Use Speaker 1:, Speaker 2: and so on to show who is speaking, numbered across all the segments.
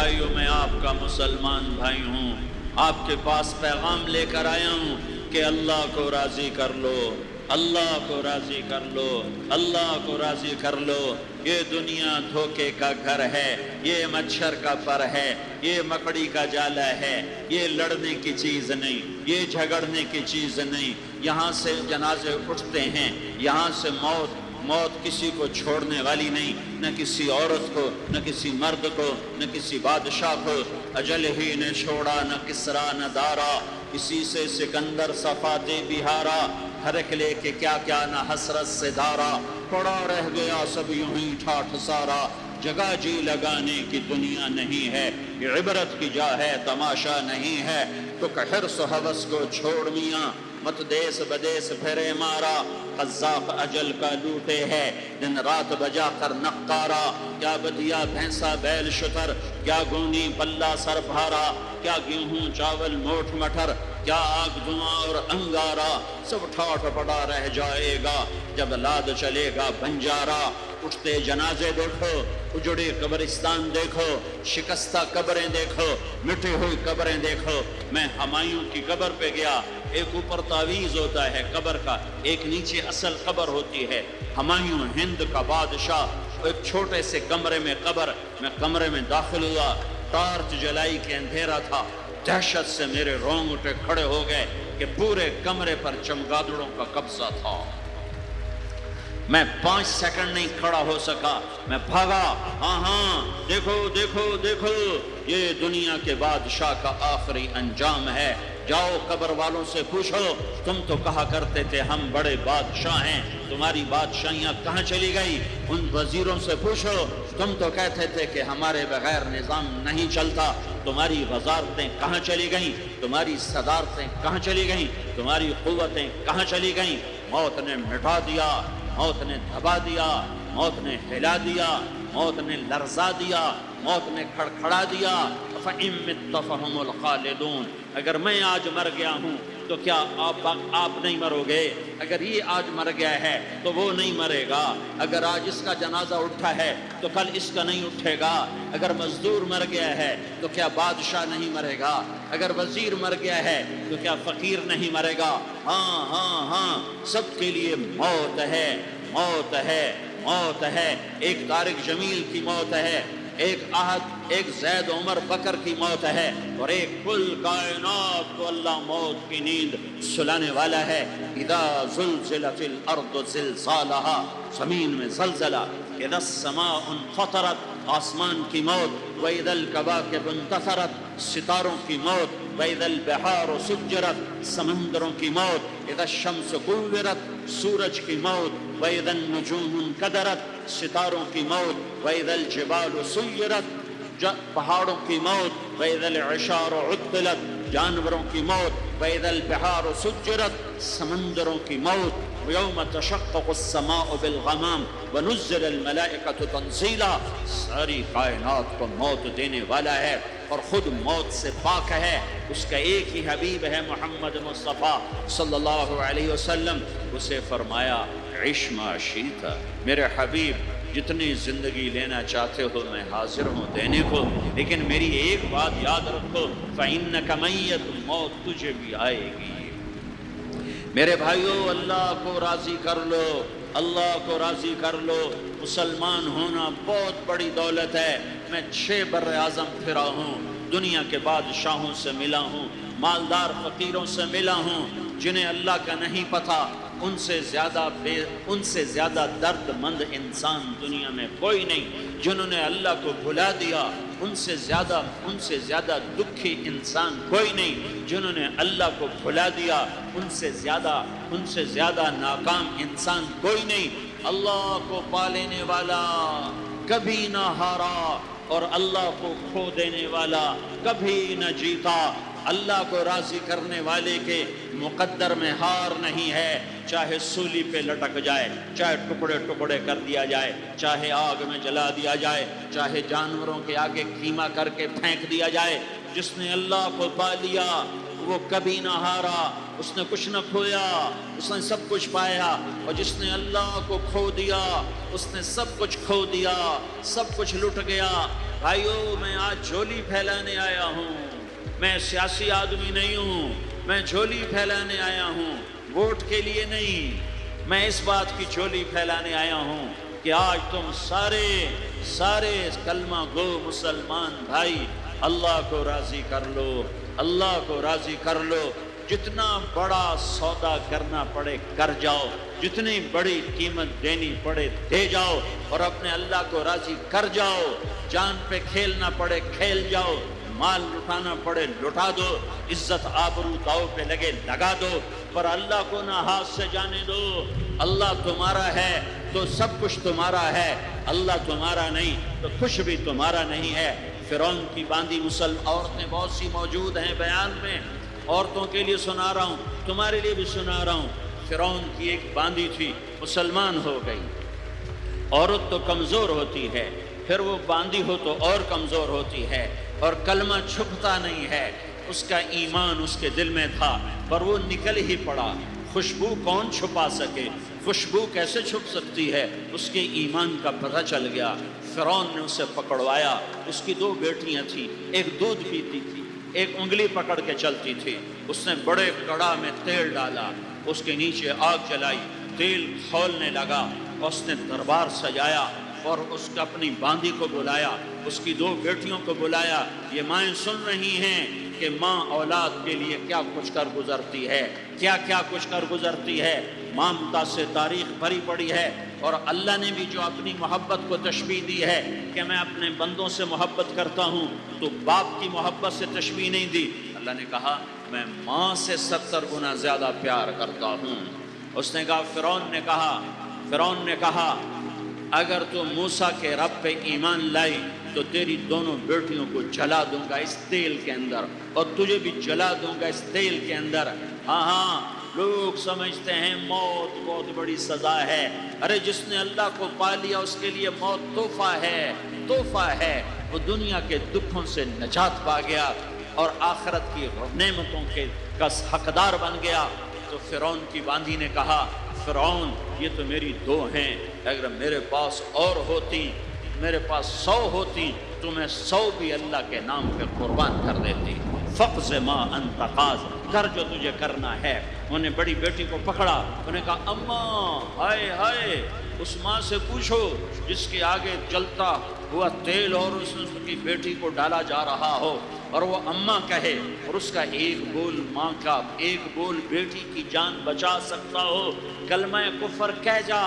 Speaker 1: بھائیوں، میں آپ کا مسلمان بھائی ہوں، آپ کے پاس پیغام لے کر آیا ہوں کہ اللہ کو راضی کر لو، اللہ کو راضی کر لو، اللہ کو راضی کر لو۔ یہ دنیا دھوکے کا گھر ہے، یہ مچھر کا پر ہے، یہ مکڑی کا جالا ہے، یہ لڑنے کی چیز نہیں، یہ جھگڑنے کی چیز نہیں۔ یہاں سے جنازے اٹھتے ہیں، یہاں سے موت کسی کو چھوڑنے والی نہیں، نہ کسی عورت کو، نہ کسی مرد کو، نہ کسی بادشاہ کو۔ اجل ہی نے چھوڑا نہ کسرا نہ دارا، اسی سے سکندر صفاتے بہارا۔ ہرکلے کے کیا کیا نہ حسرت سے دھارا، پڑا رہ گیا سب یوں ہی ٹھاٹھ سارا۔ جگہ جی لگانے کی دنیا نہیں ہے، یہ عبرت کی جا ہے تماشا نہیں ہے۔ تو کہ حرص و ہوس کو چھوڑ میاں، مت دیس بدیس پھرے مارا۔ قذاق اجل کا لوٹے ہے، دن رات بجا کر نقارا۔ کیا بدیا بھینسا بیل شتر، کیا گونی پلہ سر بھارا، کیا گیہوں چاول موٹھ مٹر، کیا آگ دھواں اور انگارا۔ سب ٹھاٹھ پڑا رہ جائے گا جب لاد چلے گا بنجارا۔ اٹھتے جنازے دیکھو، اجڑے قبرستان دیکھو، شکستہ قبریں دیکھو، مٹی ہوئی قبریں دیکھو۔ میں ہمایوں کی قبر پہ گیا، ایک اوپر تعویذ ہوتا ہے قبر کا، ایک نیچے اصل قبر ہوتی ہے۔ ہمایوں ہند کا بادشاہ، ایک چھوٹے سے کمرے میں قبر، میں کمرے میں داخل ہوا، ٹارچ جلائی کے اندھیرا تھا۔ دہشت سے میرے رونگٹے کھڑے ہو گئے کہ پورے کمرے پر چمگادڑوں کا قبضہ تھا۔ میں 5 سیکنڈ نہیں کھڑا ہو سکا، میں بھاگا۔ ہاں دیکھو دیکھو دیکھو، یہ دنیا کے بادشاہ کا آخری انجام ہے۔ جاؤ قبر والوں سے پوچھو، تم تو کہا کرتے تھے ہم بڑے بادشاہ ہیں، تمہاری بادشاہیاں کہاں چلی گئی؟ ان وزیروں سے پوچھو، تم تو کہتے تھے کہ ہمارے بغیر نظام نہیں چلتا، تمہاری وزارتیں کہاں چلی گئیں؟ تمہاری صدارتیں کہاں چلی گئیں؟ تمہاری قوتیں کہاں چلی گئیں؟ موت نے مٹا دیا، موت نے دبا دیا، موت نے ہلا دیا، موت نے لرزا دیا، موت نے کھڑکھڑا دیا۔ فَإِن مِتَّ فَهُمُ الْخَالِدُونَ، اگر میں آج مر گیا ہوں تو کیا آپ نہیں مرو گے؟ اگر یہ آج مر گیا ہے تو وہ نہیں مرے گا۔ اگر آج اس کا جنازہ اٹھا ہے تو کل اس کا نہیں اٹھے گا۔ اگر مزدور مر گیا ہے تو کیا بادشاہ نہیں مرے گا؟ اگر وزیر مر گیا ہے تو کیا فقیر نہیں مرے گا؟ ہاں ہاں ہاں، سب کے لیے موت ہے، موت ہے، موت ہے۔ ایک طارق جمیل کی موت ہے، ایک احد، ایک زید عمر بکر کی موت ہے، اور ایک کل کائنات کو اللہ موت کی نیند سلانے والا ہے۔ اذا زلزلت الارض زلزالہا، زمین میں زلزلہ، اذا السماء انفطرت، آسمان کی موت، وَإِذَا الْكَوَاكِبُ انتثرت، ستاروں کی موت، وَإِذَا الْبِحَارُ سُجِّرَتْ، سمندروں کی موت، اذا الشمس كُوِّرَتْ، سورج کی موت، وَإِذَا النُّجُومُ انكَدَرَتْ، ستاروں کی موت، وَإِذَا الْجِبَالُ سُيِّرَتْ، پہاڑوں کی موت، وَإِذَا الْعِشَارُ عُطِّلَتْ، جانوروں کی موت، وَإِذَا الْبِحَارُ سُجِّرَتْ، سمندروں کی موت، وَيَوْمَ تَشَقَّقُ السَّمَاءُ بِالْغَمَامِ وَنُزِّلَ الْمَلَائِكَةُ تَنزِيلًا۔ ساری کائنات کو موت دینے والا ہے اور خود موت سے پاک ہے۔ اس کا ایک ہی حبیب ہے محمد مصطفیٰ صلی اللہ علیہ وسلم۔ اسے فرمایا عِش مَا شِئْتَ، میرے حبیب جتنی زندگی لینا چاہتے ہو میں حاضر ہوں دینے کو، لیکن میری ایک بات یاد رکھو، فَإِنَّكَ مَيِّتٌ، موت تجھے بھی آئے گی۔ میرے بھائیو، اللہ کو راضی کر لو، اللہ کو راضی کر لو۔ مسلمان ہونا بہت بڑی دولت ہے۔ میں 6 بر اعظم پھرا ہوں، دنیا کے بادشاہوں سے ملا ہوں، مالدار فقیروں سے ملا ہوں، جنہیں اللہ کا نہیں پتہ، ان سے زیادہ درد مند انسان دنیا میں کوئی نہیں۔ جنہوں نے اللہ کو بھلا دیا، ان سے زیادہ دکھی انسان کوئی نہیں۔ جنہوں نے اللہ کو بھلا دیا، ان سے زیادہ ناکام انسان کوئی نہیں۔ اللہ کو پا لینے والا کبھی نہ ہارا، اور اللہ کو کھو دینے والا کبھی نہ جیتا۔ اللہ کو راضی کرنے والے کے مقدر میں ہار نہیں ہے، چاہے سولی پہ لٹک جائے، چاہے ٹکڑے ٹکڑے کر دیا جائے، چاہے آگ میں جلا دیا جائے، چاہے جانوروں کے آگے کیما کر کے پھینک دیا جائے۔ جس نے اللہ کو پا لیا وہ کبھی نہ ہارا، اس نے کچھ نہ کھویا، اس نے سب کچھ پایا۔ اور جس نے اللہ کو کھو دیا اس نے سب کچھ کھو دیا، سب کچھ لٹ گیا۔ بھائیو میں آج جھولی پھیلانے آیا ہوں، میں سیاسی آدمی نہیں ہوں، میں جھولی پھیلانے آیا ہوں، ووٹ کے لیے نہیں، میں اس بات کی جھولی پھیلانے آیا ہوں کہ آج تم سارے کلمہ گو مسلمان بھائی اللہ کو راضی کر لو، اللہ کو راضی کر لو، جتنا بڑا سودا کرنا پڑے کر جاؤ، جتنی بڑی قیمت دینی پڑے دے جاؤ، اور اپنے اللہ کو راضی کر جاؤ، جان پہ کھیلنا پڑے کھیل جاؤ، مال لٹانا پڑے لٹا دو، عزت آبرو داؤ پہ لگے لگا دو، پر اللہ کو نہ ہاتھ سے جانے دو۔ اللہ تمہارا ہے تو سب کچھ تمہارا ہے، اللہ تمہارا نہیں تو کچھ بھی تمہارا نہیں ہے۔ فرعون کی باندھی مسلم عورتیں بہت سی موجود ہیں بیان میں، عورتوں کے لیے سنا رہا ہوں، تمہارے لیے بھی سنا رہا ہوں۔ فرعون کی ایک باندھی تھی، مسلمان ہو گئی۔ عورت تو کمزور ہوتی ہے، پھر وہ باندھی ہو تو اور کمزور ہوتی ہے، اور کلمہ چھپتا نہیں ہے۔ اس کا ایمان اس کے دل میں تھا، پر وہ نکل ہی پڑا۔ خوشبو کون چھپا سکے؟ خوشبو کیسے چھپ سکتی ہے؟ اس کے ایمان کا پتہ چل گیا۔ فرعون نے اسے پکڑوایا۔ اس کی 2 بیٹیاں تھیں، ایک دودھ پیتی تھی، ایک انگلی پکڑ کے چلتی تھی۔ اس نے بڑے کڑا میں تیل ڈالا، اس کے نیچے آگ جلائی، تیل کھولنے لگا، اس نے دربار سجایا اور اس کا اپنی باندھی کو بلایا، اس کی 2 بیٹیوں کو بلایا۔ یہ مائیں سن رہی ہیں کہ ماں اولاد کے لیے کیا کچھ کر گزرتی ہے، کیا کچھ کر گزرتی ہے۔ مامتا سے تاریخ بھری پڑی ہے، اور اللہ نے بھی جو اپنی محبت کو تشبیہ دی ہے کہ میں اپنے بندوں سے محبت کرتا ہوں، تو باپ کی محبت سے تشبیہ نہیں دی۔ اللہ نے کہا میں ماں سے 70 گنا زیادہ پیار کرتا ہوں۔ اس نے کہا فرعون نے کہا اگر تو موسیٰ کے رب پہ ایمان لائی تو تیری دونوں بیٹیوں کو جلا دوں گا اس تیل کے اندر، اور تجھے بھی جلا دوں گا اس تیل کے اندر۔ ہاں لوگ سمجھتے ہیں موت بہت بڑی سزا ہے۔ ارے جس نے اللہ کو پا لیا اس کے لیے موت تحفہ ہے۔ وہ دنیا کے دکھوں سے نجات پا گیا اور آخرت کی نعمتوں کا حقدار بن گیا۔ تو فرعون کی باندھی نے کہا فرعون یہ تو میری 2 ہیں، اگر میرے پاس اور ہوتی، میرے پاس 100 ہوتی تو میں 100 بھی اللہ کے نام پہ قربان کر دیتی۔ فقض ما انت قاض، کر جو تجھے کرنا ہے۔ انہوں نے بڑی بیٹی کو پکڑا، انہوں نے کہا اماں ہائے اس ماں سے پوچھو جس کے آگے جلتا ہوا تیل اور اس کی بیٹی کو ڈالا جا رہا ہو، اور وہ اماں کہے، اور اس کا ایک بول ماں کا، ایک بول بیٹی کی جان بچا سکتا ہو۔ کلمہ کفر کہہ جا،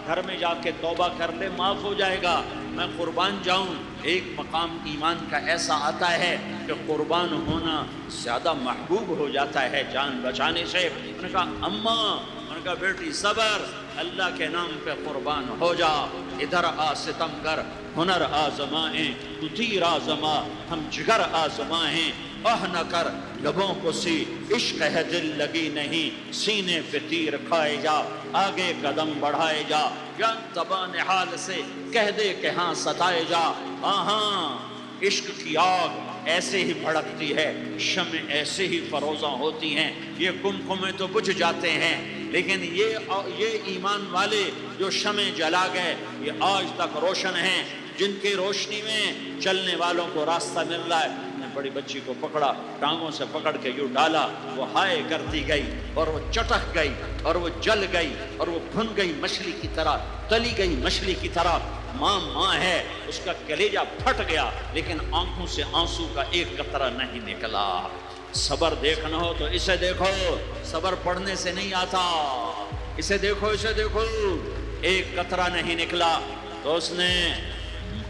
Speaker 1: گھر میں جا کے توبہ کر لے، معاف ہو جائے گا، میں قربان جاؤں۔ ایک مقام ایمان کا ایسا آتا ہے کہ قربان ہونا زیادہ محبوب ہو جاتا ہے جان بچانے سے۔ انہوں نے کہا اماں، انہوں نے کہا بیٹی صبر، اللہ کے نام پہ قربان ہو جا۔ ادھر آ ستم گر، ہنر آزمائیں، تو تیر آزما، ہم جگر آزمائیں۔ نہ کر لبوں کو سی، عشق ہے دل لگی نہیں، سینے پہ تیر کھائے جا، آگے قدم بڑھائے جا، جان تباہ حال سے کہہ دے کہ ہاں ستائے جا۔ ہاں عشق کی آگ ایسے ہی بھڑکتی ہے، شمع ایسے ہی فروزاں ہوتی ہیں، یہ کمکمے تو بجھ جاتے ہیں، لیکن یہ ایمان والے جو شمع جلا گئے یہ آج تک روشن ہیں، جن کی روشنی میں چلنے والوں کو راستہ مل رہا ہے۔ نے بڑی بچی کو پکڑا، ٹانگوں سے پکڑ کے یوں ڈالا، وہ ہائے کرتی گئی اور وہ چٹک گئی اور وہ جل گئی اور وہ بھن گئی مچھلی کی طرح، تلی گئی مچھلی کی طرح۔ ماں ہے، اس کا کلیجہ پھٹ گیا، لیکن آنکھوں سے آنسو کا ایک قطرہ نہیں نکلا۔ صبر دیکھنا ہو تو اسے دیکھو، صبر پڑھنے سے نہیں آتا، اسے دیکھو ایک قطرہ نہیں نکلا تو اس نے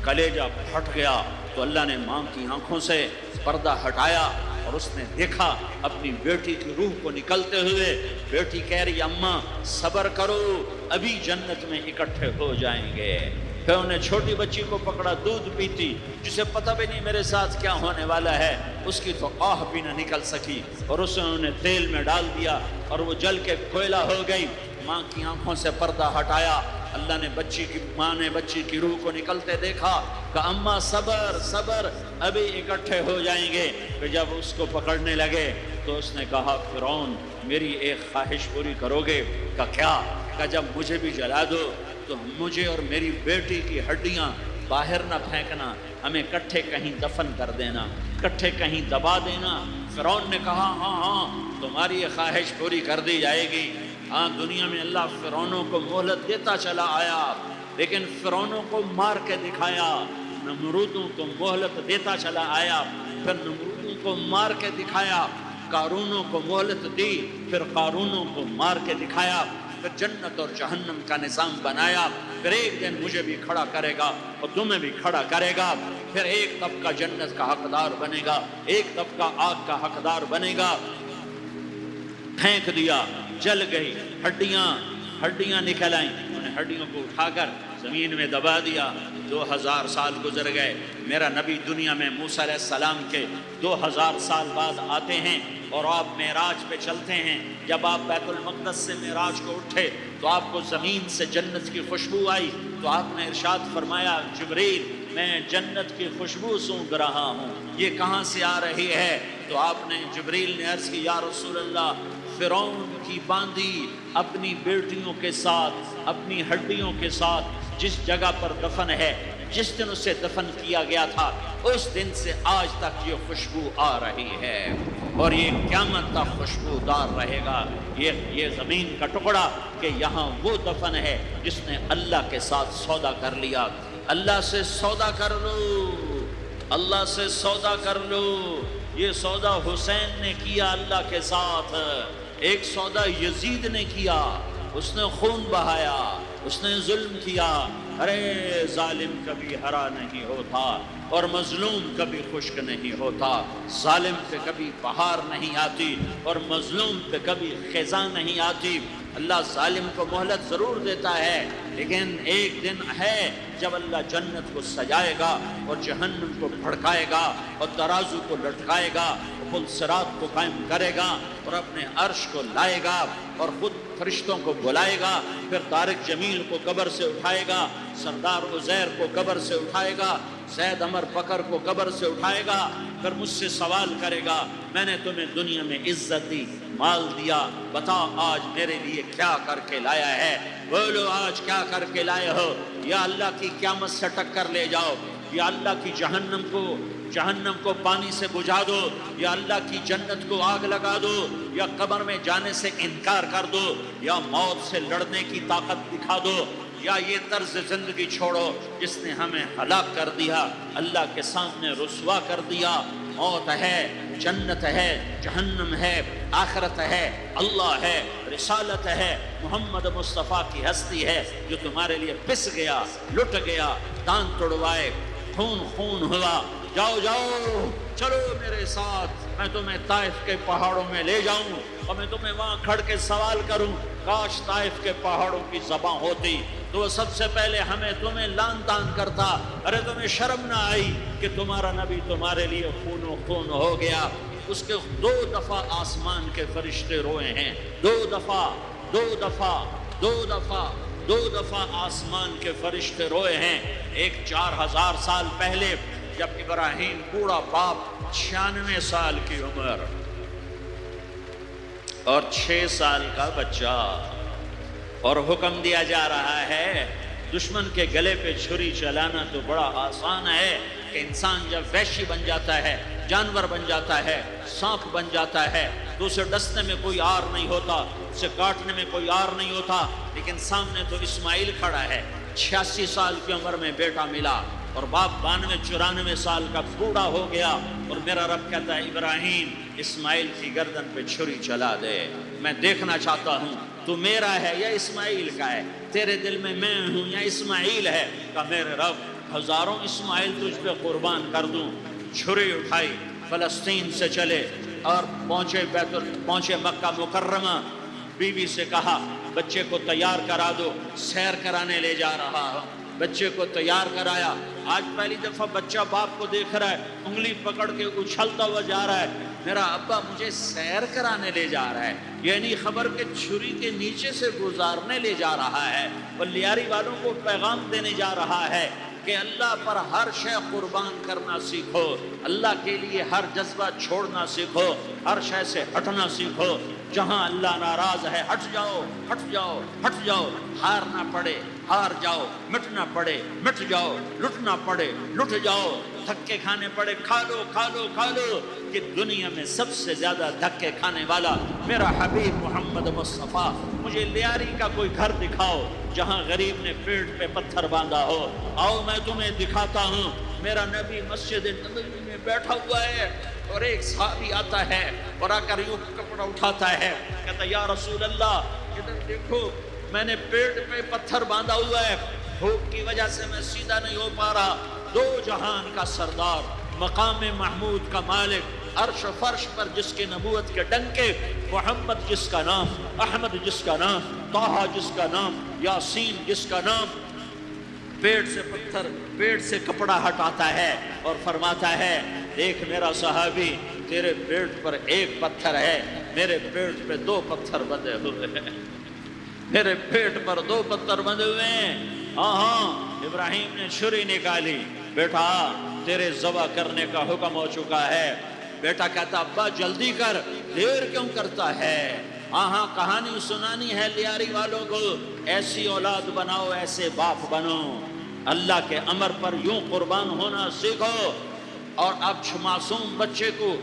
Speaker 1: کلیجہ پھٹ گیا۔ تو اللہ نے ماں کی آنکھوں سے پردہ ہٹایا اور اس نے دیکھا اپنی بیٹی کی روح کو نکلتے ہوئے۔ بیٹی کہہ رہی اماں صبر کرو، ابھی جنت میں اکٹھے ہو جائیں گے۔ پھر انہیں چھوٹی بچی کو پکڑا، دودھ پیتی، جسے پتہ بھی نہیں میرے ساتھ کیا ہونے والا ہے، اس کی تو آہ بھی نہ نکل سکی، اور اسے انہوں نے تیل میں ڈال دیا اور وہ جل کے کوئلہ ہو گئی۔ ماں کی آنکھوں سے پردہ ہٹایا، اللہ نے ماں نے بچی کی روح کو نکلتے دیکھا کہ اماں صبر ابھی اکٹھے ہو جائیں گے۔ پھر جب اس کو پکڑنے لگے تو اس نے کہا فرعون میری ایک خواہش پوری کرو گے؟ کہ کیا؟ کہ جب مجھے بھی جلا دو تو مجھے اور میری بیٹی کی ہڈیاں باہر نہ پھینکنا، ہمیں کٹھے کہیں دفن کر دینا، کٹھے کہیں دبا دینا۔ فرعون نے کہا ہاں ہاں تمہاری یہ خواہش پوری کر دی جائے گی۔ ہاں دنیا میں اللہ فرعونوں کو مہلت دیتا چلا آیا، لیکن فرعونوں کو مار کے دکھایا۔ نمرودوں کو مہلت دیتا چلا آیا، پھر نمرودوں کو مار کے دکھایا۔ قارونوں کو مہلت دی، پھر قارونوں کو مار کے دکھایا۔ پھر جنت اور جہنم کا نظام بنایا۔ پھر ایک دن مجھے بھی کھڑا کرے گا اور تمہیں بھی کھڑا کرے گا۔ پھر ایک طبقہ جنت کا حقدار بنے گا، ایک طبقہ آگ کا حقدار بنے گا۔ پھینک دیا، جل گئی، ہڈیاں نکل آئیں، انہوں نے ہڈیوں کو اٹھا کر زمین میں دبا دیا۔ 2000 سال گزر گئے۔ میرا نبی دنیا میں موسیٰ علیہ السلام کے 2000 سال بعد آتے ہیں اور آپ معراج پہ چلتے ہیں۔ جب آپ بیت المقدس سے معراج کو اٹھے تو آپ کو زمین سے جنت کی خوشبو آئی، تو آپ نے ارشاد فرمایا جبریل میں جنت کی خوشبو سونگھ رہا ہوں، یہ کہاں سے آ رہی ہے؟ تو آپ نے جبریل نے عرض کی یا رسول اللہ فرعون کی باندی اپنی بیٹیوں کے ساتھ، اپنی ہڈیوں کے ساتھ جس جگہ پر دفن ہے، جس دن اسے دفن کیا گیا تھا اس دن سے آج تک یہ خوشبو آ رہی ہے، اور یہ قیامت تک خوشبودار رہے گا۔ یہ زمین کا ٹکڑا کہ یہاں وہ دفن ہے جس نے اللہ کے ساتھ سودا کر لیا۔ اللہ سے سودا کر لو، اللہ سے سودا کر لو۔ یہ سودا حسین نے کیا اللہ کے ساتھ، ایک سودا یزید نے کیا، اس نے خون بہایا، اس نے ظلم کیا۔ ارے ظالم کبھی ہرا نہیں ہوتا اور مظلوم کبھی خشک نہیں ہوتا، ظالم پہ کبھی بہار نہیں آتی اور مظلوم پہ کبھی خزاں نہیں آتی۔ اللہ ظالم کو مہلت ضرور دیتا ہے، لیکن ایک دن ہے جب اللہ جنت کو سجائے گا اور جہنم کو بھڑکائے گا اور ترازو کو لٹکائے گا، پل صراط کو قائم کرے گا اور اپنے عرش کو لائے گا اور خود فرشتوں کو بلائے گا۔ پھر طارق جمیل کو قبر سے اٹھائے گا، سردار عزیر کو قبر سے اٹھائے گا، زید عمر بکر کو قبر سے اٹھائے گا۔ پھر مجھ سے سوال کرے گا میں نے تمہیں دنیا میں عزت دی، مال دیا، بتا آج میرے لیے کیا کر کے لایا ہے؟ بولو آج کیا کر کے لائے ہو؟ یا اللہ کی قیامت سے ٹکر لے جاؤ، یا اللہ کی جہنم کو پانی سے بجھا دو، یا اللہ کی جنت کو آگ لگا دو، یا قبر میں جانے سے انکار کر دو، یا موت سے لڑنے کی طاقت دکھا دو، یا یہ طرز زندگی چھوڑو جس نے ہمیں ہلاک کر دیا، اللہ کے سامنے رسوا کر دیا۔ موت ہے، جنت ہے، جہنم ہے، آخرت ہے، اللہ ہے، رسالت ہے، محمد مصطفیٰ کی ہستی ہے جو تمہارے لیے پس گیا، لٹ گیا، دان توڑوائے، خون ہوا۔ جاؤ چلو میرے ساتھ، میں تمہیں طائف کے پہاڑوں میں لے جاؤں اور میں تمہیں وہاں کھڑ کے سوال کروں، کاش طائف کے پہاڑوں کی زبان ہوتی تو وہ سب سے پہلے تمہیں لان تان کرتا۔ ارے تمہیں شرم نہ آئی کہ تمہارا نبی تمہارے لیے خون ہو گیا؟ اس کے 2 دفعہ آسمان کے فرشتے روئے ہیں، 2 دفعہ آسمان کے فرشتے روئے ہیں۔ ایک 4000 سال پہلے جب ابراہیم بوڑھا باپ، 96 سال کی عمر اور 6 سال کا بچہ، اور حکم دیا جا رہا ہے دشمن کے گلے پہ چھری چلانا تو بڑا آسان ہے کہ انسان جب وحشی بن جاتا ہے، جانور بن جاتا ہے، سانپ بن جاتا ہے تو اسے ڈسنے میں کوئی آر نہیں ہوتا، اسے کاٹنے میں کوئی آر نہیں ہوتا، لیکن سامنے تو اسماعیل کھڑا ہے، 86 سال کی عمر میں بیٹا ملا اور باپ 92-94 سال کا بوڑھا ہو گیا، اور میرا رب کہتا ہے ابراہیم اسماعیل کی گردن پہ چھری چلا دے، میں دیکھنا چاہتا ہوں تو میرا ہے یا اسماعیل کا ہے، تیرے دل میں ہوں یا اسماعیل ہے؟ کہ میرے رب ہزاروں اسماعیل تجھ پہ قربان کر دوں۔ چھری اٹھائی، فلسطین سے چلے اور پہنچے مکہ مکرمہ، بیوی سے کہا بچے کو تیار کرا دو، سیر کرانے لے جا رہا ہوں۔ بچے کو تیار کرایا، آج پہلی دفعہ بچہ باپ کو دیکھ رہا ہے، انگلی پکڑ کے اچھلتا ہوا جا رہا ہے، میرا ابا مجھے سیر کرانے لے جا رہا ہے، یعنی خبر کے چھری کے نیچے سے گزارنے لے جا رہا ہے، اور لیاری والوں کو پیغام دینے جا رہا ہے کہ اللہ پر ہر شے قربان کرنا سیکھو، اللہ کے لیے ہر جذبہ چھوڑنا سیکھو۔ ہر شے سے ہٹنا سیکھو، جہاں اللہ ناراض ہے ہٹ جاؤ، ہٹ جاؤ، ہٹ جاؤ، ہارنا پڑے ہار جاؤ، مٹنا پڑے مٹ جاؤ، لٹنا پڑے لٹ جاؤ، دھکے کھانے پڑے کھا لو کھا لو کھا لو، کہ دنیا میں سب سے زیادہ دھکے کھانے والا میرا حبیب محمد مصطفیٰ۔ مجھے لیاری کا کوئی گھر دکھاؤ جہاں غریب نے پیٹ پہ پتھر باندھا ہو، آؤ میں تمہیں دکھاتا ہوں۔ میرا نبی مسجد نبوی میں بیٹھا ہوا ہے اور ایک صحابی آتا ہے اور آ کر یوں کپڑا اٹھاتا ہے، کہتا یا رسول اللہ ادھر دیکھو، میں نے پیٹ پہ پتھر باندھا ہوا ہے، بھوک کی وجہ سے میں سیدھا نہیں ہو پا رہا۔ دو جہان کا سردار، مقام محمود کا مالک، عرش و فرش پر جس کے نبوت کے ڈنکے، محمد جس کا نام، احمد جس کا نام، طٰہٰ جس کا نام، یاسین جس کا نام، پیٹ سے پتھر، پیٹ سے کپڑا ہٹاتا ہے اور فرماتا ہے دیکھ میرا صحابی، تیرے پیٹ پر ایک پتھر ہے، میرے پیٹ پہ دو پتھر بندھے ہوئے ہیں، میرے پیٹ پر دو پتھر بندھے ہوئے ہیں۔ ہاں ابراہیم نے چھری نکالی، بیٹا تیرے ذبح کرنے کا حکم ہو چکا ہے۔ بیٹا کہتا ابا جلدی کر، دیر کیوں کرتا ہے؟ ہاں کہانی سنانی ہے لیاری والوں کو، ایسی اولاد بناؤ، ایسے باپ بنو، اللہ کے امر پر یوں قربان ہونا سیکھو۔ اور اب معصوم بچے کو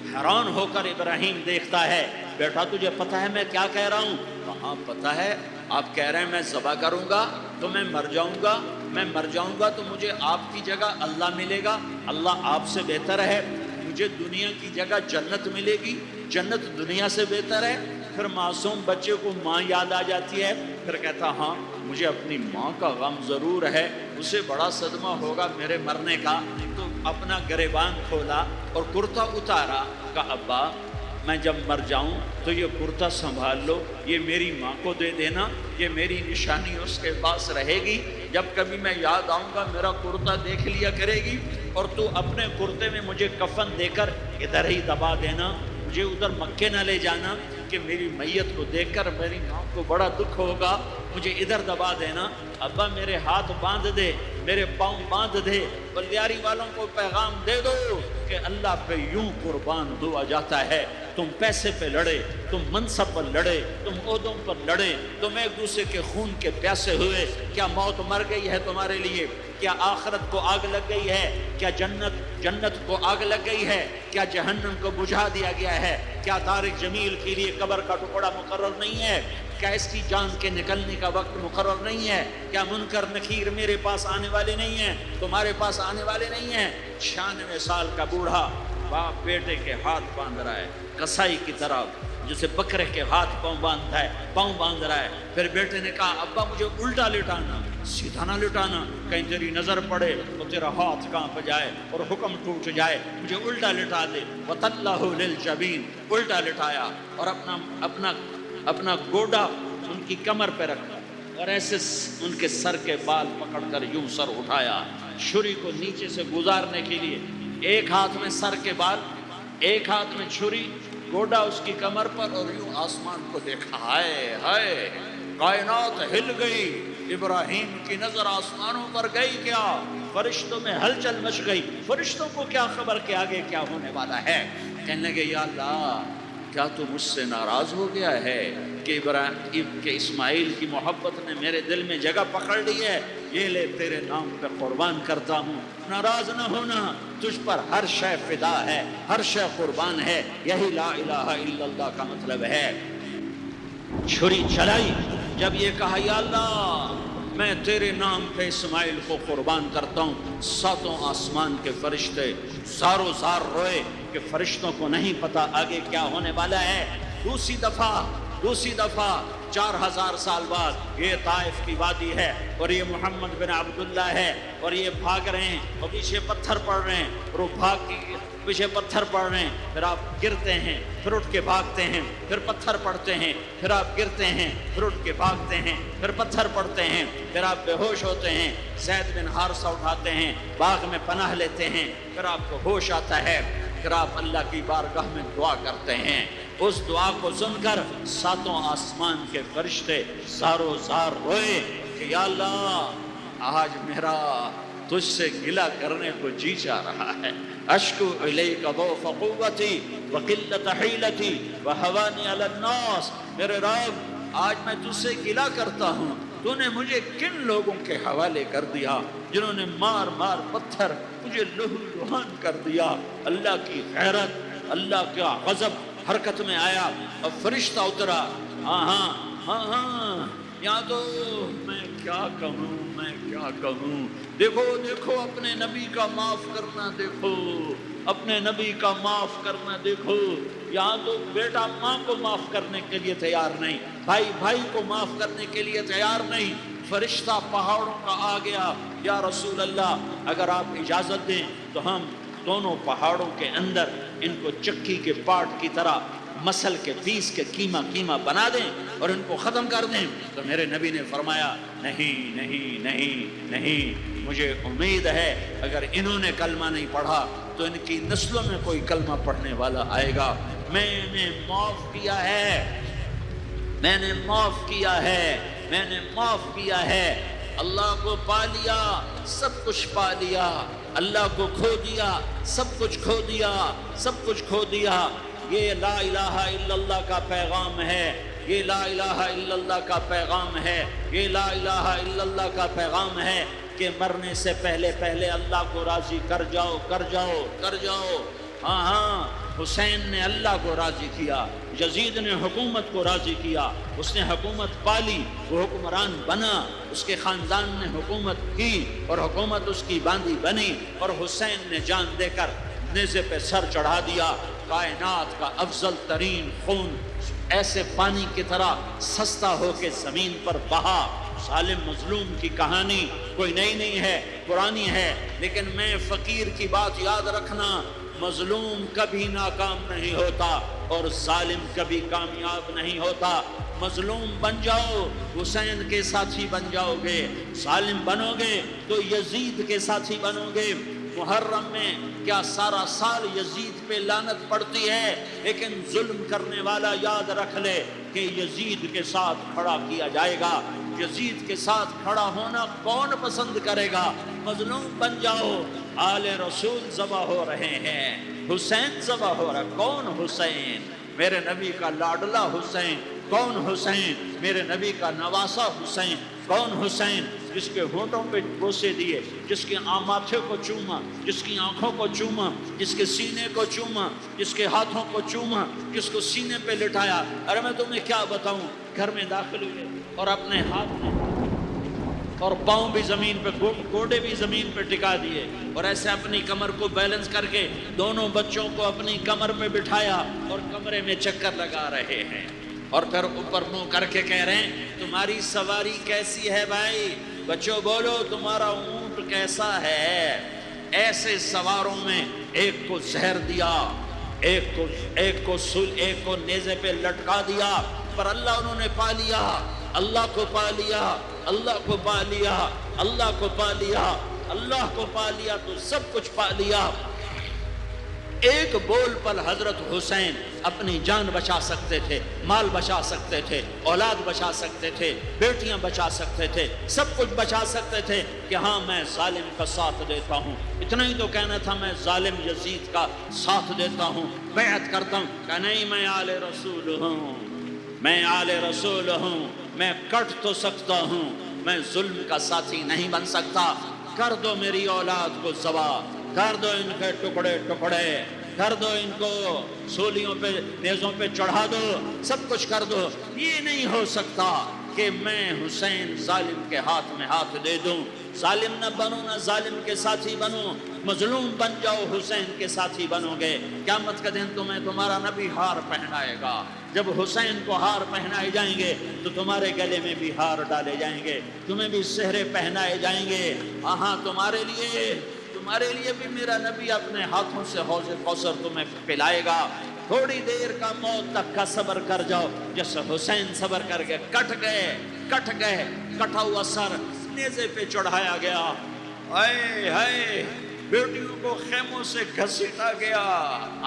Speaker 1: حیران ہو کر ابراہیم دیکھتا ہے، بیٹا تجھے پتہ ہے میں کیا کہہ رہا ہوں؟ ہاں پتہ ہے، آپ کہہ رہے ہیں میں ذبح کروں گا تو میں مر جاؤں گا، میں مر جاؤں گا تو مجھے آپ کی جگہ اللہ ملے گا، اللہ آپ سے بہتر ہے، مجھے دنیا کی جگہ جنت ملے گی، جنت دنیا سے بہتر ہے۔ پھر معصوم بچے کو ماں یاد آ جاتی ہے، پھر کہتا ہاں مجھے اپنی ماں کا غم ضرور ہے، اسے بڑا صدمہ ہوگا میرے مرنے کا۔ تو اپنا گریبان کھولا اور کرتا اتارا، کہا ابا میں جب مر جاؤں تو یہ کرتا سنبھال لو، یہ میری ماں کو دے دینا، یہ میری نشانی اس کے پاس رہے گی، جب کبھی میں یاد آؤں گا میرا کرتا دیکھ لیا کرے گی، اور تو اپنے کرتے میں مجھے کفن دے کر ادھر ہی دبا دینا، مجھے ادھر مکے نہ لے جانا کہ میری میت کو دیکھ کر میری ماں کو بڑا دکھ ہوگا، مجھے ادھر دبا دینا۔ ابا میرے ہاتھ باندھ دے، میرے پاؤں باندھ دے، بلیاری والوں کو پیغام دے دو کہ اللہ پہ یوں قربان ہوا جاتا ہے۔ تم پیسے پہ لڑے، تم منصب پر لڑے، تم عہدوں پر لڑے، تم ایک دوسرے کے خون کے پیاسے ہوئے، کیا موت مر گئی ہے تمہارے لیے؟ کیا آخرت کو آگ لگ گئی ہے؟ کیا جنت کو آگ لگ گئی ہے؟ کیا جہنم کو بجھا دیا گیا ہے؟ کیا طارق جمیل کے لیے قبر کا ٹکڑا مقرر نہیں ہے؟ کیا اس کی جان کے نکلنے کا وقت مقرر نہیں ہے؟ کیا منکر نکیر میرے پاس آنے والے نہیں ہیں، تمہارے پاس آنے والے نہیں ہیں؟ 96 سال کا بوڑھا باپ بیٹے کے ہاتھ باندھ رہا ہے کسائی کی طرح، جسے بکرے کے ہاتھ پاؤں باندھ رہا ہے۔ پھر بیٹے نے کہا ابا مجھے الٹا لٹانا، سیدھا نہ لٹانا، کہیں تیری نظر پڑے تو تیرا ہاتھ کانپ جائے اور حکم ٹوٹ جائے، مجھے الٹا لٹا دے۔ وَتَلَّهُ لِلْجَبِينِ، الٹا لٹایا اور اپنا گوڈا ان کی کمر پہ رکھا اور ایسے ان کے سر کے بال پکڑ کر یوں سر اٹھایا، چھری کو نیچے سے گزارنے کے لیے، ایک ہاتھ میں سر کے بال، ایک ہاتھ میں چھری، گوڈا اس کی کمر پر، اور یوں آسمان کو دیکھا۔ ہائے ہائے، کائنات ہل گئی، ابراہیم کی نظر آسمانوں پر گئی، کیا فرشتوں میں ہلچل مچ گئی، فرشتوں کو کیا خبر کہ آگے کیا ہونے والا ہے۔ کہنے لگے یا اللہ کیا تو مجھ سے ناراض ہو گیا ہے کہ اسماعیل کی محبت نے میرے دل میں جگہ پکڑ لی ہے، یہ لے تیرے نام پہ قربان کرتا ہوں۔ ناراض نہ ہونا، تجھ پر ہر شے فدا ہے، ہر شے قربان ہے، یہی لا الہ الا اللہ کا مطلب ہے۔ چھری چلائی، جب یہ کہا یا اللہ میں تیرے نام پہ اسماعیل کو قربان کرتا ہوں، ساتوں آسمان کے فرشتے زاروں زار روئے کہ فرشتوں کو نہیں پتا آگے کیا ہونے والا ہے۔ دوسری دفعہ 4000 سال بعد یہ طائف کی وادی ہے اور یہ محمد بن عبداللہ ہے اور یہ بھاگ رہے ہیں اور پیچھے پتھر پڑ رہے ہیں اور وہ بھاگ کے پیچھے پتھر پڑ رہے ہیں، پھر آپ گرتے ہیں، پھر اٹھ کے بھاگتے ہیں، پھر پتھر پڑتے ہیں، پھر آپ گرتے ہیں، پھر اٹھ کے بھاگتے ہیں، پھر پتھر پڑتے ہیں، پھر آپ بے ہوش ہوتے ہیں، زید بن حارثہ اٹھاتے ہیں، باغ میں پناہ لیتے ہیں، پھر آپ کو ہوش آتا ہے، پھر آپ اللہ کی بارگاہ میں دعا کرتے ہیں۔ اس دعا کو سن کر ساتوں آسمان کے فرشتے زاروں زار روئے کہ یا اللہ آج میرا تجھ سے گلہ کرنے کو جی چاہ رہا ہے۔ اشکو الیک ضعف قوتی وقلت حیلتی وہوانی علی الناس، میرے رب آج میں تجھ سے گلہ کرتا ہوں، تو نے مجھے کن لوگوں کے حوالے کر دیا جنہوں نے مار مار پتھر مجھے لہو لہان کر دیا۔ اللہ کی غیرت، اللہ کا غضب حرکت میں آیا اور فرشتہ اترا۔ ہاں ہاں ہاں ہاں، یا تو میں کیا کہوں، میں کیا کہوں۔ دیکھو دیکھو اپنے نبی کا معاف کرنا، دیکھو اپنے نبی کا معاف کرنا، دیکھو یہاں تو بیٹا ماں کو معاف کرنے کے لیے تیار نہیں، بھائی بھائی کو معاف کرنے کے لیے تیار نہیں۔ فرشتہ پہاڑوں کا آ گیا، یا رسول اللہ اگر آپ اجازت دیں تو ہم دونوں پہاڑوں کے اندر ان کو چکی کے پاٹ کی طرح مسل کے پیس کے کیما بنا دیں اور ان کو ختم کر دیں۔ تو میرے نبی نے فرمایا نہیں نہیں نہیں نہیں، مجھے امید ہے اگر انہوں نے کلمہ نہیں پڑھا تو ان کی نسلوں میں کوئی کلمہ پڑھنے والا آئے گا۔ میں نے معاف کیا ہے، میں نے معاف کیا ہے، میں نے معاف کیا ہے۔ اللہ کو پا لیا سب کچھ پا لیا، اللہ کو کھو دیا سب کچھ کھو دیا، سب کچھ کھو دیا۔ یہ لا الہ الا اللہ کا پیغام ہے، یہ لا الہ الا اللہ کا پیغام ہے، یہ لا الہ الا اللہ کا پیغام ہے کہ مرنے سے پہلے پہلے اللہ کو راضی کر جاؤ کر جاؤ کر جاؤ۔ ہاں ہاں، حسین نے اللہ کو راضی کیا، یزید نے حکومت کو راضی کیا، اس نے حکومت پالی، وہ حکمران بنا، اس کے خاندان نے حکومت کی اور حکومت اس کی باندھی بنی، اور حسین نے جان دے کر نیزے پہ سر چڑھا دیا۔ کائنات کا افضل ترین خون ایسے پانی کی طرح سستا ہو کے زمین پر بہا۔ ظالم مظلوم کی کہانی کوئی نئی نہیں ہے، پرانی ہے، لیکن میں فقیر کی بات یاد رکھنا، مظلوم کبھی ناکام نہیں ہوتا اور ظالم کبھی کامیاب نہیں ہوتا۔ مظلوم بن جاؤ حسین کے ساتھی بن جاؤ گے، ظالم بنو گے تو یزید کے ساتھی بنو گے۔ محرم میں کیا سارا سال یزید پہ لعنت پڑتی ہے، لیکن ظلم کرنے والا یاد رکھ لے کہ یزید کے ساتھ کھڑا کیا جائے گا۔ یزید کے ساتھ کھڑا ہونا کون پسند کرے گا؟ مظلوم بن جاؤ۔ آل رسول ذبح ہو رہے ہیں، حسین ذبح ہو رہا ہے۔ کون حسین؟ میرے نبی کا لاڈلا حسین۔ کون حسین؟ میرے نبی کا نواسا حسین۔ کون حسین؟ جس کے ہونٹوں پہ بوسے دیے، جس کے ماتھے کو چوما، جس کی آنکھوں کو چوما، جس کے سینے کو چوما، جس کے ہاتھوں کو چوما، جس کو سینے پہ لٹایا۔ ارے میں تمہیں کیا بتاؤں، گھر میں داخل ہوئے اور اپنے ہاتھ میں اور پاؤں بھی زمین پہ، گوڑے بھی زمین پہ ٹکا دیے، اور ایسے اپنی کمر کو بیلنس کر کے دونوں بچوں کو اپنی کمر پہ بٹھایا اور کمرے میں چکر لگا رہے ہیں، اور پھر اوپر منہ کر کے کہہ رہے ہیں تمہاری سواری کیسی ہے بھائی؟ بچوں بولو تمہارا اونٹ کیسا ہے؟ ایسے سواروں میں ایک کو زہر دیا، ایک کو نیزے پہ لٹکا دیا، پر اللہ انہوں نے پا لیا، اللہ کو پا لیا، اللہ کو پا لیا، اللہ کو پا لیا، اللہ کو پا لیا تو سب کچھ پا لیا۔ ایک بول پر حضرت حسین اپنی جان بچا سکتے تھے، مال بچا سکتے تھے، اولاد بچا سکتے تھے، بیٹیاں بچا سکتے تھے، سب کچھ بچا سکتے تھے کہ ہاں میں ظالم کا ساتھ دیتا ہوں۔ اتنا ہی تو کہنا تھا میں ظالم یزید کا ساتھ دیتا ہوں، بیعت کرتا ہوں کہ نہیں میں آل رسول ہوں، میں آل رسول ہوں، میں کٹ تو سکتا ہوں، میں ظلم کا ساتھی نہیں بن سکتا۔ کر دو میری اولاد کو ذبح، کر دو ان کے ٹکڑے ٹکڑے، کر دو ان کو سولیوں پہ نیزوں پہ چڑھا دو، سب کچھ کر دو۔ یہ نہیں ہو سکتا کہ میں حسین ظالم کے ہاتھ میں ہاتھ دے دوں۔ ظالم نہ بنو، نہ ظالم کے ساتھی بنو، مظلوم بن جاؤ، حسین کے ساتھی بنو گے۔ قیامت کا دن تمہیں تمہارا نبی ہار پہنائے گا۔ جب حسین کو ہار پہنائے جائیں گے تو تمہارے گلے میں بھی ہار ڈالے جائیں گے، تمہیں بھی سہرے پہنائے جائیں گے۔ ہاں تمہارے لیے بھی میرا نبی اپنے ہاتھوں سے حوض کوثر تمہیں پلائے گا۔ تھوڑی دیر کا موت تک کا صبر کر جاؤ، جیسے حسین صبر کر کے کٹ گئے، کٹا ہوا سر نیزے پہ چڑھایا گیا۔ ہائے ہائے، بیٹیوں کو خیموں سے گھسیٹا گیا۔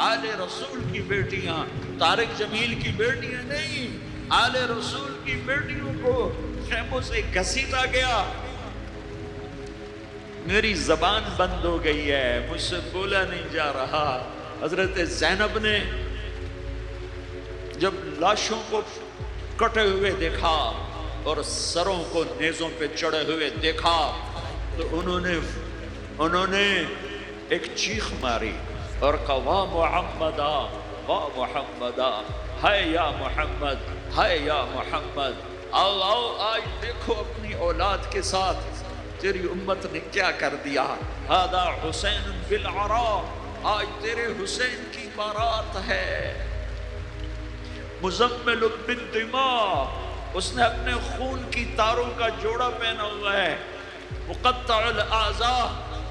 Speaker 1: آل رسول کی بیٹیاں، طارق جمیل کی بیٹیاں نہیں، آل رسول کی بیٹیوں کو خیموں سے گھسیٹا گیا۔ میری زبان بند ہو گئی ہے، مجھ سے بولا نہیں جا رہا۔ حضرت زینب نے جب لاشوں کو کٹے ہوئے دیکھا اور سروں کو نیزوں پہ چڑھے ہوئے دیکھا تو انہوں نے ایک چیخ ماری اور کہا واہ محمدہ، واہ محمدہ، ہائے یا محمد، ہائے یا محمد۔ آؤ آؤ آج دیکھو اپنی اولاد کے ساتھ تیری امت نے کیا کر دیا۔ ہذا حسین بالعراء، آج تیرے حسین کی بارات ہے۔ مزمل بالدماء، اس نے اپنے خون کی تاروں کا جوڑا پہنا ہوا ہے۔ مقطع الاعضاء،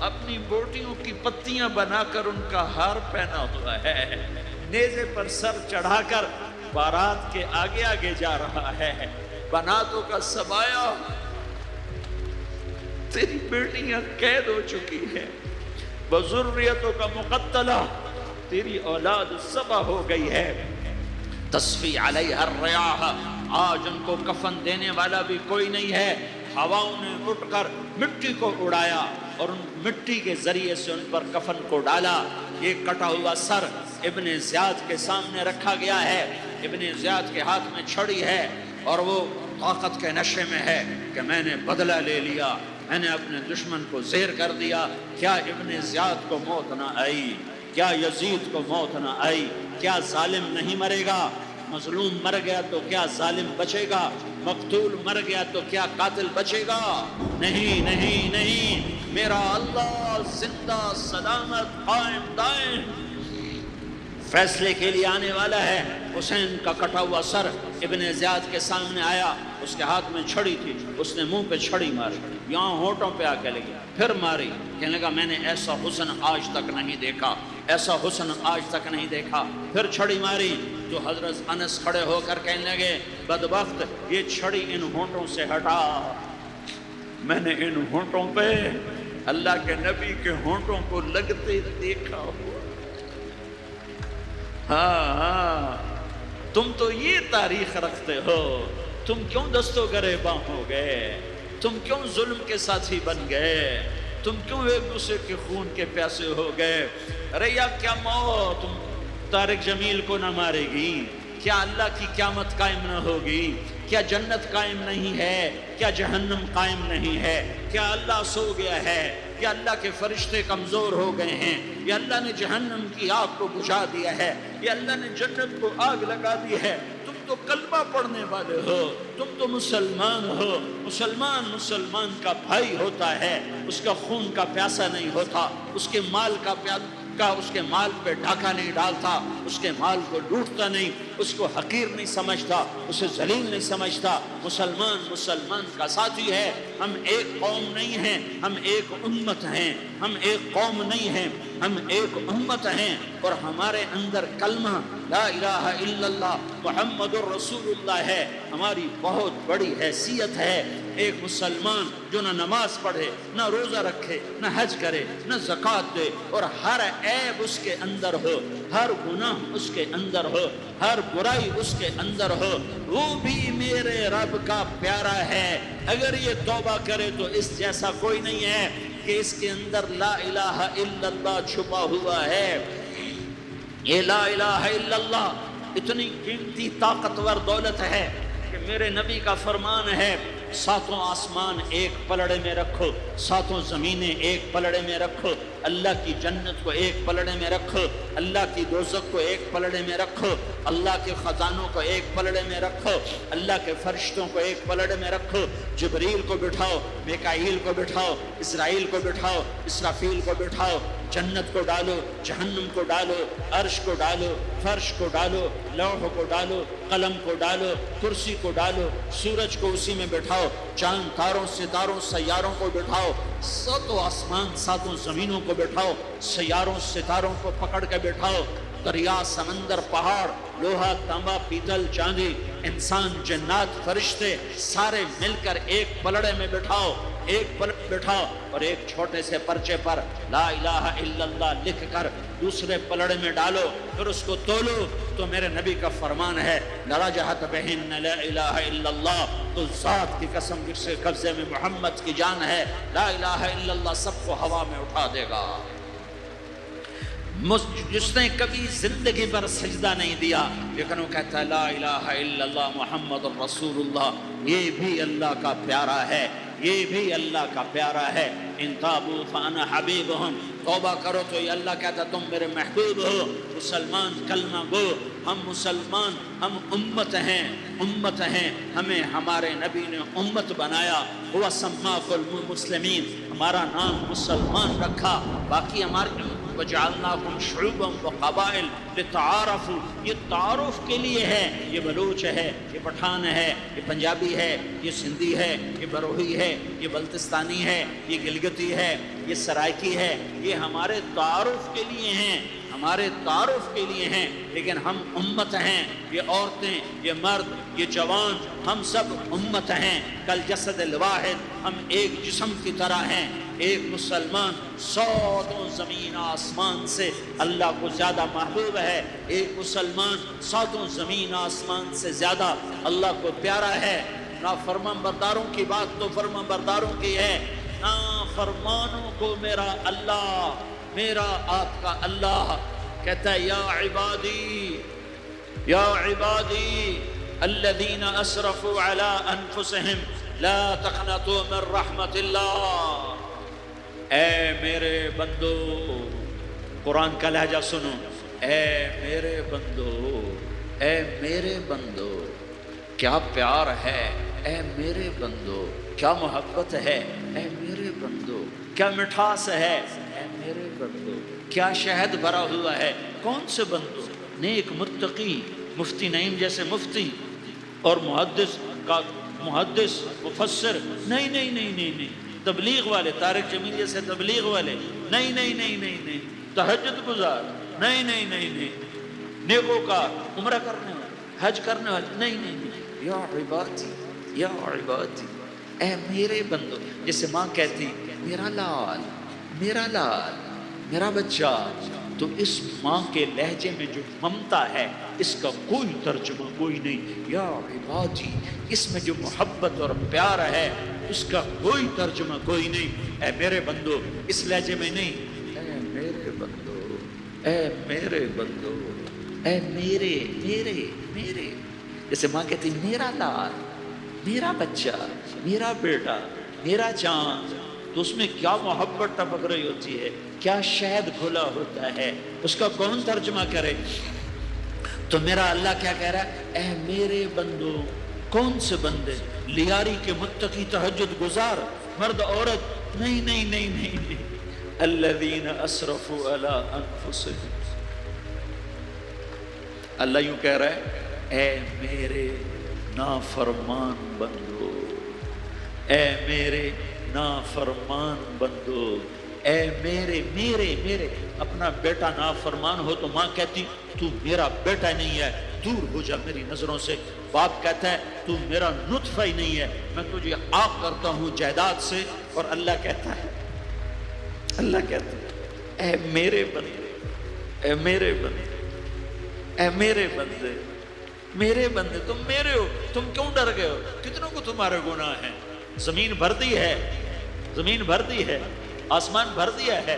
Speaker 1: اپنی بوٹیوں کی پتیاں بنا کر ان کا ہار پہنا ہوا ہے۔ نیزے پر سر چڑھا کر بارات کے آگے آگے جا رہا ہے۔ بناتوں کا سبایا، تیری بیٹیاں قید ہو چکی ہے۔ بذریتوں کا مقتلہ، تیری اولاد ذبح ہو گئی ہے۔ تصفی علیہ الریاح، آج ان کو کفن دینے والا بھی کوئی نہیں ہے۔ ہواؤں نے اٹھ کر مٹی کو اڑایا اور ان مٹی کے ذریعے سے ان پر کفن کو ڈالا۔ یہ کٹا ہوا سر ابن زیاد کے سامنے رکھا گیا ہے۔ ابن زیاد کے ہاتھ میں چھڑی ہے اور وہ طاقت کے نشے میں ہے کہ میں نے بدلہ لے لیا، میں نے اپنے دشمن کو زیر کر دیا۔ کیا ابن زیاد کو موت نہ آئی؟ کیا یزید کو موت نہ آئی؟ کیا ظالم نہیں مرے گا؟ مظلوم مر گیا تو کیا ظالم بچے گا؟ مقتول مر گیا تو کیا قاتل بچے گا؟ نہیں نہیں نہیں، میرا اللہ زندہ سلامت قائم دائم فیصلے کے لیے آنے والا ہے۔ حسین کا کٹا ہوا سر ابن زیاد کے سامنے آیا، اس کے ہاتھ میں چھڑی تھی، اس نے منہ پہ چھڑی ماری، یہاں ہونٹوں پہ آ کے لگی، پھر ماری، کہنے لگا میں نے ایسا حسن آج تک نہیں دیکھا، ایسا حسن آج تک نہیں دیکھا، پھر چھڑی ماری۔ تو حضرت انس کھڑے ہو کر کہنے لگے بدبخت، یہ چھڑی ان ہونٹوں سے ہٹا، میں نے ان ہونٹوں پہ اللہ کے نبی کے ہونٹوں کو لگتے دیکھا ہوا۔ ہاں تم تو یہ تاریخ رکھتے ہو، تم کیوں دستوں گریباں ہو گئے؟ تم کیوں ظلم کے ساتھی بن گئے؟ تم کیوں ایک دوسرے کے خون کے پیاسے ہو گئے؟ ارے یا کیا موت طارق جمیل کو نہ مارے گی؟ کیا اللہ کی قیامت قائم نہ ہوگی؟ کیا جنت قائم نہیں ہے؟ کیا جہنم قائم نہیں ہے؟ کیا اللہ سو گیا ہے؟ یا اللہ کے فرشتے کمزور ہو گئے ہیں؟ یا اللہ نے جہنم کی آگ کو بجھا دیا ہے؟ یا اللہ نے جنت کو آگ لگا دی ہے؟ تم تو کلمہ پڑھنے والے ہو، تم تو مسلمان ہو۔ مسلمان کا بھائی ہوتا ہے، اس کا خون کا پیاسا نہیں ہوتا، اس کے مال کا اس کے مال پہ ڈھاکہ نہیں ڈالتا، اس کے مال کو لوٹتا نہیں، اس کو حقیر نہیں سمجھتا، اسے ذلیل نہیں سمجھتا۔ مسلمان کا ساتھی ہے۔ ہم ایک قوم نہیں ہیں، ہم ایک امت ہیں، ہم ایک قوم نہیں ہیں، ہم ایک امت ہیں، اور ہمارے اندر کلمہ لا الہ الا اللہ محمد الرسول اللہ ہے۔ ہماری بہت بڑی حیثیت ہے۔ ایک مسلمان جو نہ نماز پڑھے، نہ روزہ رکھے، نہ حج کرے، نہ زکوٰۃ دے، اور ہر عیب اس کے اندر ہو، ہر گناہ اس کے اندر ہو، ہر برائی اس کے اندر ہو، وہ بھی میرے رب کا پیارا ہے۔ اگر یہ توبہ کرے تو اس جیسا کوئی نہیں ہے کہ اس کے اندر لا الہ الا اللہ چھپا ہوا ہے۔ یہ لا الہ الا اللہ اتنی قیمتی طاقتور دولت ہے کہ میرے نبی کا فرمان ہے، ساتوں آسمان ایک پلڑے میں رکھو، ساتوں زمینیں ایک پلڑے میں رکھو، اللہ کی جنت کو ایک پلڑے میں رکھو، اللہ کی دوزخ کو ایک پلڑے میں رکھو، اللہ کے خزانوں کو ایک پلڑے میں رکھو، اللہ کے فرشتوں کو ایک پلڑے میں رکھو۔ جبریل کو بٹھاؤ، میکائیل کو بٹھاؤ، اسرائیل کو بٹھاؤ، اسرافیل کو بٹھاؤ، جنت کو ڈالو، جہنم کو ڈالو، عرش کو ڈالو، فرش کو ڈالو، لوح کو ڈالو، قلم کو ڈالو، کرسی کو ڈالو، سورج کو اسی میں بٹھاؤ، چاند تاروں ستاروں سیاروں کو بٹھاؤ، ساتوں آسمان ساتوں زمینوں کو بٹھاؤ، سیاروں ستاروں کو پکڑ کے بٹھاؤ، دریا سمندر پہاڑ لوہا تانبا پیتل چاندی انسان جنات فرشتے سارے مل کر ایک پلڑے میں بٹھاؤ، ایک پلڑے بٹھاؤ اور ایک چھوٹے سے پرچے پر لا الہ الا اللہ لکھ کر دوسرے پلڑے میں ڈالو، پھر اس کو تولو، تو میرے نبی کا فرمان ہے لرجحت بہن لا الہ الا اللہ، تو ذات کی قسم جس کے قبضے میں محمد کی جان ہے، لا الہ الا اللہ سب کو ہوا میں اٹھا دے گا۔ جس نے کبھی زندگی پر سجدہ نہیں دیا لیکن وہ کہتا ہے لا الہ الا اللہ محمد رسول اللہ، یہ بھی اللہ کا پیارا ہے، یہ بھی اللہ کا پیارا ہے۔ ان تابوا فانا حبیبہم، توبہ کرو تو یہ اللہ کہتا ہے تم میرے محبوب ہو۔ مسلمان کلمہ گو، ہم مسلمان، ہم امت ہیں، امت ہیں، ہمیں ہمارے نبی نے امت بنایا، ہوا سماکم المسلمین، ہمارا نام مسلمان رکھا، باقی ہمارے وَجَعَلْنَاكُمْ شُعُوبًا وَقَبَائِلَ لِتَعَارَفُوا، یہ تعارف کے لیے ہے، یہ بلوچ ہے، یہ پٹھان ہے، یہ پنجابی ہے، یہ سندھی ہے، یہ بروہی ہے، یہ بلتستانی ہے، یہ گلگتی ہے، یہ سرائکی ہے، یہ ہمارے تعارف کے لیے ہیں، ہمارے تعارف کے لیے ہیں، لیکن ہم امت ہیں، یہ عورتیں، یہ مرد، یہ جوان، ہم سب امت ہیں، کل جسد الواحد، ہم ایک جسم کی طرح ہیں۔ ایک مسلمان ساتوں زمین آسمان سے اللہ کو زیادہ محبوب ہے، ایک مسلمان ساتوں زمین آسمان سے زیادہ اللہ کو پیارا ہے۔ نافرمان برداروں کی بات تو فرمان برداروں کی ہے، نافرمانوں کو میرا اللہ، میرا آپ کا اللہ کہتا ہے یا عبادی، یا عبادی الذین اسرفوا علی انفسہم لا تقنطوا من رحمت اللہ، اے میرے بندو، قرآن کا لہجہ سنو، اے میرے بندو، اے میرے بندو، کیا پیار ہے، اے میرے بندو، کیا محبت ہے، اے میرے بندو، کیا مٹھاس ہے، اے میرے بندو، کیا شہد بھرا ہوا ہے۔ کون سے بندو؟ نیک متقی، مفتی نعیم جیسے مفتی اور محدث کا محدث مفسر، نہیں نہیں نہیں نہیں نہیں، تبلیغ والے، طارق جمیل جیسے تبلیغ والے، نہیں نہیں نہیں نہیں نہیں، تہجد گزار، نہیں نہیں نہیں نہیں، نیکوکار، عمرہ کرنے والے، حج کرنے والے، نہیں نہیں نہیں، یا عبادی، یا عبادی، اے میرے بندو، جیسے ماں کہتی میرا لال، میرا لال، میرا بچہ، تو اس ماں کے لہجے میں جو ممتا ہے اس کا کوئی ترجمہ کوئی نہیں۔ یا عبادی، اس میں جو محبت اور پیار ہے اس کا کوئی ترجمہ کوئی نہیں۔ اے میرے بندو، اس لہجے میں نہیں، اے میرے بندو، اے میرے بندو، اے میرے میرے میرے، جیسے ماں کہتی میرا لال، میرا بچہ، میرا بیٹا، میرا چاند، تو اس میں کیا محبت ٹپک رہی ہوتی ہے، کیا شہد کھلا ہوتا ہے، اس کا کون ترجمہ کرے؟ تو میرا اللہ کیا کہہ رہا ہے؟ اے میرے بندو، کون سے بندے؟ لیاری کے متقی، تہجد گزار، مرد عورت، نہیں نہیں نہیں نہیں نہیں، الذین اسرفوا علی انفسہم، اللہ یوں کہہ رہا ہے اے میرے نافرمان بندو، اے میرے نافرمان بندو، اے میرے میرے میرے۔ اپنا بیٹا نافرمان ہو تو ماں کہتی تو میرا بیٹا نہیں ہے، دور ہو جا میری نظروں سے۔ باپ کہتا ہے تو میرا نطفہ ہی نہیں ہے، میں تجھے عاق کرتا ہوں جائیداد سے۔ اور اللہ کہتا ہے، اللہ کہتا ہے اے میرے بندے، اے میرے بندے، اے میرے بندے، میرے بندے، تم میرے ہو، تم کیوں ڈر گئے ہو؟ کتنوں کو تمہارے گناہ ہیں؟ زمین بھر دی ہے، زمین بھر دی ہے، آسمان بھر دیا ہے،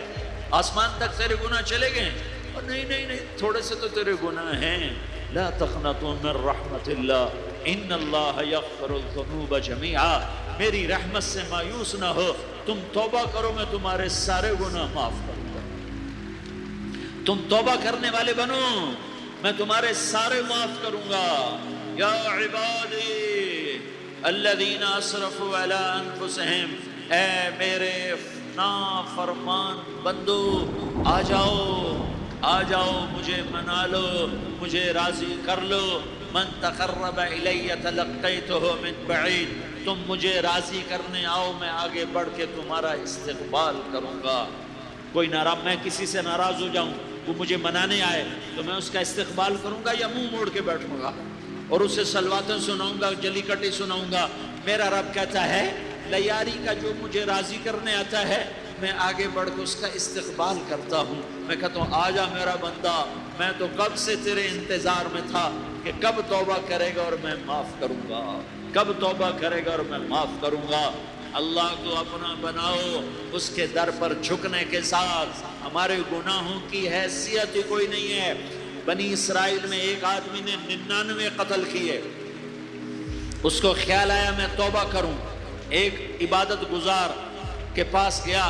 Speaker 1: آسمان تک تیرے گناہ چلے گئے ہیں۔ اور نہیں نہیں نہیں، تھوڑے سے تو تیرے گناہ ہیں۔ لا تقنطوا من رحمت اللہ ان اللہ یغفر الذنوب جمیعا، میری رحمت سے مایوس نہ ہو، تم توبہ کرو میں تمہارے سارے گناہ معاف کروں گا۔ تم توبہ کرنے والے بنو، میں تمہارے سارے معاف کروں گا۔ یا عبادی الذین اسرفوا علی انفسہم، اے میرے نافرمان بندو، آ جاؤ، آ جاؤ، مجھے منا لو، مجھے راضی کر لو۔ من تقرب الی تلقیتہ من بعید، تم مجھے راضی کرنے آؤ، میں آگے بڑھ کے تمہارا استقبال کروں گا۔ کوئی ناراض، میں کسی سے ناراض ہو جاؤں، وہ مجھے منانے آئے تو میں اس کا استقبال کروں گا یا منہ موڑ کے بیٹھوں گا اور اسے صلواتیں سناؤں گا، جلی کٹی سناؤں گا؟ میرا رب کہتا ہے لیاری کا جو مجھے راضی کرنے آتا ہے میں آگے بڑھ کے اس کا استقبال کرتا ہوں. میں کہتا ہوں آ جا میرا بندہ، میں تو کب سے تیرے انتظار میں تھا کہ کب توبہ کرے گا اور میں معاف کروں گا، کب توبہ کرے گا اور میں معاف کروں گا. اللہ کو اپنا بناؤ، اس کے در پر جھکنے کے ساتھ ہمارے گناہوں کی حیثیت ہی کوئی نہیں ہے. بنی اسرائیل میں ایک آدمی نے 99 قتل کیے، اس کو خیال آیا میں توبہ کروں. ایک عبادت گزار کے پاس گیا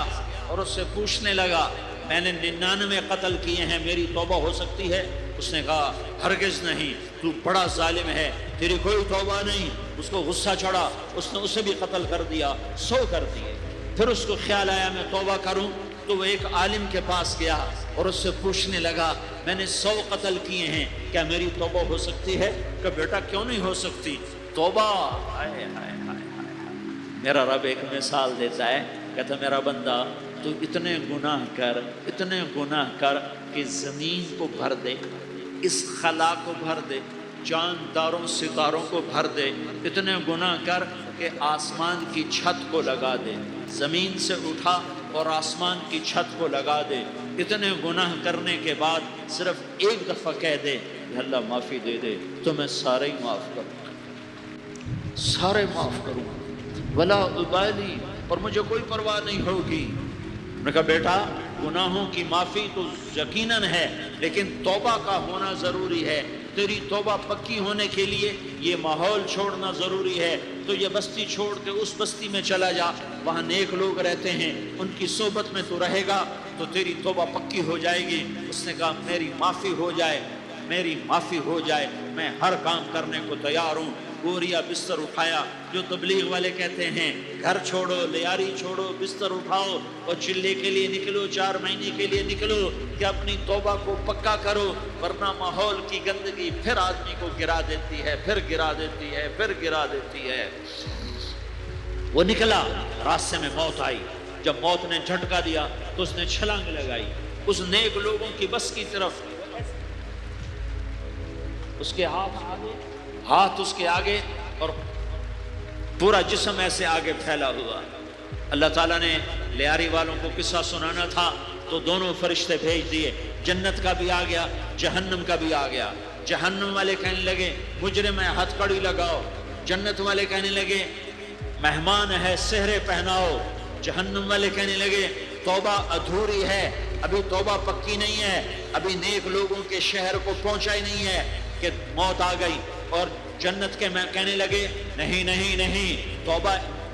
Speaker 1: اور اس سے پوچھنے لگا میں نے 99 قتل کیے ہیں، میری توبہ ہو سکتی ہے؟ اس نے کہا ہرگز نہیں، تو بڑا ظالم ہے، تیری کوئی توبہ نہیں. اس کو غصہ چڑھا، اس نے اسے بھی قتل کر دیا، 100 کر دیے. پھر اس کو خیال آیا میں توبہ کروں، تو وہ ایک عالم کے پاس گیا اور اس سے پوچھنے لگا میں نے 100 قتل کیے ہیں، کیا میری توبہ ہو سکتی ہے؟ کہ بیٹا کیوں نہیں ہو سکتی توبہ؟ ہائے ہائے ہائے ہائے. میرا رب ایک مثال دیتا ہے، کہتا میرا بندہ تو اتنے گناہ کر، اتنے گناہ کر کہ زمین کو بھر دے، اس خلا کو بھر دے، چاند تاروں ستاروں کو بھر دے. اتنے گناہ کر کہ آسمان کی چھت کو لگا دے، زمین سے اٹھا اور آسمان کی چھت کو لگا دے. اتنے گناہ کرنے کے بعد صرف ایک دفعہ کہہ دے اللہ معافی دے دے تو میں سارے ہی معاف کروں گا، سارے معاف کروں گا، ولا ابالی، اور مجھے کوئی پرواہ نہیں ہوگی. میں نے کہا بیٹا گناہوں کی معافی تو یقیناً ہے لیکن توبہ کا ہونا ضروری ہے. تیری توبہ پکی ہونے کے لیے یہ ماحول چھوڑنا ضروری ہے. تو یہ بستی چھوڑ کے اس بستی میں چلا جا، وہاں نیک لوگ رہتے ہیں، ان کی صحبت میں تو رہے گا تو تیری توبہ پکی ہو جائے گی. اس نے کہا میری معافی ہو جائے، میری معافی ہو جائے، میں ہر کام کرنے کو تیار ہوں. بوریا بستر اٹھایا، جو تبلیغ والے کہتے ہیں گھر چھوڑو، لیاری چھوڑو، بستر اٹھاؤ اور چلے کے لیے نکلو، 4 مہینے کے لیے نکلو کہ اپنی توبہ کو پکا کرو، ورنہ ماحول کی گندگی پھر آدمی کو گرا دیتی ہے، پھر گرا دیتی ہے، پھر گرا دیتی ہے. وہ نکلا، راستے میں موت آئی. جب موت نے جھٹکا دیا تو اس نے چھلانگ لگائی اس نیک لوگوں کی بس کی طرف. اس کے ہاتھ اس کے آگے اور پورا جسم ایسے آگے پھیلا ہوا. اللہ تعالیٰ نے لیاری والوں کو قصہ سنانا تھا تو دونوں فرشتے بھیج دیے، جنت کا بھی آ گیا، جہنم کا بھی آ گیا. جہنم والے کہنے لگے مجرم ہے ہتھ کڑی لگاؤ، جنت والے کہنے لگے مہمان ہے سہرے پہناؤ. جہنم والے کہنے لگے توبہ ادھوری ہے، ابھی توبہ پکی نہیں ہے، ابھی نیک لوگوں کے شہر کو پہنچا ہی نہیں ہے کہ موت آ گئی. اور جنت کے میں کہنے لگے نہیں نہیں نہیں، توبہ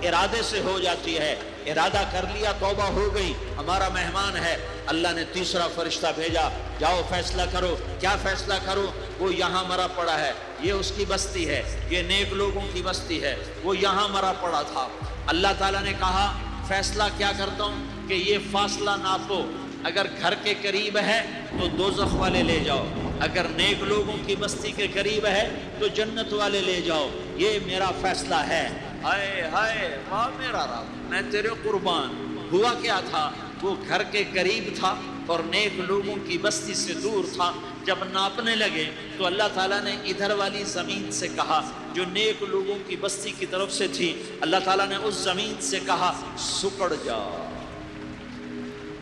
Speaker 1: ارادے سے ہو جاتی ہے، ارادہ کر لیا توبہ ہو گئی، ہمارا مہمان ہے. اللہ نے تیسرا فرشتہ بھیجا، جاؤ فیصلہ کرو. کیا فیصلہ کرو؟ وہ یہاں مرا پڑا ہے، یہ اس کی بستی ہے، یہ نیک لوگوں کی بستی ہے، وہ یہاں مرا پڑا تھا. اللہ تعالیٰ نے کہا فیصلہ کیا کرتا ہوں کہ یہ فاصلہ ناپو، اگر گھر کے قریب ہے تو دوزخ والے لے جاؤ، اگر نیک لوگوں کی بستی کے قریب ہے تو جنت والے لے جاؤ. یہ میرا فیصلہ ہے. ہائے ہائے واہ میرا رب، میں تیرے قربان. ہوا کیا تھا؟ وہ گھر کے قریب تھا اور نیک لوگوں کی بستی سے دور تھا. جب ناپنے لگے تو اللہ تعالیٰ نے ادھر والی زمین سے کہا جو نیک لوگوں کی بستی کی طرف سے تھی، اللہ تعالیٰ نے اس زمین سے کہا سکڑ جا.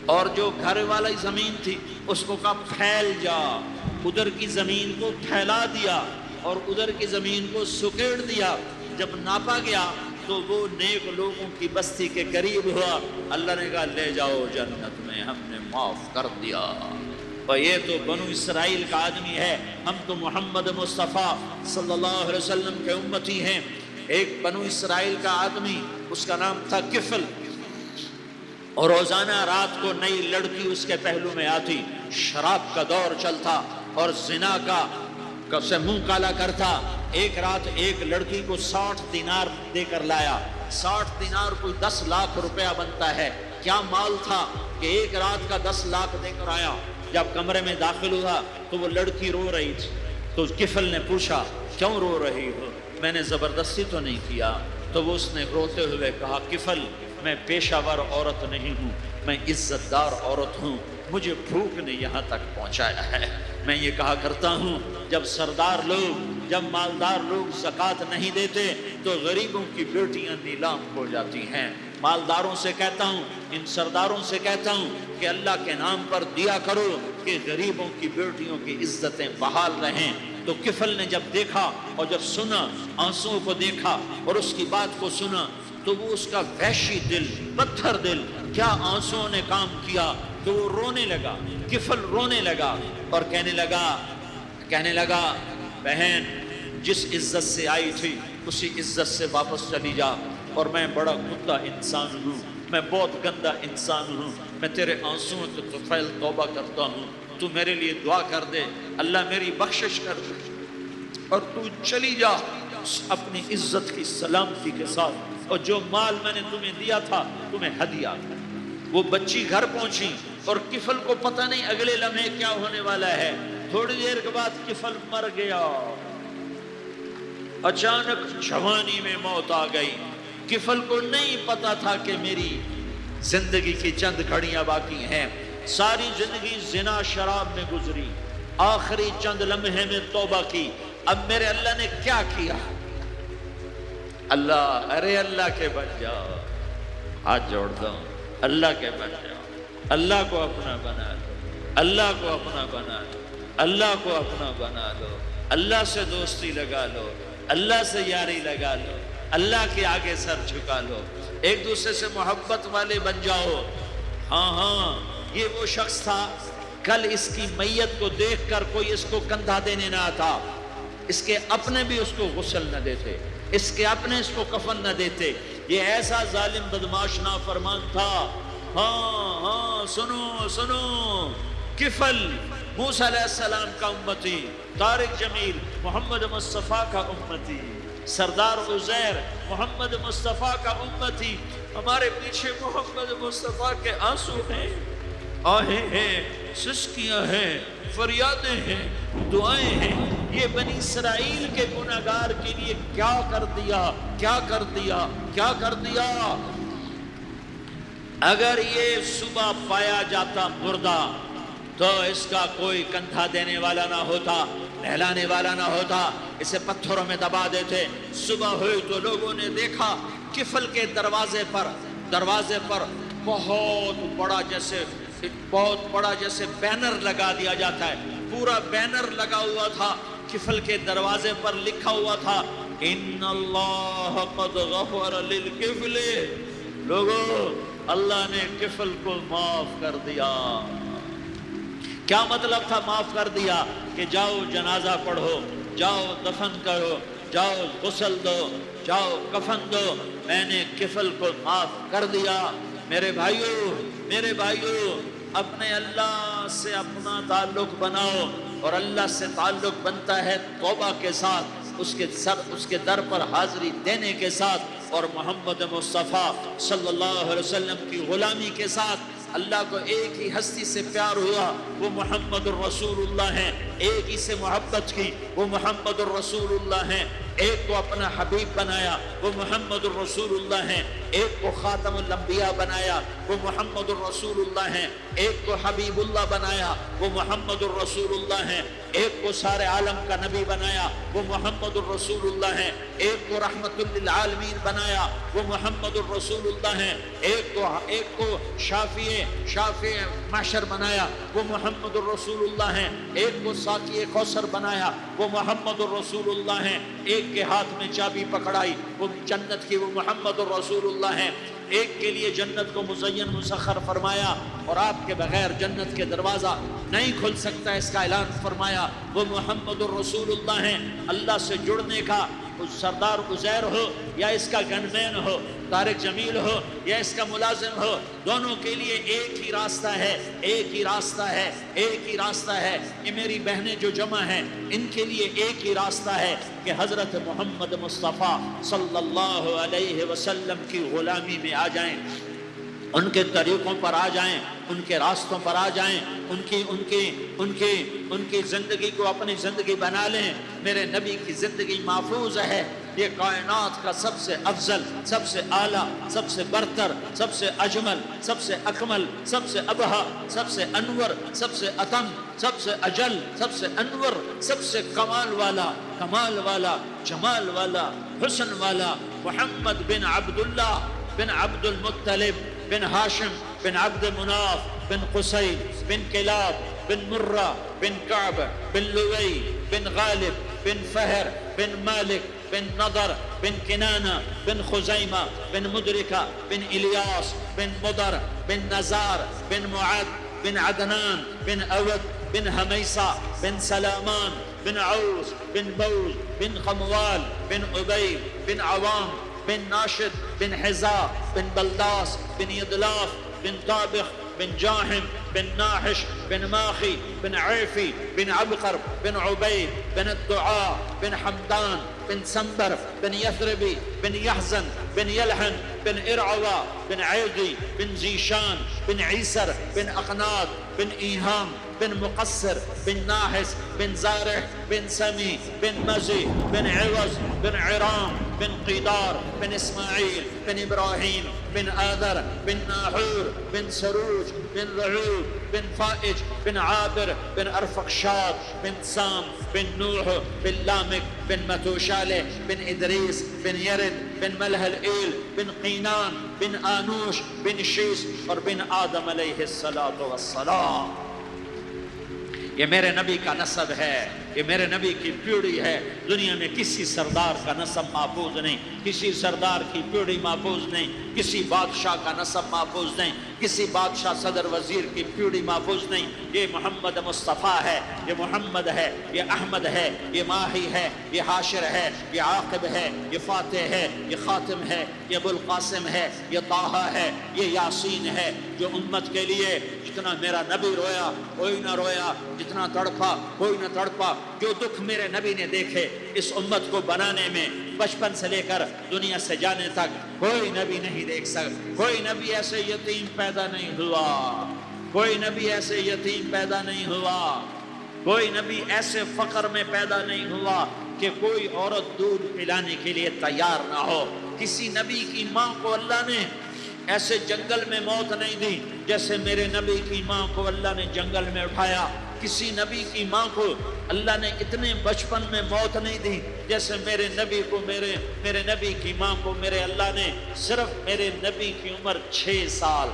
Speaker 1: اور جو گھر والی زمین تھی اس کو کہا پھیل جا. ادھر کی زمین کو پھیلا دیا اور ادھر کی زمین کو سکیڑ دیا. جب ناپا گیا تو وہ نیک لوگوں کی بستی کے قریب ہوا. اللہ نے کہا لے جاؤ جنت میں، ہم نے معاف کر دیا. اور یہ تو بنو اسرائیل کا آدمی ہے، ہم تو محمد مصطفیٰ صلی اللہ علیہ وسلم کے امتی ہیں. ایک بنو اسرائیل کا آدمی، اس کا نام تھا کفل، اور روزانہ رات کو نئی لڑکی اس کے پہلو میں آتی. شراب کا دور چلتا اور زنا کا سے منہ کالا کرتا. ایک رات ایک لڑکی کو 60 دینار دے کر لایا. 60 دینار کوئی 10 لاکھ روپیہ بنتا ہے. کیا مال تھا کہ ایک رات کا 10 لاکھ دے کر آیا. جب کمرے میں داخل ہوا تو وہ لڑکی رو رہی تھی. تو کفل نے پوچھا کیوں رو رہی ہو؟ میں نے زبردستی تو نہیں کیا. تو وہ اس نے روتے ہوئے کہا کفل میں پیشہ ور عورت نہیں ہوں، میں عزت دار عورت ہوں، مجھے بھوک نے یہاں تک پہنچایا ہے. میں یہ کہا کرتا ہوں جب سردار لوگ جب مالدار لوگ زکوٰۃ نہیں دیتے تو غریبوں کی بیٹیاں نیلام ہو جاتی ہیں۔ مالداروں سے کہتا ہوں، ان سرداروں سے کہتا ہوں کہ اللہ کے نام پر دیا کرو کہ غریبوں کی بیٹیوں کی عزتیں بحال رہیں۔ تو کفل نے جب دیکھا اور جب سنا، آنسوؤں کو دیکھا اور اس کی بات کو سنا، تو وہ اس کا وحشی دل، پتھر دل، کیا آنسوؤں نے کام کیا، تو وہ رونے لگا، کفل رونے لگا اور کہنے لگا بہن جس عزت سے آئی تھی اسی عزت سے واپس چلی جا، اور میں بڑا گندا انسان ہوں، میں بہت گندا انسان ہوں، میں تیرے آنسوؤں کے طفیل توبہ کرتا ہوں، تو میرے لیے دعا کر دے، اللہ میری بخشش کر دے، اور تو چلی جا اپنی عزت کی سلامتی کے ساتھ، اور جو مال میں نے تمہیں دیا تھا تمہیں ہدیہ۔ وہ بچی گھر پہنچی اور کفل کو پتہ نہیں اگلے لمحے کیا ہونے والا ہے۔ تھوڑی دیر کے بعد کفل مر گیا، اچانک جوانی میں موت آ گئی۔ کفل کو نہیں پتا تھا کہ میری زندگی کی چند گھڑیاں باقی ہیں، ساری زندگی زنا شراب میں گزری، آخری چند لمحے میں توبہ کی۔ اب میرے اللہ نے کیا کیا؟ اللہ، ارے اللہ کے بچ جاؤ، ہاتھ جوڑ دو، اللہ کے بچ جاؤ، اللہ کو اپنا بنا لو، اللہ کو اپنا بنا لو، اللہ کو اپنا بنا لو، اللہ سے دوستی لگا لو، اللہ سے یاری لگا لو، اللہ کے آگے سر جھکا لو، ایک دوسرے سے محبت والے بن جاؤ۔ ہاں یہ وہ شخص تھا، کل اس کی میت کو دیکھ کر کوئی اس کو کندھا دینے نہ آتا، اس کے اپنے بھی اس کو غسل نہ دیتے، اس کے اپنے اس کو کفن نہ دیتے۔ یہ ایسا ظالم بدماش نافرمان تھا۔ ہاں سنو، کفل موسیٰ علیہ السلام کا امتی، طارق جمیل محمد مصطفیٰ کا امتی، سردار عزیر محمد مصطفیٰ کا امتی، ہمارے پیچھے محمد مصطفیٰ کے آنسو ہیں، آہیں ہیں، سسکیاں ہیں، فریادیں ہیں، دعائیں ہیں۔ یہ بنی اسرائیل کے گناہگار کے لیے کیا کر دیا۔ اگر یہ صبح پایا جاتا مردہ تو اس کا کوئی کندھا دینے والا نہ ہوتا، نہلانے والا نہ ہوتا، اسے پتھروں میں دبا دیتے۔ صبح ہوئی تو لوگوں نے دیکھا کفل کے دروازے پر بہت بڑا جیسے بینر لگا دیا جاتا ہے، پورا بینر لگا ہوا تھا، کفل کے دروازے پر لکھا ہوا تھا ان اللہ قد غفر للکفل، لوگوں اللہ نے کفل کو معاف کر دیا۔ کیا مطلب تھا معاف کر دیا؟ کہ جاؤ جنازہ پڑھو، جاؤ دفن کرو، جاؤ غسل دو، جاؤ کفن دو، میں نے کفل کو معاف کر دیا۔ میرے بھائیو اپنے اللہ سے اپنا تعلق بناؤ، اور اللہ سے تعلق بنتا ہے توبہ کے ساتھ، اس کے در پر حاضری دینے کے ساتھ، اور محمد مصطفیٰ صلی اللہ علیہ وسلم کی غلامی کے ساتھ۔ اللہ کو ایک ہی ہستی سے پیار ہوا، وہ محمد الرسول اللہ ہیں، ایک ہی سے محبت کی، وہ محمد الرسول اللہ ہیں، ایک کو اپنا حبیب بنایا، وہ محمد الرسول اللہ ہیں، ایک کو خاتم الانبیاء بنایا، وہ محمد الرسول اللہ ہیں، ایک کو حبیب اللہ بنایا، وہ محمد الرسول اللہ ہیں، ایک کو سارے عالم کا نبی بنایا، وہ محمد الرسول اللہ ہیں، ایک کو رحمت للعالمین بنایا، وہ محمد الرسول اللہ ہیں، ایک کو شافع محشر بنایا، وہ محمد الرسول اللہ ہیں، ایک کو ساقی کوثر بنایا، وہ محمد الرسول اللہ ہیں، ایک کے ہاتھ میں چابی پکڑائی، وہ جنت کی، وہ محمد الرسول اللہ ہیں، ایک کے لیے جنت کو مزین مسخر فرمایا، اور آپ کے بغیر جنت کے دروازہ نہیں کھل سکتا، اس کا اعلان فرمایا، وہ محمد الرسول اللہ ہیں۔ اللہ سے جڑنے کا سردار عزیر ہو یا اس کا گنمین ہو، طارق جمیل ہو یا اس کا ملازم ہو، دونوں کے لیے ایک ہی راستہ ہے۔ یہ میری بہنیں جو جمع ہیں ان کے لیے ایک ہی راستہ ہے کہ حضرت محمد مصطفیٰ صلی اللہ علیہ وسلم کی غلامی میں آ جائیں، ان کے طریقوں پر آ جائیں، ان کے راستوں پر آ جائیں، ان کی زندگی کو اپنی زندگی بنا لیں۔ میرے نبی کی زندگی محفوظ ہے، یہ کائنات کا سب سے افضل، سب سے اعلیٰ، سب سے برتر، سب سے اجمل، سب سے اکمل، سب سے ابہا، سب سے انور، سب سے اتم، سب سے اجل، سب سے انور، سب سے کمال والا، جمال والا، حسن والا محمد بن عبداللہ بن عبد المطلب بن ہاشم بن عبد مناف بن قصی بن کلاب بن مرہ بن کعب بن لوی بن غالب بن فہر بن مالک بن نضر بن کنانہ بن خزیمہ بن مدرکہ بن الیاس بن مضر بن نزار بن معد بن عدنان بن اود بن حمیصہ بن سلامان بن عوس بن بوز بن خموال بن عبید بن عوام بن ناشد بن حزا بن بلداس بن یدلاف بن طابخ بن جاحم بن ناحش بن ماخی بن عیفی بن عبقر بن عبید بن الدعاء بن حمدان بن سنبر بن یثربی بن یحزن بن یلحن بن ارعوا بن عیدی بن زیشان بن عیسر بن اقناد بن ایہام بن مقصر بن ناحس بن زارح بن سمی بن مزی بن عوض بن عرام بن قیدار بن اسماعیل بن ابراہیم بن آذر بن ناحور بن سروج بن رعود بن فائج بن عابر بن ارفقشاد بن سام بن نوح بن لامک بن متوشالح بن ادریس بن یرد بن ملح الایل بن قینان بن آنوش بن شیس اور بن آدم علیہ السلام۔ یہ میرے نبی کا نسب ہے، یہ میرے نبی کی پیڑھی ہے۔ دنیا میں کسی سردار کا نسب محفوظ نہیں، کسی سردار کی پیڑھی محفوظ نہیں، کسی بادشاہ کا نسب محفوظ نہیں، کسی بادشاہ صدر وزیر کی پیڑھی محفوظ نہیں۔ یہ محمد مصطفیٰ ہے، یہ محمد ہے، یہ احمد ہے، یہ ماہی ہے، یہ حاشر ہے، یہ عاقب ہے، یہ فاتح ہے، یہ خاتم ہے، یہ ابو القاسم ہے، یہ طٰہٰ ہے، یہ یاسین ہے۔ جو امت کے لیے جتنا میرا نبی رویا کوئی نہ رویا، جتنا تڑپا کوئی نہ تڑپا، جو دکھ میرے نبی نے دیکھے اس امت کو بنانے میں، بچپن سے لے کر دنیا سے جانے تک کوئی نبی نہیں دیکھ سکتا۔ کوئی نبی ایسے یتیم پیدا نہیں ہوا، کوئی نبی ایسے یتیم پیدا نہیں ہوا، کوئی نبی ایسے فقر میں پیدا نہیں ہوا کہ کوئی عورت دودھ پلانے کے لیے تیار نہ ہو۔ کسی نبی کی ماں کو اللہ نے ایسے جنگل میں موت نہیں دی جیسے میرے نبی کی ماں کو اللہ نے جنگل میں اٹھایا۔ کسی نبی کی ماں کو اللہ نے اتنے بچپن میں موت نہیں دی جیسے میرے نبی کو، میرے نبی کی ماں کو میرے اللہ نے صرف میرے نبی کی عمر 6 سال،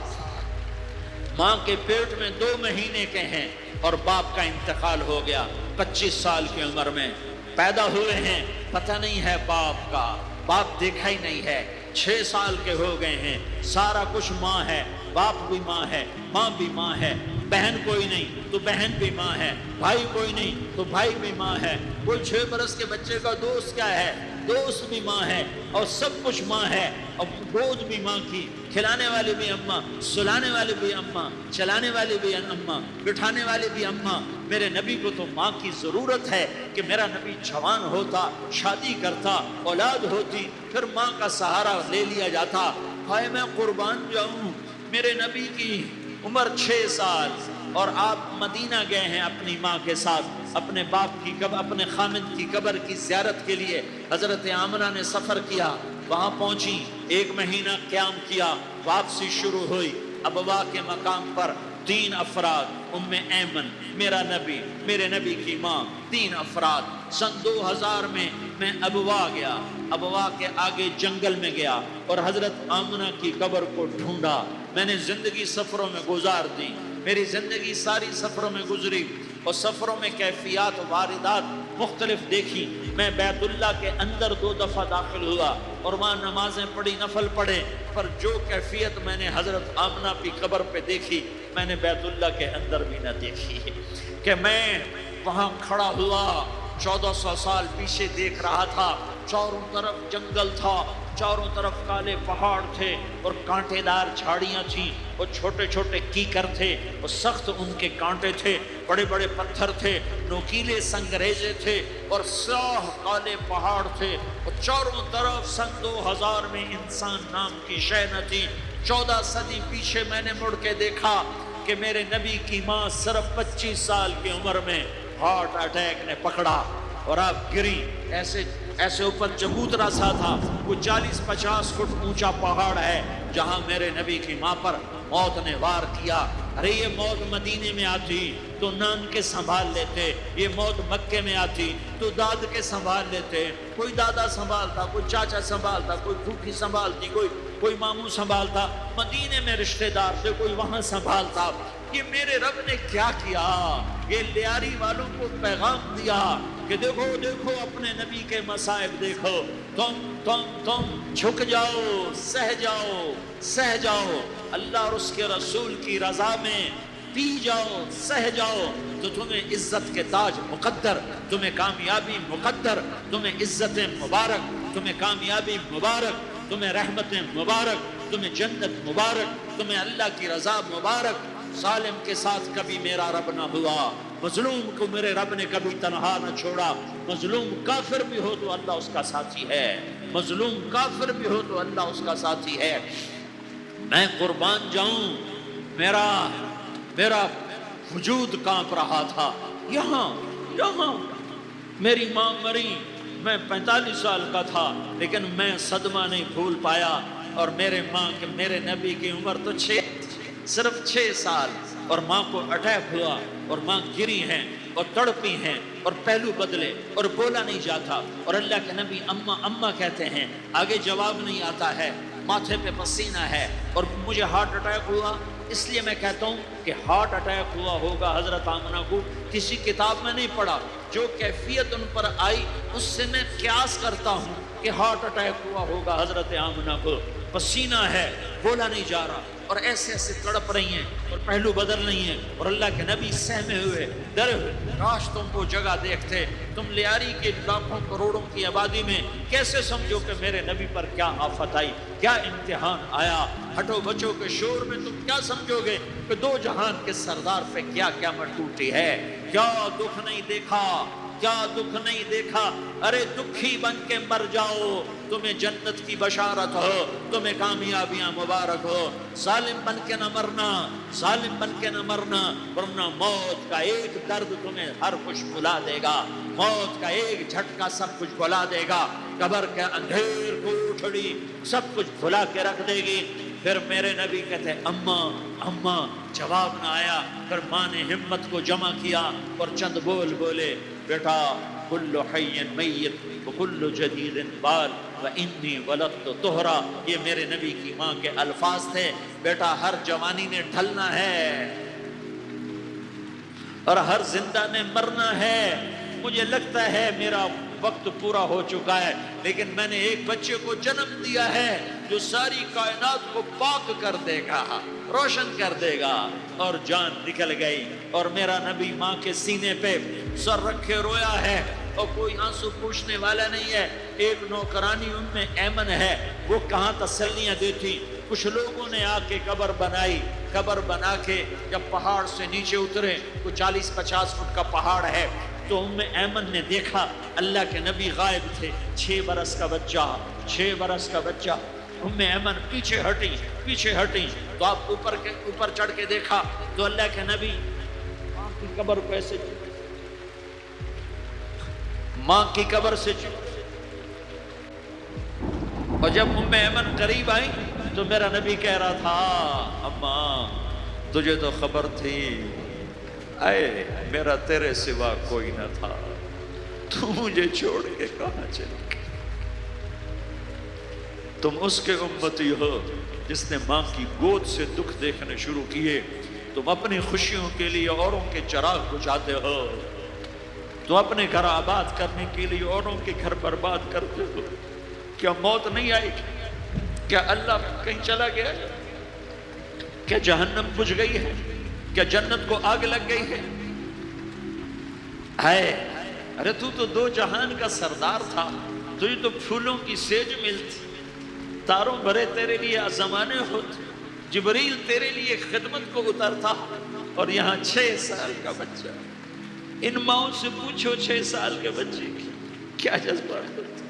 Speaker 1: ماں کے پیٹ میں 2 مہینے کے ہیں اور باپ کا انتقال ہو گیا 25 سال کی عمر میں پیدا ہوئے ہیں، پتہ نہیں ہے باپ کا، باپ دیکھا ہی نہیں ہے، 6 سال کے ہو گئے ہیں، سارا کچھ ماں ہے، باپ بھی ماں ہے، ماں بھی ماں ہے، بہن کوئی نہیں تو بہن بھی ماں ہے، بھائی کوئی نہیں تو بھائی بھی ماں ہے، کوئی 6 برس کے بچے کا دوست کیا ہے، دوست بھی ماں ہے، اور سب کچھ ماں ہے، اور گود بھی ماں کی، کھلانے والی بھی اماں، سلانے والی بھی اماں، چلانے والی بھی اماں، بٹھانے والی بھی اماں۔ میرے نبی کو تو ماں کی ضرورت ہے کہ میرا نبی جوان ہوتا، شادی کرتا، اولاد ہوتی، پھر ماں کا سہارا لے لیا جاتا۔ ہائے میں قربان جاؤں، میرے نبی کی عمر 6 سال اور آپ مدینہ گئے ہیں اپنی ماں کے ساتھ، اپنے باپ کی اپنے خامد کی قبر کی زیارت کے لیے۔ حضرت آمنہ نے سفر کیا، وہاں پہنچی، 1 مہینہ قیام کیا، واپسی شروع ہوئی۔ ابوا کے مقام پر 3 افراد، ام ایمن، میرا نبی، میرے نبی کی ماں، 3 افراد۔ سن 2000 میں ابوا گیا، ابوا کے آگے جنگل میں گیا اور حضرت آمنہ کی قبر کو ڈھونڈا۔ میں نے زندگی سفروں میں گزار دی، میری زندگی ساری سفروں میں گزری، اور سفروں میں کیفیات و واردات مختلف دیکھی۔ میں بیت اللہ کے اندر 2 دفعہ داخل ہوا اور وہاں نمازیں پڑھی، نفل پڑھے، پر جو کیفیت میں نے حضرت آمنہ کی قبر پہ دیکھی میں نے بیت اللہ کے اندر بھی نہ دیکھی۔ کہ میں وہاں کھڑا ہوا 1400 سال پیچھے دیکھ رہا تھا، چاروں طرف جنگل تھا، چاروں طرف کالے پہاڑ تھے اور کانٹے دار جھاڑیاں تھیں، اور چھوٹے چھوٹے کیکر تھے، اور سخت ان کے کانٹے تھے، بڑے بڑے پتھر تھے، نوکیلے سنگریزے تھے، اور سیاہ کالے پہاڑ تھے، اور چاروں طرف سن 2000 میں انسان نام کی شے نہ تھی۔ 14 صدی پیچھے میں نے مڑ کے دیکھا کہ میرے نبی کی ماں صرف 25 سال کی عمر میں ہارٹ اٹیک نے پکڑا اور آپ گری، ایسے ایسے اوپر چبوترا سا تھا، وہ 40-50 فٹ اونچا پہاڑ ہے جہاں میرے نبی کی ماں پر موت نے وار کیا۔ ارے یہ موت مدینے میں آتی تو نان کے سنبھال لیتے، یہ موت مکے میں آتی تو داد کے سنبھال لیتے، کوئی دادا سنبھالتا، کوئی چاچا سنبھالتا، کوئی پھوپھی سنبھالتی، کوئی ماموں سنبھالتا، مدینے میں رشتہ دار تھے، کوئی وہاں سنبھالتا۔ یہ میرے رب نے کیا کیا؟ یہ لیاری والوں کو پیغام دیا کہ دیکھو دیکھو اپنے نبی کے مصائب دیکھو، تم جھک جاؤ، سہ جاؤ، سہ جاؤ، اللہ اور اس کے رسول کی رضا میں پی جاؤ، سہ جاؤ تو تمہیں عزت کے تاج مقدر، تمہیں کامیابی مقدر، تمہیں عزتیں مبارک، تمہیں کامیابی مبارک، تمہیں رحمتیں مبارک، تمہیں جنت مبارک، تمہیں اللہ کی رضا مبارک۔ ظالم کے ساتھ کبھی میرا رب نہ ہوا، مظلوم کو میرے رب نے کبھی تنہا نہ چھوڑا۔ مظلوم کافر بھی ہو تو اللہ اس کا ساتھی ہے، مظلوم کافر بھی ہو تو اللہ اس کا ساتھی ہے۔ میں قربان جاؤں، میرا وجود کانپ رہا تھا۔ یہاں میری ماں مری، میں 45 سال کا تھا، لیکن میں صدمہ نہیں بھول پایا۔ اور میرے نبی کی عمر تو صرف 6 سال، اور ماں کو اٹیک ہوا اور ماں گری ہیں اور تڑپی ہیں اور پہلو بدلے اور بولا نہیں جاتا، اور اللہ کے نبی اماں اماں کہتے ہیں، آگے جواب نہیں آتا ہے، ماتھے پہ پسینہ ہے، اور مجھے ہارٹ اٹیک ہوا۔ اس لیے میں کہتا ہوں کہ ہارٹ اٹیک ہوا ہوگا حضرت آمنہ کو، کسی کتاب میں نہیں پڑھا، جو کیفیت ان پر آئی اس سے میں قیاس کرتا ہوں کہ ہارٹ اٹیک ہوا ہوگا حضرت آمنہ کو۔ پسینہ ہے، بولا نہیں جا رہا، اور ایسے ایسے تڑپ رہی ہیں اور پہلو بدل نہیں ہیں، اور اللہ کے نبی سہمے ہوئے، ڈرے ہوئے۔ کاش تم وہ جگہ دیکھتے، تم لیاری کے لاکھوں کروڑوں کی آبادی میں کیسے سمجھو کہ میرے نبی پر کیا آفت آئی، کیا امتحان آیا۔ ہٹو بچوں کے شور میں تم کیا سمجھو گے کہ 2 جہان کے سردار پہ کیا قیامت ٹوٹی ہے۔ کیا دکھ نہیں دیکھا، کیا دکھ نہیں دیکھا۔ ارے دکھی بن کے مر جاؤ، تمہیں جنت کی بشارت ہو، تمہیں کامیابیاں مبارک ہو۔ ظالم بن کے نہ مرنا، ظالم بن کے نہ مرنا، ورنہ موت کا ایک درد تمہیں ہر کچھ بھلا دے گا، موت کا ایک جھٹکا سب کچھ بھلا دے گا، قبر کے اندھیر کو اٹھڑی سب کچھ بھلا کے رکھ دے گی۔ پھر میرے نبی کہتے ہیں اماں، جواب نہ آیا۔ پھر ماں نے ہمت کو جمع کیا اور چند بولے، بیٹا کل حی میت وکل جدید بال وانی ولدت طہرا۔ یہ میرے نبی کی ماں کے الفاظ تھے، بیٹا ہر جوانی نے ڈھلنا ہے اور ہر زندہ نے مرنا ہے۔ مجھے لگتا ہے میرا وقت پورا ہو چکا ہے، لیکن میں نے ایک بچے کو جنم دیا ہے جو ساری کائنات کو پاک کر دے گا، روشن کر دے گا۔ اور جان نکل گئی، اور میرا نبی ماں کے سینے پہ سر رکھے رویا ہے، اور کوئی آنسو پوچھنے والا نہیں ہے۔ ایک نوکرانی ان میں ایمن ہے، وہ کہاں تسلیاں دیتی۔ کچھ لوگوں نے آ کے قبر بنائی، قبر بنا کے جب پہاڑ سے نیچے اترے، کوئی 40-50 فٹ کا پہاڑ ہے، تو ایمن نے دیکھا اللہ کے نبی غائب تھے، 6 برس کا بچہ۔ ایمن پیچھے ہٹی تو آپ اوپر چڑھ کے دیکھا تو اللہ کے نبی ماں کی قبر کو ایسے ماں کی قبر سے اور جب ایمن قریب آئی تو میرا نبی کہہ رہا تھا، اماں تجھے تو خبر تھی، اے میرا تیرے سوا کوئی نہ تھا، تو مجھے چھوڑ کے کہاں چلی گئی۔ تم اس کے امتی ہو جس نے ماں کی گود سے دکھ دیکھنے شروع کیے۔ تم اپنی خوشیوں کے لیے اوروں کے چراغ بجھاتے ہو، تم اپنے گھر آباد کرنے کے لیے اوروں کے گھر برباد کرتے ہو۔ کیا موت نہیں آئی؟ کیا اللہ کہیں چلا گیا؟ کیا جہنم بجھ گئی ہے؟ کیا جنت کو آگ لگ گئی ہے؟ ارے تو 2 جہان کا سردار تھا، تجھے تو پھولوں کی سیج ملتی، تاروں بھرے تیرے لیے زمانے ہوتے، جبریل تیرے لیے خدمت کو اترتا، اور یہاں 6 سال کا بچہ۔ ان ماؤں سے پوچھو 6 سال کے بچے کی کیا جذبات ہوتے۔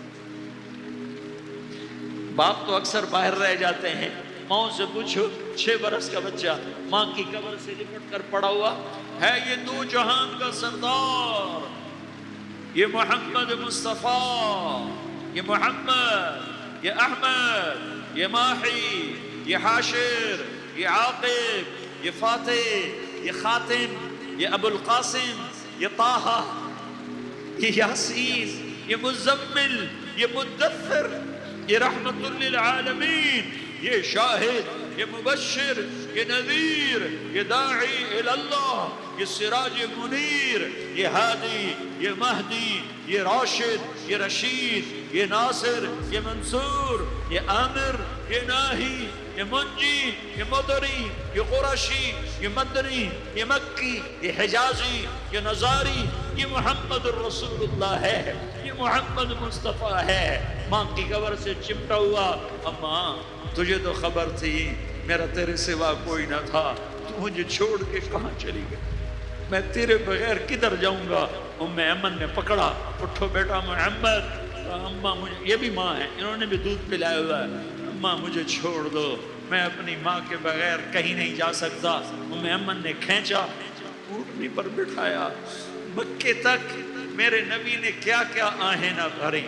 Speaker 1: باپ تو اکثر باہر رہ جاتے ہیں، ماؤں سے پوچھو 6 برس کا بچہ ماں کی قبر سے لپٹ کر پڑا ہوا ہے۔ یہ 2 جہان کا سردار یہ محمد مصطفیٰ، یہ محمد، یہ احمد، یہ ماحی، یہ حاشر، یہ عاقب، یہ فاتح، یہ خاتم، یہ ابو القاسم، یہ طٰہٰ، یہ یاسین، یہ مزمل، یہ مدثر، یہ رحمت للعالمین، یہ شاہد، یہ مبشر، یہ نذیر، یہ داعی اللہ، یہ سراج منیر، یہ ہادی، یہ مہدی، یہ راشد، یہ رشید، یہ ناصر، یہ منصور، یہ عامر، یہ ناہی، یہ منجی، یہ مدری، یہ قرشی، یہ مدنی، یہ مکی، یہ حجازی، یہ نظاری، یہ محمد الرسول اللہ ہے، یہ محمد مصطفیٰ ہے۔ ماں کی قبر سے چمٹا ہوا، اماں تجھے تو خبر تھی میرا تیرے سوا کوئی نہ تھا، تو مجھے چھوڑ کے کہاں چلی گئی، میں تیرے بغیر کدھر جاؤں گا؟ ام ایمن نے پکڑا، اٹھو بیٹا محمد، اماں مجھے، یہ بھی ماں ہے، انہوں نے بھی دودھ پلایا ہوا ہے، اماں مجھے چھوڑ دو، میں اپنی ماں کے بغیر کہیں نہیں جا سکتا۔ ام ایمن نے کھینچا، اونٹنی پر بٹھایا، مکے تک میرے نبی نے کیا کیا آہیں نہ بھری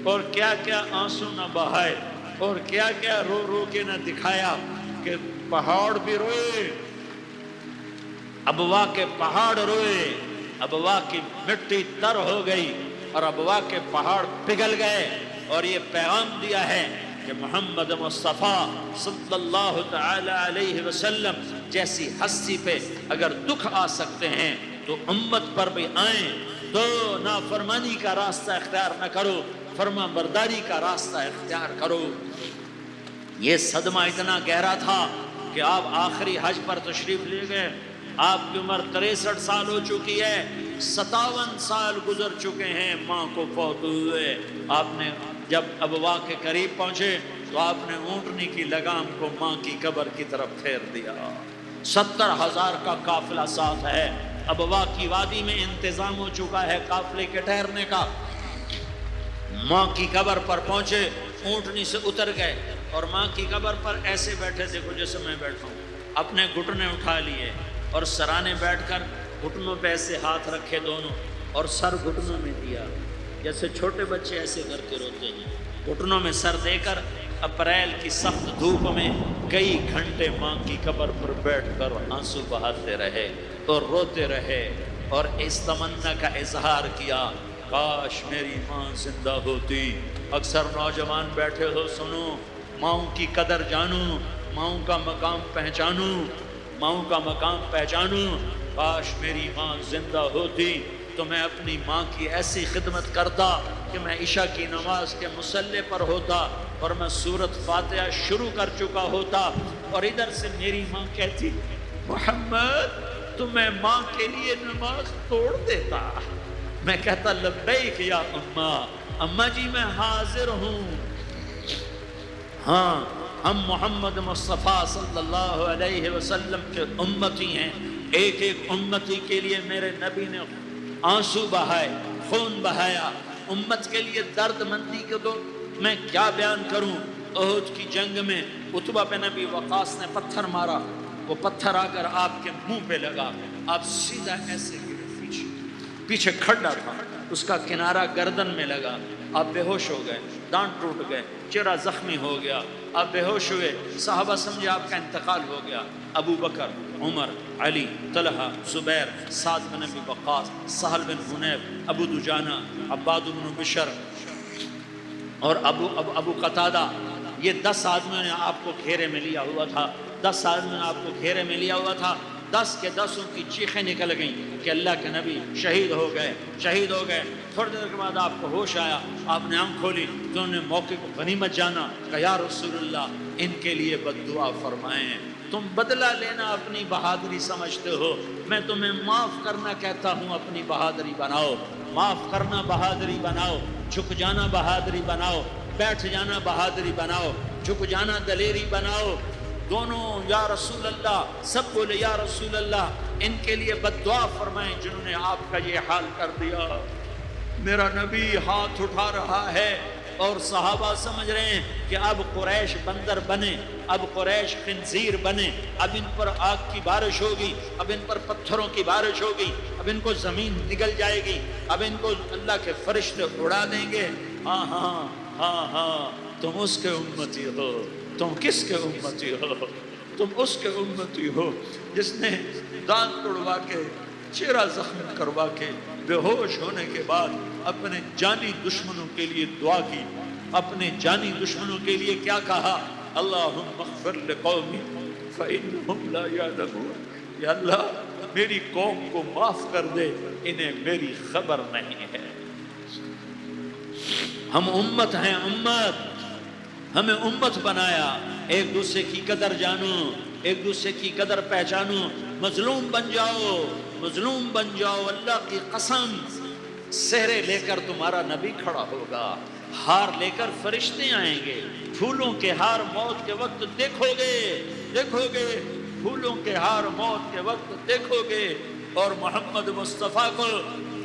Speaker 1: اور کیا کیا آنسو نہ بہائے اور کیا کیا رو رو کے نہ دکھایا کہ پہاڑ بھی روئے، ابوا کے پہاڑ روئے، ابوا کی مٹی تر ہو گئی اور ابوا کے پہاڑ پگھل گئے، اور یہ پیغام دیا ہے کہ محمد مصطفیٰ صلی اللہ تعالی علیہ وسلم جیسی ہستی پہ اگر دکھ آ سکتے ہیں تو امت پر بھی آئیں، تو نافرمانی کا راستہ اختیار نہ کرو، فرما برداری کا راستہ اختیار کرو۔ یہ صدمہ اتنا گہرا تھا کہ آپ آخری حج پر تشریف لے گئے، آپ کی عمر 63 سال ہو چکی ہے، 57 سال گزر چکے ہیں ماں کو فوت ہوئے۔ آپ نے جب ابوا کے قریب پہنچے تو آپ نے اونٹنی کی لگام کو ماں کی قبر کی طرف پھیر دیا۔ 70,000 کا قافلہ ساتھ ہے، ابوا کی وادی میں انتظام ہو چکا ہے قافلے کے ٹھہرنے کا۔ ماں کی قبر پر پہنچے، اونٹنی سے اتر گئے اور ماں کی قبر پر ایسے بیٹھے، دیکھو جیسے میں بیٹھا ہوں، اپنے گھٹنے اٹھا لیے اور سرانے بیٹھ کر گھٹنوں پہ ایسے ہاتھ رکھے دونوں اور سر گھٹنوں میں دیا، جیسے چھوٹے بچے ایسے کر کے روتے ہیں، گھٹنوں میں سر دے کر اپریل کی سخت دھوپ میں کئی گھنٹے ماں کی قبر پر بیٹھ کر آنسو بہاتے رہے اور روتے رہے اور اس تمنا کا اظہار کیا، کاش میری ماں زندہ ہوتی۔ اکثر نوجوان بیٹھے ہو، سنو، ماؤں کی قدر جانو، ماؤں کا مقام پہچانو، ماؤں کا مقام پہچانو۔ کاش میری ماں زندہ ہوتی تو میں اپنی ماں کی ایسی خدمت کرتا کہ میں عشاء کی نماز کے مصلی پر ہوتا اور میں سورۃ فاتحہ شروع کر چکا ہوتا، اور ادھر سے میری ماں کہتی محمد تو میں ماں کے لیے نماز توڑ دیتا، میں کہتا لبیک یا اماں، اماں جی میں حاضر ہوں۔ ہاں، ہم محمد مصطفیٰ صلی اللہ علیہ وسلم کے امتی ہیں، ایک ایک امتی کے لیے میرے نبی نے آنسو بہائے، خون بہایا، امت کے لیے درد مندی کو تو میں کیا بیان کروں۔ احد کی جنگ میں عتبہ بن ابی وقاص نے پتھر مارا، وہ پتھر آ کر آپ کے منہ پہ لگا، آپ سیدھا ایسے گرے، پیچھے کھڈا تھا، اس کا کنارہ گردن میں لگا، آپ بے ہوش ہو گئے، دانت ٹوٹ گئے، چہرہ زخمی ہو گیا، آپ بے ہوش ہوئے، صحابہ سمجھے آپ کا انتقال ہو گیا۔ ابو بکر، عمر، علی، طلحہ، زبیر، سعد بن ابی وقاص، سہل بن حنیف، ابو دجانہ، عباد بن بشر اور ابو قتادہ، یہ 10 آدمیوں نے آپ کو گھیرے میں لیا ہوا تھا، 10 آدمیوں نے آپ کو گھیرے میں لیا ہوا تھا۔ 10 کے 10 کی چیخیں نکل گئیں کہ اللہ کے نبی شہید ہو گئے، شہید ہو گئے۔ تھوڑی دیر کے بعد آپ کو ہوش آیا، آپ نے آنکھ کھولی تو انہوں نے موقع کو غنیمت جانا کہ یا رسول اللہ ان کے لیے بد دعا فرمائیں، تم بدلہ لینا اپنی بہادری سمجھتے ہو، میں تمہیں معاف کرنا کہتا ہوں، اپنی بہادری بناؤ، معاف کرنا بہادری بناؤ، جھک جانا بہادری بناؤ، بیٹھ جانا بہادری بناؤ، جھک جانا دلیری بناؤ۔ دونوں یا رسول اللہ، سب بولے یا رسول اللہ، ان کے لیے بد دعا فرمائیں جنہوں نے آپ کا یہ حال کر دیا۔ میرا نبی ہاتھ اٹھا رہا ہے، اور صحابہ سمجھ رہے ہیں کہ اب قریش بندر بنے، اب قریش خنزیر بنے، اب ان پر آگ کی بارش ہوگی، اب ان پر پتھروں کی بارش ہوگی، اب ان کو زمین نگل جائے گی، اب ان کو اللہ کے فرشتے اڑا دیں گے۔ ہاں ہاں ہاں ہاں، تم اس کے امتی ہو۔ تم کس کے امتی ہو؟ تم اس کے امتی ہو جس نے دانت توڑوا کے، چہرہ زخم کروا کے، بے ہوش ہونے کے بعد اپنے جانی دشمنوں کے لیے دعا کی، اپنے جانی دشمنوں کے لیے کیا کہا؟ اللہم اغفر لقومی فإنہم لا یعلمون، یا اللہ میری قوم کو معاف کر دے، انہیں میری خبر نہیں ہے۔ ہم امت ہیں، امت، ہمیں امت بنایا، ایک دوسرے کی قدر جانو، ایک دوسرے کی قدر پہچانو، مظلوم بن جاؤ، مظلوم بن جاؤ۔ اللہ کی قسم، سہرے لے کر تمہارا نبی کھڑا ہوگا، ہار لے کر فرشتے آئیں گے، پھولوں کے ہار موت کے وقت دیکھو گے، دیکھو گے، پھولوں کے ہار موت کے وقت دیکھو گے، اور محمد مصطفیٰ کو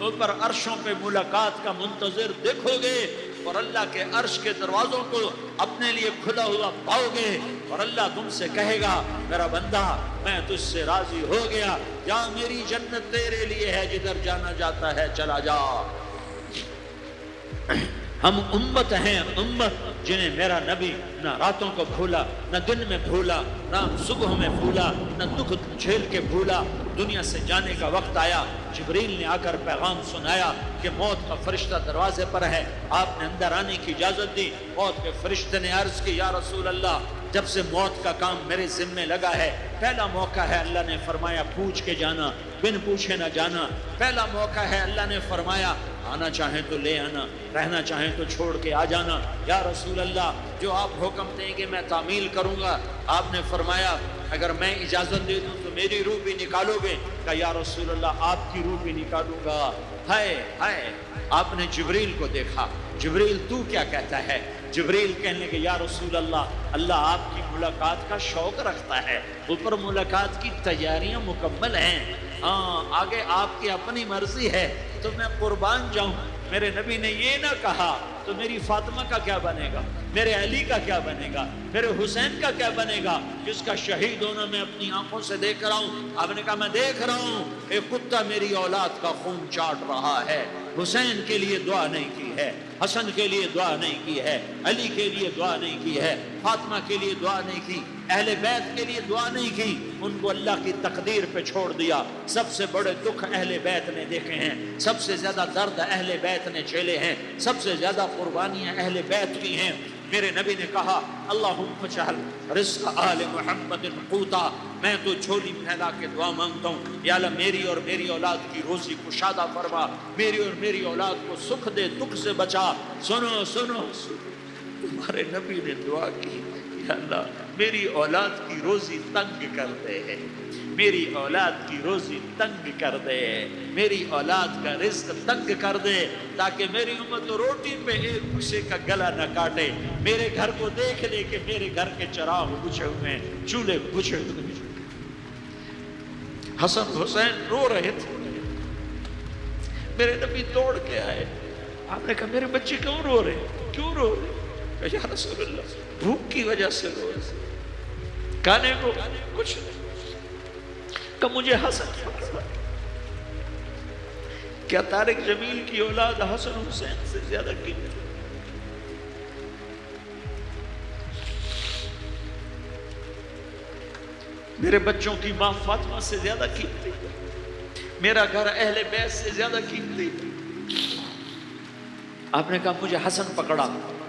Speaker 1: اوپر عرشوں پہ ملاقات کا منتظر دیکھو گے، اور اللہ کے عرش کے دروازوں کو اپنے لیے کھلا ہوا پاؤ گے، اور اللہ تم سے کہے گا میرا بندہ میں تجھ سے راضی ہو گیا، جا میری جنت تیرے لیے ہے، جدھر جانا جاتا ہے چلا جا۔ ہم امت ہیں، امت جنہیں میرا نبی نہ راتوں کو بھولا، نہ دن میں بھولا، نہ صبح میں بھولا، نہ دکھ جھیل کے بھولا۔ دنیا سے جانے کا وقت آیا، جبریل نے آ کر پیغام سنایا کہ موت کا فرشتہ دروازے پر ہے، آپ نے اندر آنے کی اجازت دی۔ موت کے فرشتے نے عرض کی یا رسول اللہ، جب سے موت کا کام میرے ذمے لگا ہے، پہلا موقع ہے، اللہ نے فرمایا پوچھ کے جانا، بن پوچھے نہ جانا۔ پہلا موقع ہے، اللہ نے فرمایا آنا چاہیں تو لے آنا، رہنا چاہیں تو چھوڑ کے آ جانا۔ یا رسول اللہ جو آپ حکم دیں گے میں تعمیل کروں گا۔ آپ نے فرمایا اگر میں اجازت دے دوں تو میری روح بھی نکالو گے؟ کہا یا رسول اللہ آپ کی روح بھی نکالوں گا۔ ہائے ہائے، آپ نے جبریل کو دیکھا، جبریل تو کیا کہتا ہے؟ جبریل کہنے لگے یا رسول اللہ، اللہ آپ کی ملاقات کا شوق رکھتا ہے، اوپر ملاقات کی تیاریاں مکمل ہیں، ہاں آگے آپ کی اپنی مرضی ہے تو میں قربان جاؤں۔ میرے نبی نے یہ نہ کہا تو میری فاطمہ کا کیا بنے گا، میرے علی کا کیا بنے گا، میرے حسین کا کیا بنے گا، جس کا شہید ہونا میں اپنی آنکھوں سے دیکھ رہا ہوں۔ آپ نے کہا میں دیکھ رہا ہوں ایک کتا میری اولاد کا خون چاٹ رہا ہے۔ حسین کے لیے دعا نہیں کی ہے، حسن کے لیے دعا نہیں کی ہے، علی کے لیے دعا نہیں کی ہے، فاطمہ کے لیے دعا نہیں کی، اہل بیت کے لیے دعا نہیں کی، ان کو اللہ کی تقدیر پہ چھوڑ دیا۔ سب سے بڑے دکھ اہل بیت نے دیکھے ہیں، سب سے زیادہ درد اہل بیت نے جھیلے ہیں، سب سے زیادہ قربانیاں اہل بیت کی ہیں۔ میرے نبی نے کہا اللہم اجعل رزق آل محمد قوتا، میں تو جھولی پھیلا کے دعا مانگتا ہوں یا اللہ میری اور میری اولاد کی روزی کشادہ فرما، میری اور میری اولاد کو سکھ دے، دکھ سے بچا۔ سنو سنو، تمہارے نبی نے دعا کی یا اللہ میری اولاد کی روزی تنگ کر دے، میری اولاد کی روزی تنگ کر دے، میری اولاد کا رزق تنگ کر دے، تاکہ میری امت روٹی پہ ایک دوسرے کا گلا نہ کاٹے، میرے گھر کو دیکھ لے کہ میرے گھر کے چراغ بجھے ہوئے ہیں، چولہے بجھے ہوئے ہیں۔ حسن حسین رو رہے تھے، میرے نبی دوڑ کے آئے، آپ نے کہا میرے بچے کیوں رو رہے، کیوں رو رہے؟ کہا یا رسول اللہ بھوک کی وجہ سے رو رہے، کھانے کو کچھ نہیں۔ کہ مجھے حسن پکڑا، کیا طارق جمیل کی اولاد حسن حسین سے زیادہ قیمتی؟ میرے بچوں کی ماں فاطمہ سے زیادہ قیمتی، میرا گھر اہل بیت سے زیادہ قیمتی۔ آپ نے کہا مجھے حسن پکڑا،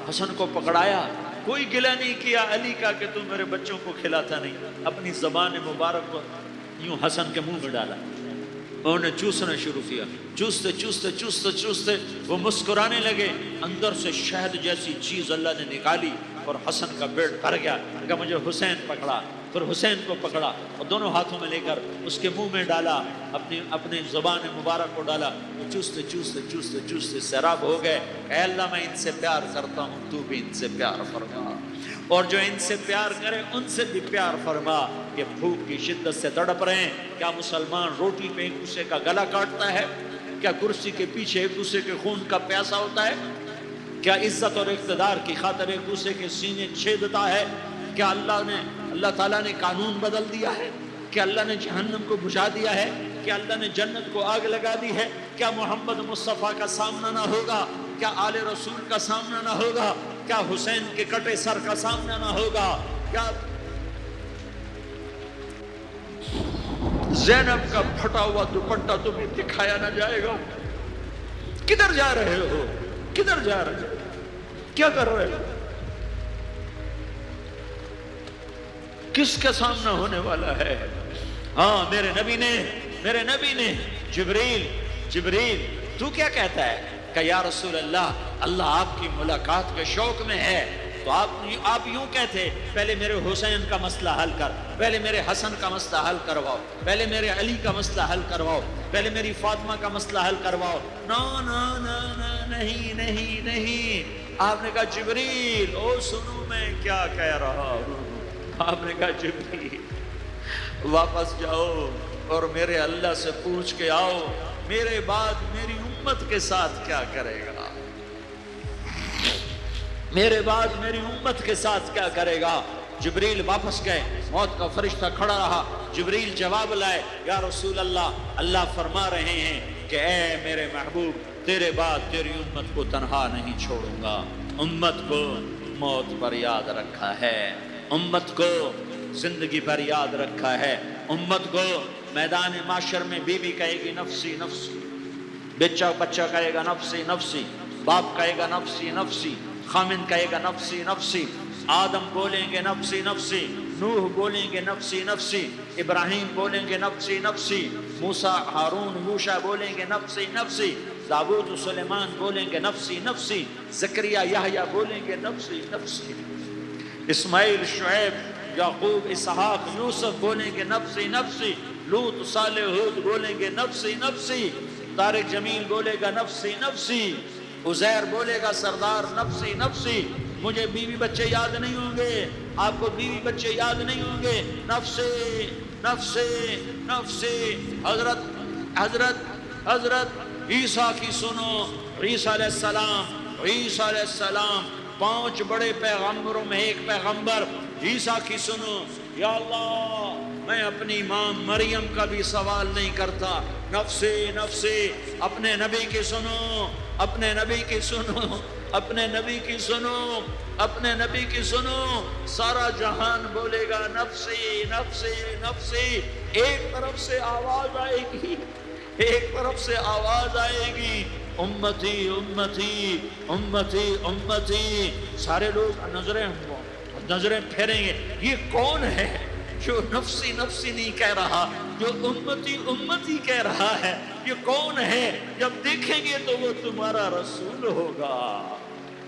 Speaker 1: حسن کو پکڑایا، کوئی گلہ نہیں کیا علی کا کہ تم میرے بچوں کو کھلاتا نہیں، اپنی زبان مبارک کو یوں حسن کے منہ میں ڈالا، انہوں نے چوسنا شروع کیا، چوستے چوستے چوستے چوستے وہ مسکرانے لگے، اندر سے شہد جیسی چیز اللہ نے نکالی اور حسن کا پیٹ بھر گیا۔ کہ مجھے حسین پکڑا، پھر حسین کو پکڑا اور دونوں ہاتھوں میں لے کر اس کے منہ میں ڈالا، اپنی زبان مبارک کو ڈالا، وہ چوستے چوستے چوستے چوستے سیراب ہو گئے۔ اے اللہ میں ان سے پیار کرتا ہوں، تو بھی ان سے پیار فرما، اور جو ان سے پیار کرے ان سے بھی پیار فرما۔ کہ بھوک کی شدت سے تڑپ رہے ہیں، کیا مسلمان روٹی پہ ایک دوسرے کا گلا کاٹتا ہے؟ کیا کرسی کے پیچھے ایک دوسرے کے خون کا پیاسا ہوتا ہے؟ کیا عزت اور اقتدار کی خاطر ایک دوسرے کے سینے چھیدتا ہے؟ کیا اللہ تعالیٰ نے قانون بدل دیا ہے؟ کیا اللہ نے جہنم کو بجھا دیا ہے؟ کیا اللہ نے جنت کو آگ لگا دی ہے؟ کیا محمد مصطفیٰ کا سامنا نہ ہوگا؟ کیا آل رسول کا سامنا نہ ہوگا؟ کیا حسین کے کٹے سر کا سامنا نہ ہوگا؟ کیا زینب کا پھٹا ہوا دوپٹہ تمہیں دکھایا نہ جائے گا؟ کدھر جا رہے ہو؟ کدھر جا رہے ہو؟ کیا کر رہے ہو؟ کس کا سامنا ہونے والا ہے؟ ہاں میرے نبی نے جبریل تو کیا کہتا ہے کہ یا رسول اللہ آپ کی ملاقات کے شوق میں ہے، تو آپ یوں کہتے پہلے میرے حسین کا مسئلہ حل کر، پہلے میرے حسن کا مسئلہ حل کرواؤ، پہلے میرے علی کا مسئلہ حل کرواؤ، پہلے میری فاطمہ کا مسئلہ حل کرواؤ۔ نہیں، آپ نے کہا جبریل سنو میں کیا کہہ رہا ہوں۔ آپ نے کہا جبریل واپس جاؤ اور میرے اللہ سے پوچھ کے آؤ میرے بعد میری امت کے ساتھ کیا کرے گا، میرے بعد میری امت کے ساتھ کیا کرے گا۔ جبریل واپس گئے، موت کا فرشتہ کھڑا رہا، جبریل جواب لائے، یا رسول اللہ فرما رہے ہیں کہ اے میرے محبوب تیرے بعد تیری امت کو تنہا نہیں چھوڑوں گا۔ امت کو موت پر یاد رکھا ہے، امت کو زندگی پر یاد رکھا ہے، امت کو میدان معاشر میں بیوی کہے گی نفسی نفسی، بچہ کہے گا نفسی نفسی، باپ کہے گا نفسی نفسی، خامن کہے گا نفسی نفسی، آدم بولیں گے نفسی نفسی، نوح بولیں گے نفسی نفسی، ابراہیم بولیں گے نفسی نفسی، موسیٰ ہارون یوشع بولیں گے نفسی نفسی، داؤد سلیمان بولیں گے نفسی نفسی، زکریا یحییٰ بولیں گے نفسی نفسی، اسماعیل شعیب یعقوب اسحاق یوسف بولیں گے نفسی نفسی، لوط صالح ہود بولیں گے نفسی نفسی، طارق جمیل بولے گا نفسی نفسی، عزیر بولے گا سردار نفسی نفسی۔ مجھے بیوی بچے یاد نہیں ہوں گے، آپ کو بیوی بچے یاد نہیں ہوں گے، نفسی نفسی نفسی۔ حضرت عیسیٰ کی سنو، عیسیٰ علیہ السلام 5 بڑے پیغمبروں میں ایک پیغمبر عیسیٰ کی سنو، یا اللہ میں اپنی ماں مریم کا بھی سوال نہیں کرتا، نفسی نفسی۔ اپنے نبی کی سنو، اپنے نبی کی سنو، اپنے نبی کی سنو، اپنے نبی کی سنو، سارا جہان بولے گا نفسی نفسی نفسی۔ ایک طرف سے آواز آئے گی، ایک طرف سے آواز آئے گی، امتی امتی امتی امتی۔ سارے لوگ نظریں پھیریں گے، یہ کون ہے جو نفسی نفسی نہیں کہہ رہا، جو امتی امتی کہہ رہا ہے؟ یہ کون ہے؟ جب دیکھیں گے تو وہ تمہارا رسول ہوگا،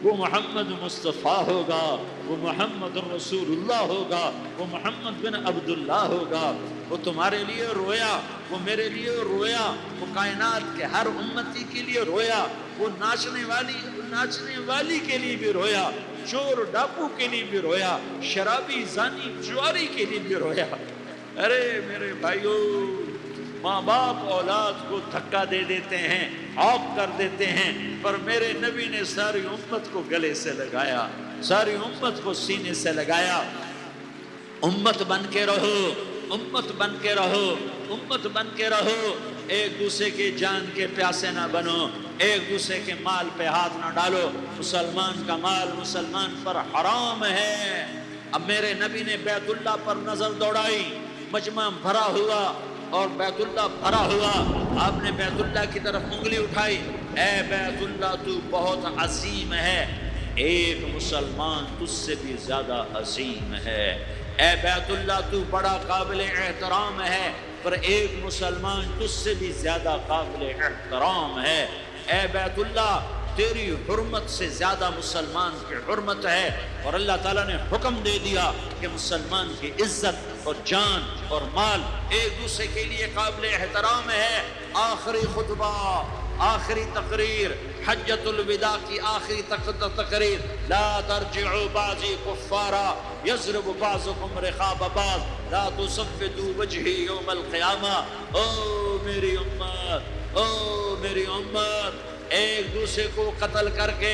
Speaker 1: وہ محمد مصطفیٰ ہوگا، وہ محمد رسول اللہ ہوگا، وہ محمد بن عبداللہ ہوگا۔ وہ تمہارے لیے رویا، وہ میرے لیے رویا، وہ کائنات کے ہر امتی کے لیے رویا، وہ ناچنے والی کے لیے بھی رویا، چور ڈاکو کے لیے بھی رویا، شرابی زانی جواری کے لیے بھی رویا۔ ارے میرے بھائیو، ماں باپ اولاد کو دھکا دے دیتے ہیں، عوق کر دیتے ہیں، پر میرے نبی نے ساری امت کو گلے سے لگایا، ساری امت کو سینے سے لگایا۔ امت بن کے رہو، امت بن کے رہو، امت بن کے رہو، ایک دوسرے کے جان کے پیاسے نہ بنو، ایک دوسرے کے مال پہ ہاتھ نہ ڈالو۔ مسلمان کا مال مسلمان پر حرام ہے۔ اب میرے نبی نے بیت اللہ پر نظر دوڑائی، مجمع بھرا ہوا اور بیت اللہ بھرا ہوا، آپ نے بیت اللہ کی طرف انگلی اٹھائی، اے بیت اللہ تو بہت عظیم ہے، ایک مسلمان تجھ سے بھی زیادہ عظیم ہے، اے بیت اللہ تو بڑا قابل احترام ہے، پر ایک مسلمان تجھ سے بھی زیادہ قابل احترام ہے، اے بیت اللہ تیری حرمت سے زیادہ مسلمان کی حرمت ہے۔ اور اللہ تعالیٰ نے حکم دے دیا کہ مسلمان کی عزت اور جان اور مال ایک دوسرے کے لیے قابل احترام ہے۔ آخری خطبہ، آخری تقریر، حجۃ الوداع کی آخری تقریر، لا ترجعوا بعضی کفارا یضرب بعضکم رقاب بعض لا تصفدوا وجہی یوم القیامہ۔ او میری امت، او میری امت، ایک دوسرے کو قتل کر کے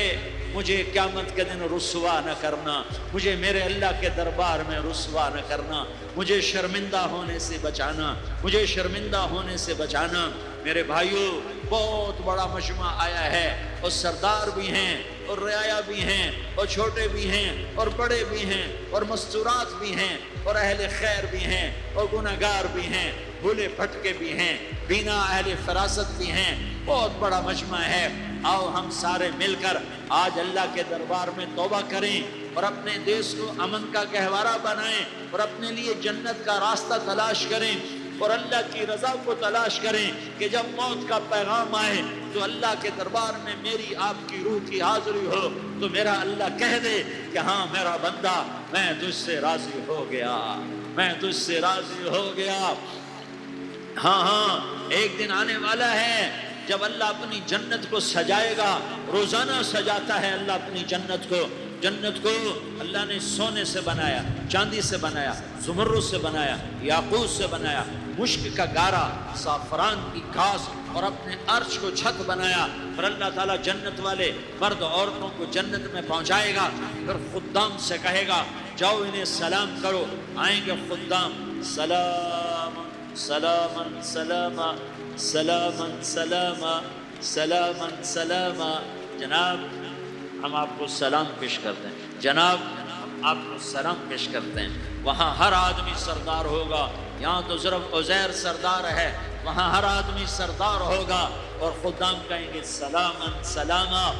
Speaker 1: مجھے قیامت کے دن رسوا نہ کرنا، مجھے میرے اللہ کے دربار میں رسوا نہ کرنا، مجھے شرمندہ ہونے سے بچانا، مجھے شرمندہ ہونے سے بچانا۔ میرے بھائیوں، بہت بڑا مجمع آیا ہے، اور سردار بھی ہیں اور رعایا بھی ہیں اور چھوٹے بھی ہیں اور بڑے بھی ہیں اور مستورات بھی ہیں اور اہل خیر بھی ہیں اور گناہگار بھی ہیں، بھولے بھٹکے بھی ہیں، بینا اہل فراست بھی ہیں، بہت بڑا مجمع ہے۔ آؤ ہم سارے مل کر آج اللہ کے دربار میں توبہ کریں اور اپنے دیش کو امن کا گہوارہ بنائیں اور اپنے لیے جنت کا راستہ تلاش کریں اور اللہ کی رضا کو تلاش کریں کہ جب موت کا پیغام آئے تو اللہ کے دربار میں میری آپ کی روح کی حاضری ہو تو میرا اللہ کہہ دے کہ ہاں میرا بندہ، میں تجھ سے راضی ہو گیا، میں تجھ سے راضی ہو گیا۔ ہاں ایک دن آنے والا ہے جب اللہ اپنی جنت کو سجائے گا، روزانہ سجاتا ہے اللہ اپنی جنت کو۔ جنت کو اللہ نے سونے سے بنایا، چاندی سے بنایا، زمرد سے بنایا، یاقوت سے بنایا، مشک کا گارا، زعفران کی گھاس اور اپنے عرش کو چھت بنایا۔ پھر اللہ تعالیٰ جنت والے مرد عورتوں کو جنت میں پہنچائے گا، پھر خدام سے کہے گا جاؤ انہیں سلام کرو۔ آئیں گے خدام، سلام سلامن سلاما سلامن سلاما سلامن سلاما۔ جناب ہم آپ کو سلام پیش کرتے ہیں، جناب ہم آپ کو سلام پیش کرتے ہیں۔ وہاں ہر آدمی سردار ہوگا، یہاں تو صرف عزیر سردار ہے، وہاں ہر آدمی سردار ہوگا اور خدام کہیں گے سلامن سلاما۔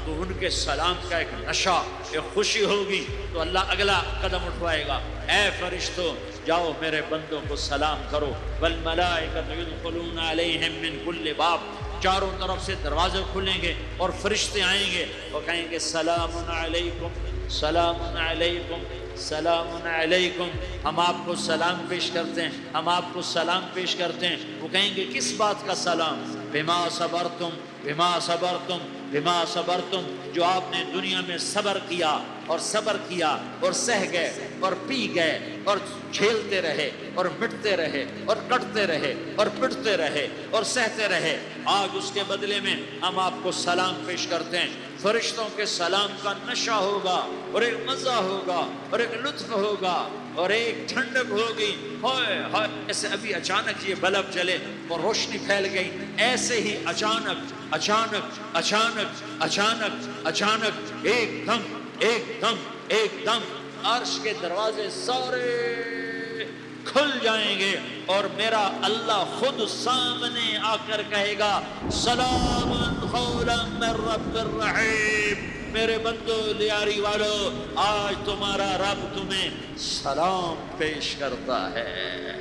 Speaker 1: تو ان کے سلام کا ایک نشہ، ایک خوشی ہوگی، تو اللہ اگلا قدم اٹھوائے گا، اے فرشتوں جاؤ میرے بندوں کو سلام کرو۔ والملائکۃ یدخلون علیہم من کل باب، چاروں طرف سے دروازے کھلیں گے اور فرشتے آئیں گے اور کہیں گے سلام علیکم سلام علیکم سلام علیکم۔ ہم آپ کو سلام پیش کرتے ہیں، ہم آپ کو سلام پیش کرتے ہیں۔ وہ کہیں گے کس بات کا سلام؟ بما صبرتم بما صبرتم بما صبرتم، جو آپ نے دنیا میں صبر کیا اور صبر کیا اور سہ گئے اور پی گئے اور جھیلتے رہے اور مٹتے رہے اور کٹتے رہے اور پٹتے رہے اور سہتے رہے، آج اس کے بدلے میں ہم آپ کو سلام پیش کرتے ہیں۔ فرشتوں کے سلام کا نشہ ہوگا اور ایک مزہ ہوگا اور ایک لطف ہوگا اور ایک ٹھنڈک ہوگی۔ ہائے ہائے، ایسے ابھی اچانک یہ بلب جلے اور روشنی پھیل گئی، ایسے ہی اچانک اچانک اچانک اچانک اچانک ایک دم ایک دم ایک دم عرش کے دروازے سارے کھل جائیں گے اور میرا اللہ خود سامنے آ کر کہے گا سلام قولا من رب الرحیم۔ میرے بندو لیاری والو، آج تمہارا رب تمہیں سلام پیش کرتا ہے،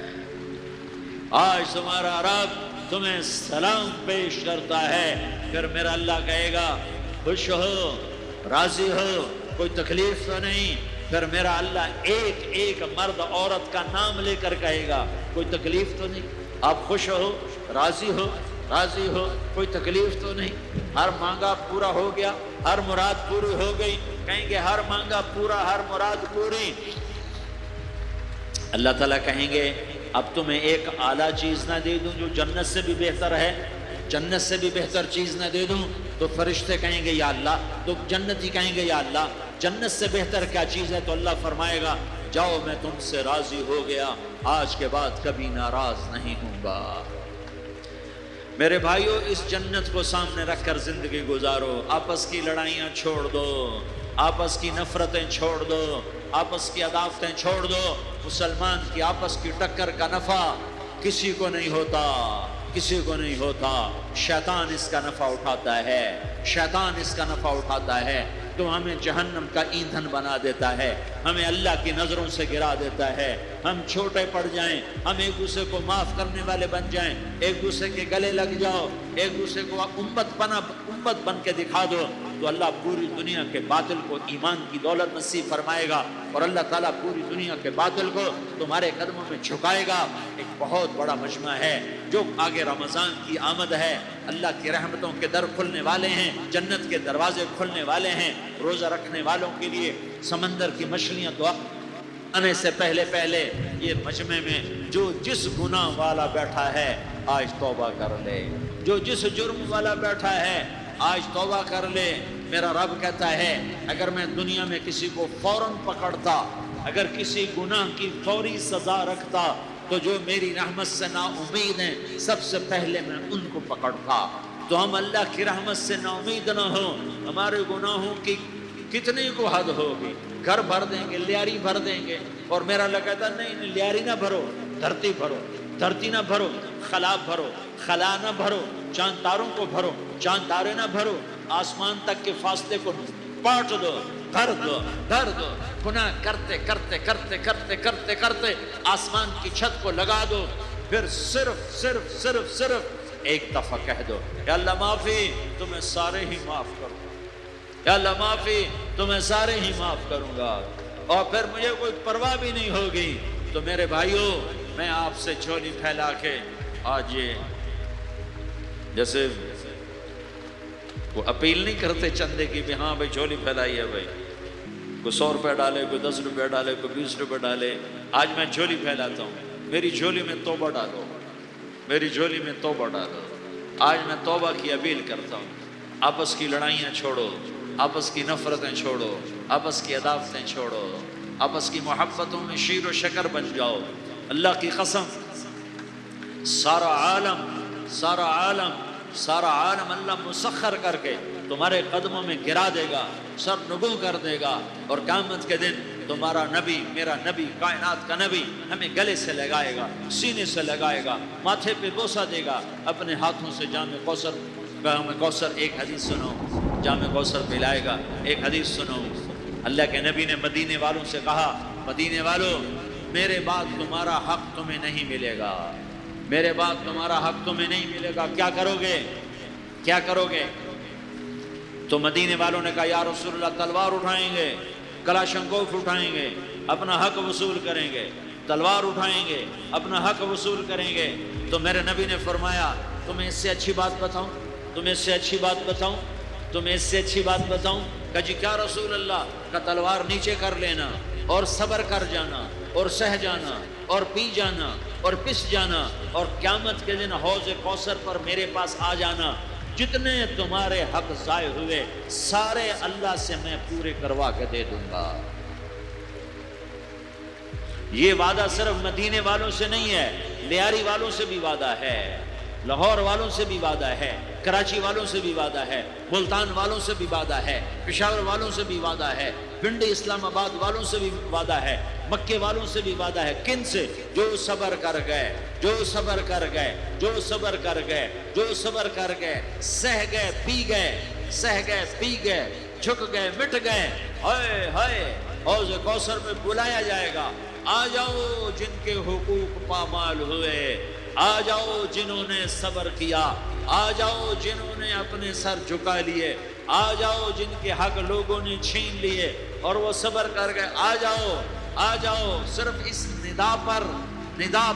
Speaker 1: آج تمہارا رب تمہیں سلام پیش کرتا ہے۔ پھر میرا اللہ کہے گا خوش ہو، راضی ہو، کوئی تکلیف تو نہیں؟ پھر میرا اللہ ایک ایک مرد عورت کا نام لے کر کہے گا کوئی تکلیف تو نہیں؟ آپ خوش ہو، راضی ہو، راضی ہو، کوئی تکلیف تو نہیں؟ ہر مانگا پورا ہو گیا، ہر مراد پوری ہو گئی؟ کہیں گے ہر مانگا پورا، ہر مراد پوری۔ اللہ تعالیٰ کہیں گے اب تمہیں ایک اعلیٰ چیز نہ دے دوں جو جنت سے بھی بہتر ہے؟ جنت سے بھی بہتر چیز نہ دے دوں؟ تو فرشتے کہیں گے یا اللہ، تو جنتی کہیں گے یا اللہ جنت سے بہتر کیا چیز ہے؟ تو اللہ فرمائے گا جاؤ میں تم سے راضی ہو گیا، آج کے بعد کبھی ناراض نہیں ہوں گا۔ میرے بھائیوں، اس جنت کو سامنے رکھ کر زندگی گزارو، آپس کی لڑائیاں چھوڑ دو، آپس کی نفرتیں چھوڑ دو، آپس کی عداوتیں چھوڑ دو۔ مسلمان کی آپس کی ٹکر کا نفع کسی کو نہیں ہوتا، کسی کو نہیں ہوتا، شیطان اس کا نفع اٹھاتا ہے، شیطان اس کا نفع اٹھاتا ہے، تو ہمیں جہنم کا ایندھن بنا دیتا ہے، ہمیں اللہ کی نظروں سے گرا دیتا ہے، ہم چھوٹے پڑ جائیں، ہم ایک دوسرے کو معاف کرنے والے بن جائیں، ایک دوسرے کے گلے لگ جاؤ، ایک دوسرے کو امت بن کے دکھا دو، تو اللہ پوری دنیا کے باطل کو ایمان کی دولت نصیب فرمائے گا اور اللہ تعالیٰ پوری دنیا کے باطل کو تمہارے قدموں میں جھکائے گا۔ ایک بہت بڑا مجمع ہے، جو آگے رمضان کی آمد ہے، اللہ کی رحمتوں کے در کھلنے والے ہیں، جنت کے دروازے کھلنے والے ہیں، روزہ رکھنے والوں کے لیے سمندر کی مچھلیاں تو آنے سے پہلے پہلے یہ مجمع میں جو جس گناہ والا بیٹھا ہے آج توبہ کر لے، جو جس جرم والا بیٹھا ہے آج توبہ کر لے، میرا رب کہتا ہے اگر میں دنیا میں کسی کو فوراً پکڑتا، اگر کسی گناہ کی فوری سزا رکھتا تو جو میری رحمت سے نا امید ہیں سب سے پہلے میں ان کو پکڑتا۔ تو ہم اللہ کی رحمت سے نا امید نہ ہوں، ہمارے گناہوں کی کتنی کو حد ہوگی، گھر بھر دیں گے، لیاری بھر دیں گے، اور میرا اللہ کہتا نہیں لیاری نہ بھرو، دھرتی بھرو، دھرتی نہ بھرو، خلا بھرو، خلا نہ بھرو، چاند تاروں کو بھرو، چاند تارے نہ بھرو، آسمان تک کے فاصلے کو بانٹ دو، بھر دو، بھر دو، گناہ کرتے کرتے کرتے کرتے کرتے کرتے آسمان کی چھت کو لگا دو، پھر صرف صرف صرف صرف ایک دفعہ کہہ دو یا اللہ معافی، تمہیں سارے ہی معاف کروں گا، یا اللہ معافی، تمہیں سارے ہی معاف کروں گا، اور پھر مجھے کوئی پرواہ بھی نہیں ہوگی۔ تو میرے بھائیوں، میں آپ سے جھولی پھیلا کے آج یہ جیسے وہ اپیل نہیں کرتے چندے کی بھی ہاں بھائی جھولی پھیلائی ہے بھائی، کوئی 100 روپے ڈالے، کوئی 10 روپے ڈالے، کوئی 20 روپے ڈالے، آج میں جھولی پھیلاتا ہوں، میری جھولی میں توبہ ڈالو، میری جھولی میں توبہ ڈالو۔ آج میں توبہ کی اپیل کرتا ہوں، آپس کی لڑائیاں چھوڑو، آپس کی نفرتیں چھوڑو، آپس کی عداوتیں چھوڑو، آپس کی محبتوں میں شیر و شکر بن جاؤ۔ اللہ کی قسم، سارا عالم اللہ مسخر کر کے تمہارے قدموں میں گرا دے گا، سر نگوں کر دے گا، اور قیامت کے دن تمہارا نبی، میرا نبی، کائنات کا نبی ہمیں گلے سے لگائے گا، سینے سے لگائے گا، ماتھے پہ بوسہ دے گا، اپنے ہاتھوں سے جام کوثر، ایک حدیث سنو، جام کوثر پلائے گا۔ ایک حدیث سنو، اللہ کے نبی نے مدینے والوں سے کہا، مدینے والوں میرے بعد تمہارا حق تمہیں نہیں ملے گا، میرے بعد تمہارا حق تمہیں نہیں ملے گا، کیا کرو گے؟ کیا کرو گے؟ تو مدینے والوں نے کہا یا رسول اللہ تلوار اٹھائیں گے، کلاشنکوف اٹھائیں گے، اپنا حق وصول کریں گے، تلوار اٹھائیں گے، اپنا حق وصول کریں گے۔ تو میرے نبی نے فرمایا تمہیں اس سے اچھی بات بتاؤں، تمہیں اس سے اچھی بات بتاؤں، تمہیں اس سے اچھی بات بتاؤں؟ کہا جی کیا رسول اللہ؟ کا تلوار نیچے کر لینا اور صبر کر جانا اور سہ جانا اور پی جانا اور پس جانا، اور قیامت کے دن حوض کوثر پر میرے پاس آ جانا، جتنے تمہارے حق ضائع ہوئے سارے اللہ سے میں پورے کروا کے دے دوں گا۔ یہ وعدہ صرف مدینے والوں سے نہیں ہے، لیاری والوں سے بھی وعدہ ہے، لاہور والوں سے بھی وعدہ ہے، کراچی والوں سے بھی وعدہ ہے، ملتان والوں سے بھی وعدہ ہے، پشاور والوں سے بھی وعدہ ہے، پنڈی اسلام آباد والوں سے بھی وعدہ ہے، مکے والوں سے بھی وعدہ ہے۔ کن سے؟ جو صبر کر گئے، جو صبر کر گئے، جو صبر کر گئے، جو صبر کر گئے، سہ گئے پی گئے، سہ گئے پی گئے، جھک گئے مٹ گئے، ہائے ہائے حوض کوثر میں بلایا جائے گا، آ جاؤ جن کے حقوق پامال ہوئے، آ جاؤ جنہوں نے صبر کیا، آ جاؤ جنہوں نے اپنے سر جھکا لیے، آ جاؤ جن کے حق لوگوں نے چھین لیے اور وہ صبر کر گئے، آ جاؤ آ جاؤ۔ صرف اس ندا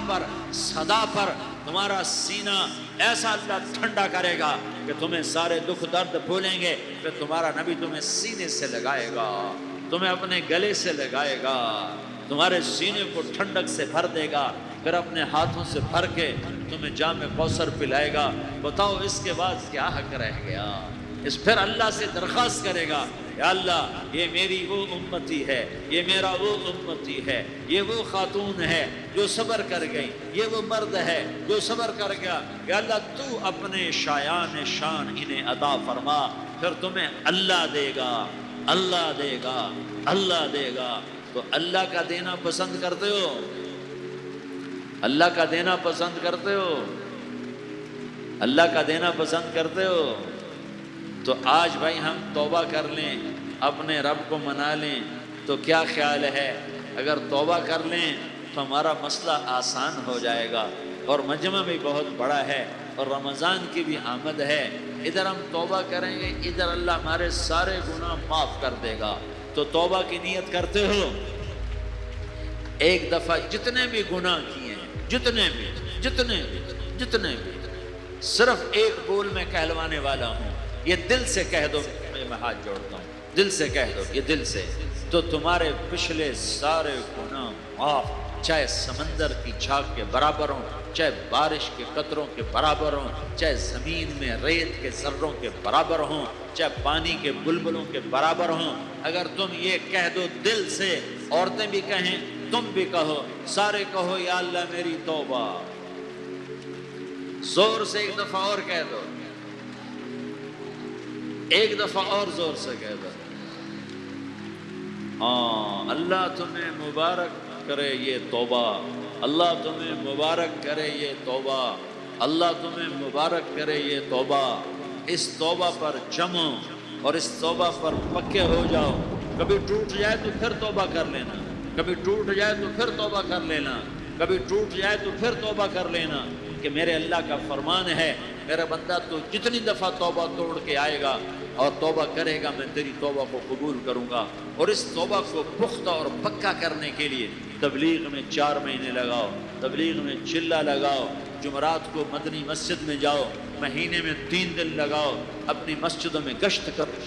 Speaker 1: پر صدا پر تمہارا سینہ ایسا اللہ ٹھنڈا کرے گا کہ تمہیں سارے دکھ درد بھولیں گے، پھر تمہارا نبی تمہیں سینے سے لگائے گا، تمہیں اپنے گلے سے لگائے گا، تمہارے سینے کو ٹھنڈک سے بھر دے گا، پھر اپنے ہاتھوں سے بھر کے تمہیں جام کوثر پلائے گا۔ بتاؤ اس کے بعد کیا حق رہ گیا؟ اس پھر اللہ سے درخواست کرے گا یا اللہ یہ میری وہ امتی ہے، یہ میرا وہ امتی ہے، یہ وہ خاتون ہے جو صبر کر گئی، یہ وہ مرد ہے جو صبر کر گیا، یا اللہ تو اپنے شایان شان انہیں عطا فرما، پھر تمہیں اللہ دے گا، اللہ دے گا، اللہ دے گا۔ تو اللہ کا دینا پسند کرتے ہو؟ اللہ کا دینا پسند کرتے ہو؟ اللہ کا دینا پسند کرتے ہو؟ تو آج بھائی ہم توبہ کر لیں، اپنے رب کو منا لیں، تو کیا خیال ہے اگر توبہ کر لیں تو ہمارا مسئلہ آسان ہو جائے گا، اور مجمع بھی بہت بڑا ہے اور رمضان کی بھی آمد ہے، ادھر ہم توبہ کریں گے، ادھر اللہ ہمارے سارے گناہ معاف کر دے گا۔ تو توبہ کی نیت کرتے ہو؟ ایک دفعہ جتنے بھی گناہ کیے ہیں، جتنے بھی صرف ایک بول میں کہلوانے والا ہوں، یہ دل سے کہہ دو، میں ہاتھ جوڑتا ہوں، دل سے کہہ دو، یہ دل سے، تو تمہارے پچھلے سارے گناہ معاف، چاہے سمندر کی جھاگ کے برابر ہوں، چاہے بارش کے قطروں کے برابر ہوں، چاہے زمین میں ریت کے ذروں کے برابر ہوں، چاہے پانی کے بلبلوں کے برابر ہوں، اگر تم یہ کہہ دو دل سے، عورتیں بھی کہیں، تم بھی کہو، سارے کہو یا اللہ میری توبہ، زور سے ایک دفعہ اور کہہ دو، ایک دفعہ اور زور سے کہہ دو، ہاں اللہ تمہیں مبارک کرے یہ توبہ، اللہ تمہیں مبارک کرے یہ توبہ، اللہ تمہیں مبارک کرے یہ توبہ۔ اس توبہ پر جمو اور اس توبہ پر پکے ہو جاؤ، کبھی ٹوٹ جائے تو پھر توبہ کر لینا، کبھی ٹوٹ جائے تو پھر توبہ کر لینا، کبھی ٹوٹ جائے تو پھر توبہ کر لینا، کہ میرے اللہ کا فرمان ہے میرا بندہ تو جتنی دفعہ توبہ توڑ کے آئے گا اور توبہ کرے گا میں تیری توبہ کو قبول کروں گا۔ اور اس توبہ کو پختہ اور پکا کرنے کے لیے تبلیغ میں 4 مہینے لگاؤ، تبلیغ میں چلہ لگاؤ، جمعرات کو مدنی مسجد میں جاؤ، مہینے میں 3 دن لگاؤ، اپنی مسجدوں میں گشت کرو،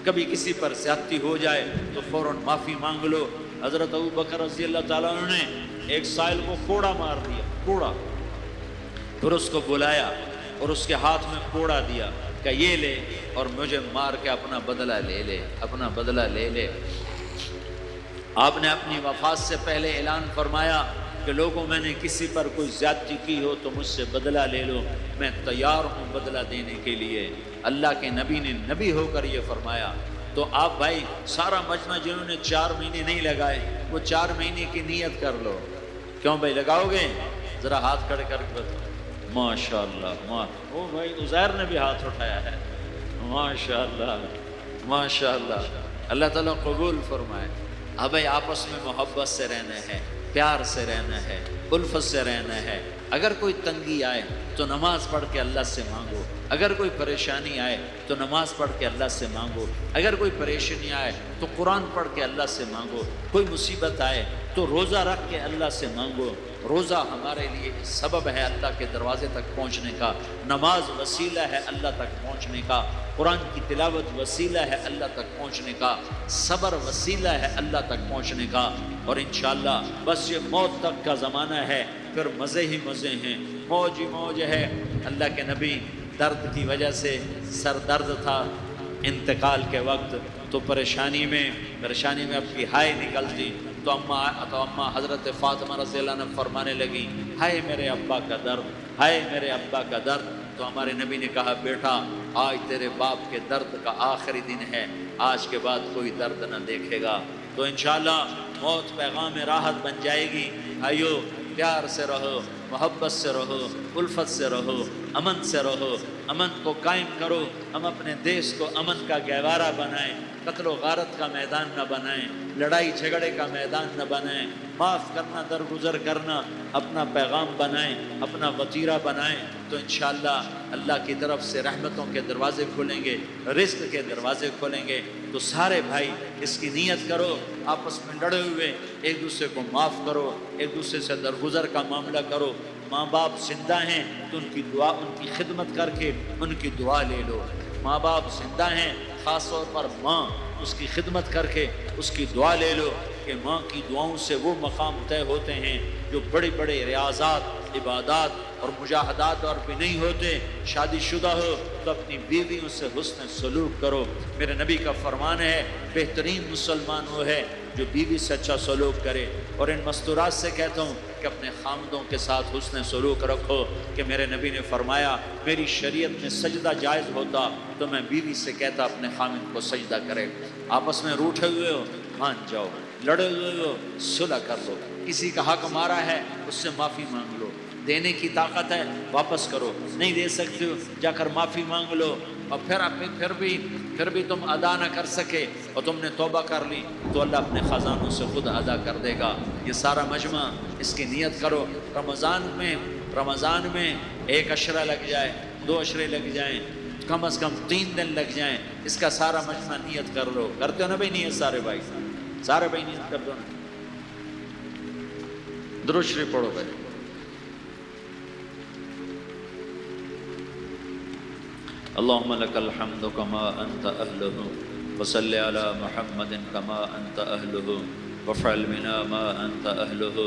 Speaker 1: کبھی کسی پر زیادتی ہو جائے تو فوراً معافی مانگ لو۔ حضرت ابوبکر رضی اللہ تعالیٰ عنہ نے ایک سائل کو کوڑا مار دیا، کوڑا، پھر اس کو بلایا اور اس کے ہاتھ میں کوڑا دیا کہ یہ لے اور مجھے مار کے اپنا بدلہ لے لے، اپنا بدلہ لے لے۔ آپ نے اپنی وفات سے پہلے اعلان فرمایا کہ لوگوں میں نے کسی پر کوئی زیادتی کی ہو تو مجھ سے بدلہ لے لو، میں تیار ہوں بدلہ دینے کے لیے۔ اللہ کے نبی نے نبی ہو کر یہ فرمایا۔ تو آپ بھائی سارا مجمع جنہوں نے 4 مہینے نہیں لگائے وہ 4 مہینے کی نیت کر لو۔ کیوں بھائی لگاؤ گے؟ ذرا ہاتھ کھڑے کر کے بتاؤ۔ ماشاءاللہ، وہ بھائی عزیر نے بھی ہاتھ اٹھایا ہے، ماشاءاللہ ماشاءاللہ، اللہ تعالیٰ قبول فرمائے۔ اب بھائی آپس میں محبت سے رہنا ہے، پیار سے رہنا ہے، الفت سے رہنا ہے۔ اگر کوئی تنگی آئے تو نماز پڑھ کے اللہ سے مانگو، اگر کوئی پریشانی آئے تو نماز پڑھ کے اللہ سے مانگو، اگر کوئی پریشانی آئے تو قرآن پڑھ کے اللہ سے مانگو، کوئی مصیبت آئے تو روزہ رکھ کے اللہ سے مانگو۔ روزہ ہمارے لیے سبب ہے اللہ کے دروازے تک پہنچنے کا، نماز وسیلہ ہے اللہ تک پہنچنے کا، قرآن کی تلاوت وسیلہ ہے اللہ تک پہنچنے کا، صبر وسیلہ ہے اللہ تک پہنچنے کا۔ اور انشاءاللہ بس یہ موت تک کا زمانہ ہے، پھر مزے ہی مزے ہیں، موج ہی موج ہے۔ اللہ کے نبی درد کی وجہ سے سر درد تھا انتقال کے وقت، تو پریشانی میں اب کی ہائے نکلتی تو اماں حضرت فاطمہ رضی اللہ عنہ فرمانے لگی، ہائے میرے ابا کا درد، ہائے میرے ابا کا درد۔ تو ہمارے نبی نے کہا، بیٹا آج تیرے باپ کے درد کا آخری دن ہے، آج کے بعد کوئی درد نہ دیکھے گا۔ تو انشاءاللہ موت پیغام راحت بن جائے گی۔ بھائیو پیار سے رہو، محبت سے رہو، الفت سے رہو، امن سے رہو، امن کو قائم کرو۔ ہم اپنے دیش کو امن کا گہوارہ بنائیں، قتل و غارت کا میدان نہ بنائیں، لڑائی جھگڑے کا میدان نہ بنائیں، معاف کرنا درگزر کرنا اپنا پیغام بنائیں، اپنا وتیرہ بنائیں، تو انشاءاللہ اللہ کی طرف سے رحمتوں کے دروازے کھولیں گے، رزق کے دروازے کھولیں گے۔ تو سارے بھائی اس کی نیت کرو، آپس میں لڑے ہوئے ایک دوسرے کو معاف کرو، ایک دوسرے سے درگزر کا معاملہ کرو۔ ماں باپ زندہ ہیں تو ان کی دعا، ان کی خدمت کر کے ان کی دعا لے لو۔ ماں باپ زندہ ہیں، خاص طور پر ماں، اس کی خدمت کر کے اس کی دعا لے لو، کہ ماں کی دعاؤں سے وہ مقام طے ہوتے ہیں جو بڑے بڑے ریاضات، عبادات اور مجاہدات اور بھی نہیں ہوتے۔ شادی شدہ ہو تو اپنی بیویوں سے حسن سلوک کرو۔ میرے نبی کا فرمان ہے، بہترین مسلمان وہ ہے جو بیوی سے اچھا سلوک کرے۔ اور ان مستورات سے کہتا ہوں کہ اپنے خامدوں کے ساتھ حسن سلوک رکھو، کہ میرے نبی نے فرمایا میری شریعت میں سجدہ جائز ہوتا تو میں بیوی سے کہتا اپنے خامد کو سجدہ کرے۔ آپس میں روٹھے ہوئے ہو مان جاؤ، لڑے ہوئے ہو صلح کر لو، کسی کا حق مارا ہے اس سے معافی مانگ لو، دینے کی طاقت ہے واپس کرو، نہیں دے سکتے ہو جا کر معافی مانگ لو۔ اور پھر بھی تم ادا نہ کر سکے اور تم نے توبہ کر لی تو اللہ اپنے خزانوں سے خود ادا کر دے گا۔ یہ سارا مجمع اس کی نیت کرو۔ رمضان میں 1 عشرہ لگ جائے، 2 عشرے لگ جائیں، کم از کم 3 دن لگ جائیں، اس کا سارا مجمع نیت کر لو۔ کرتے ہو نا بھائی نیت؟ سارے بھائی نیت کر دو نا۔ درود شریف پڑھو بھائی۔ اللهم لك الحمد كما أنت أهله وصل على محمد كما أنت أهله وافعل بنا ما أنت أهله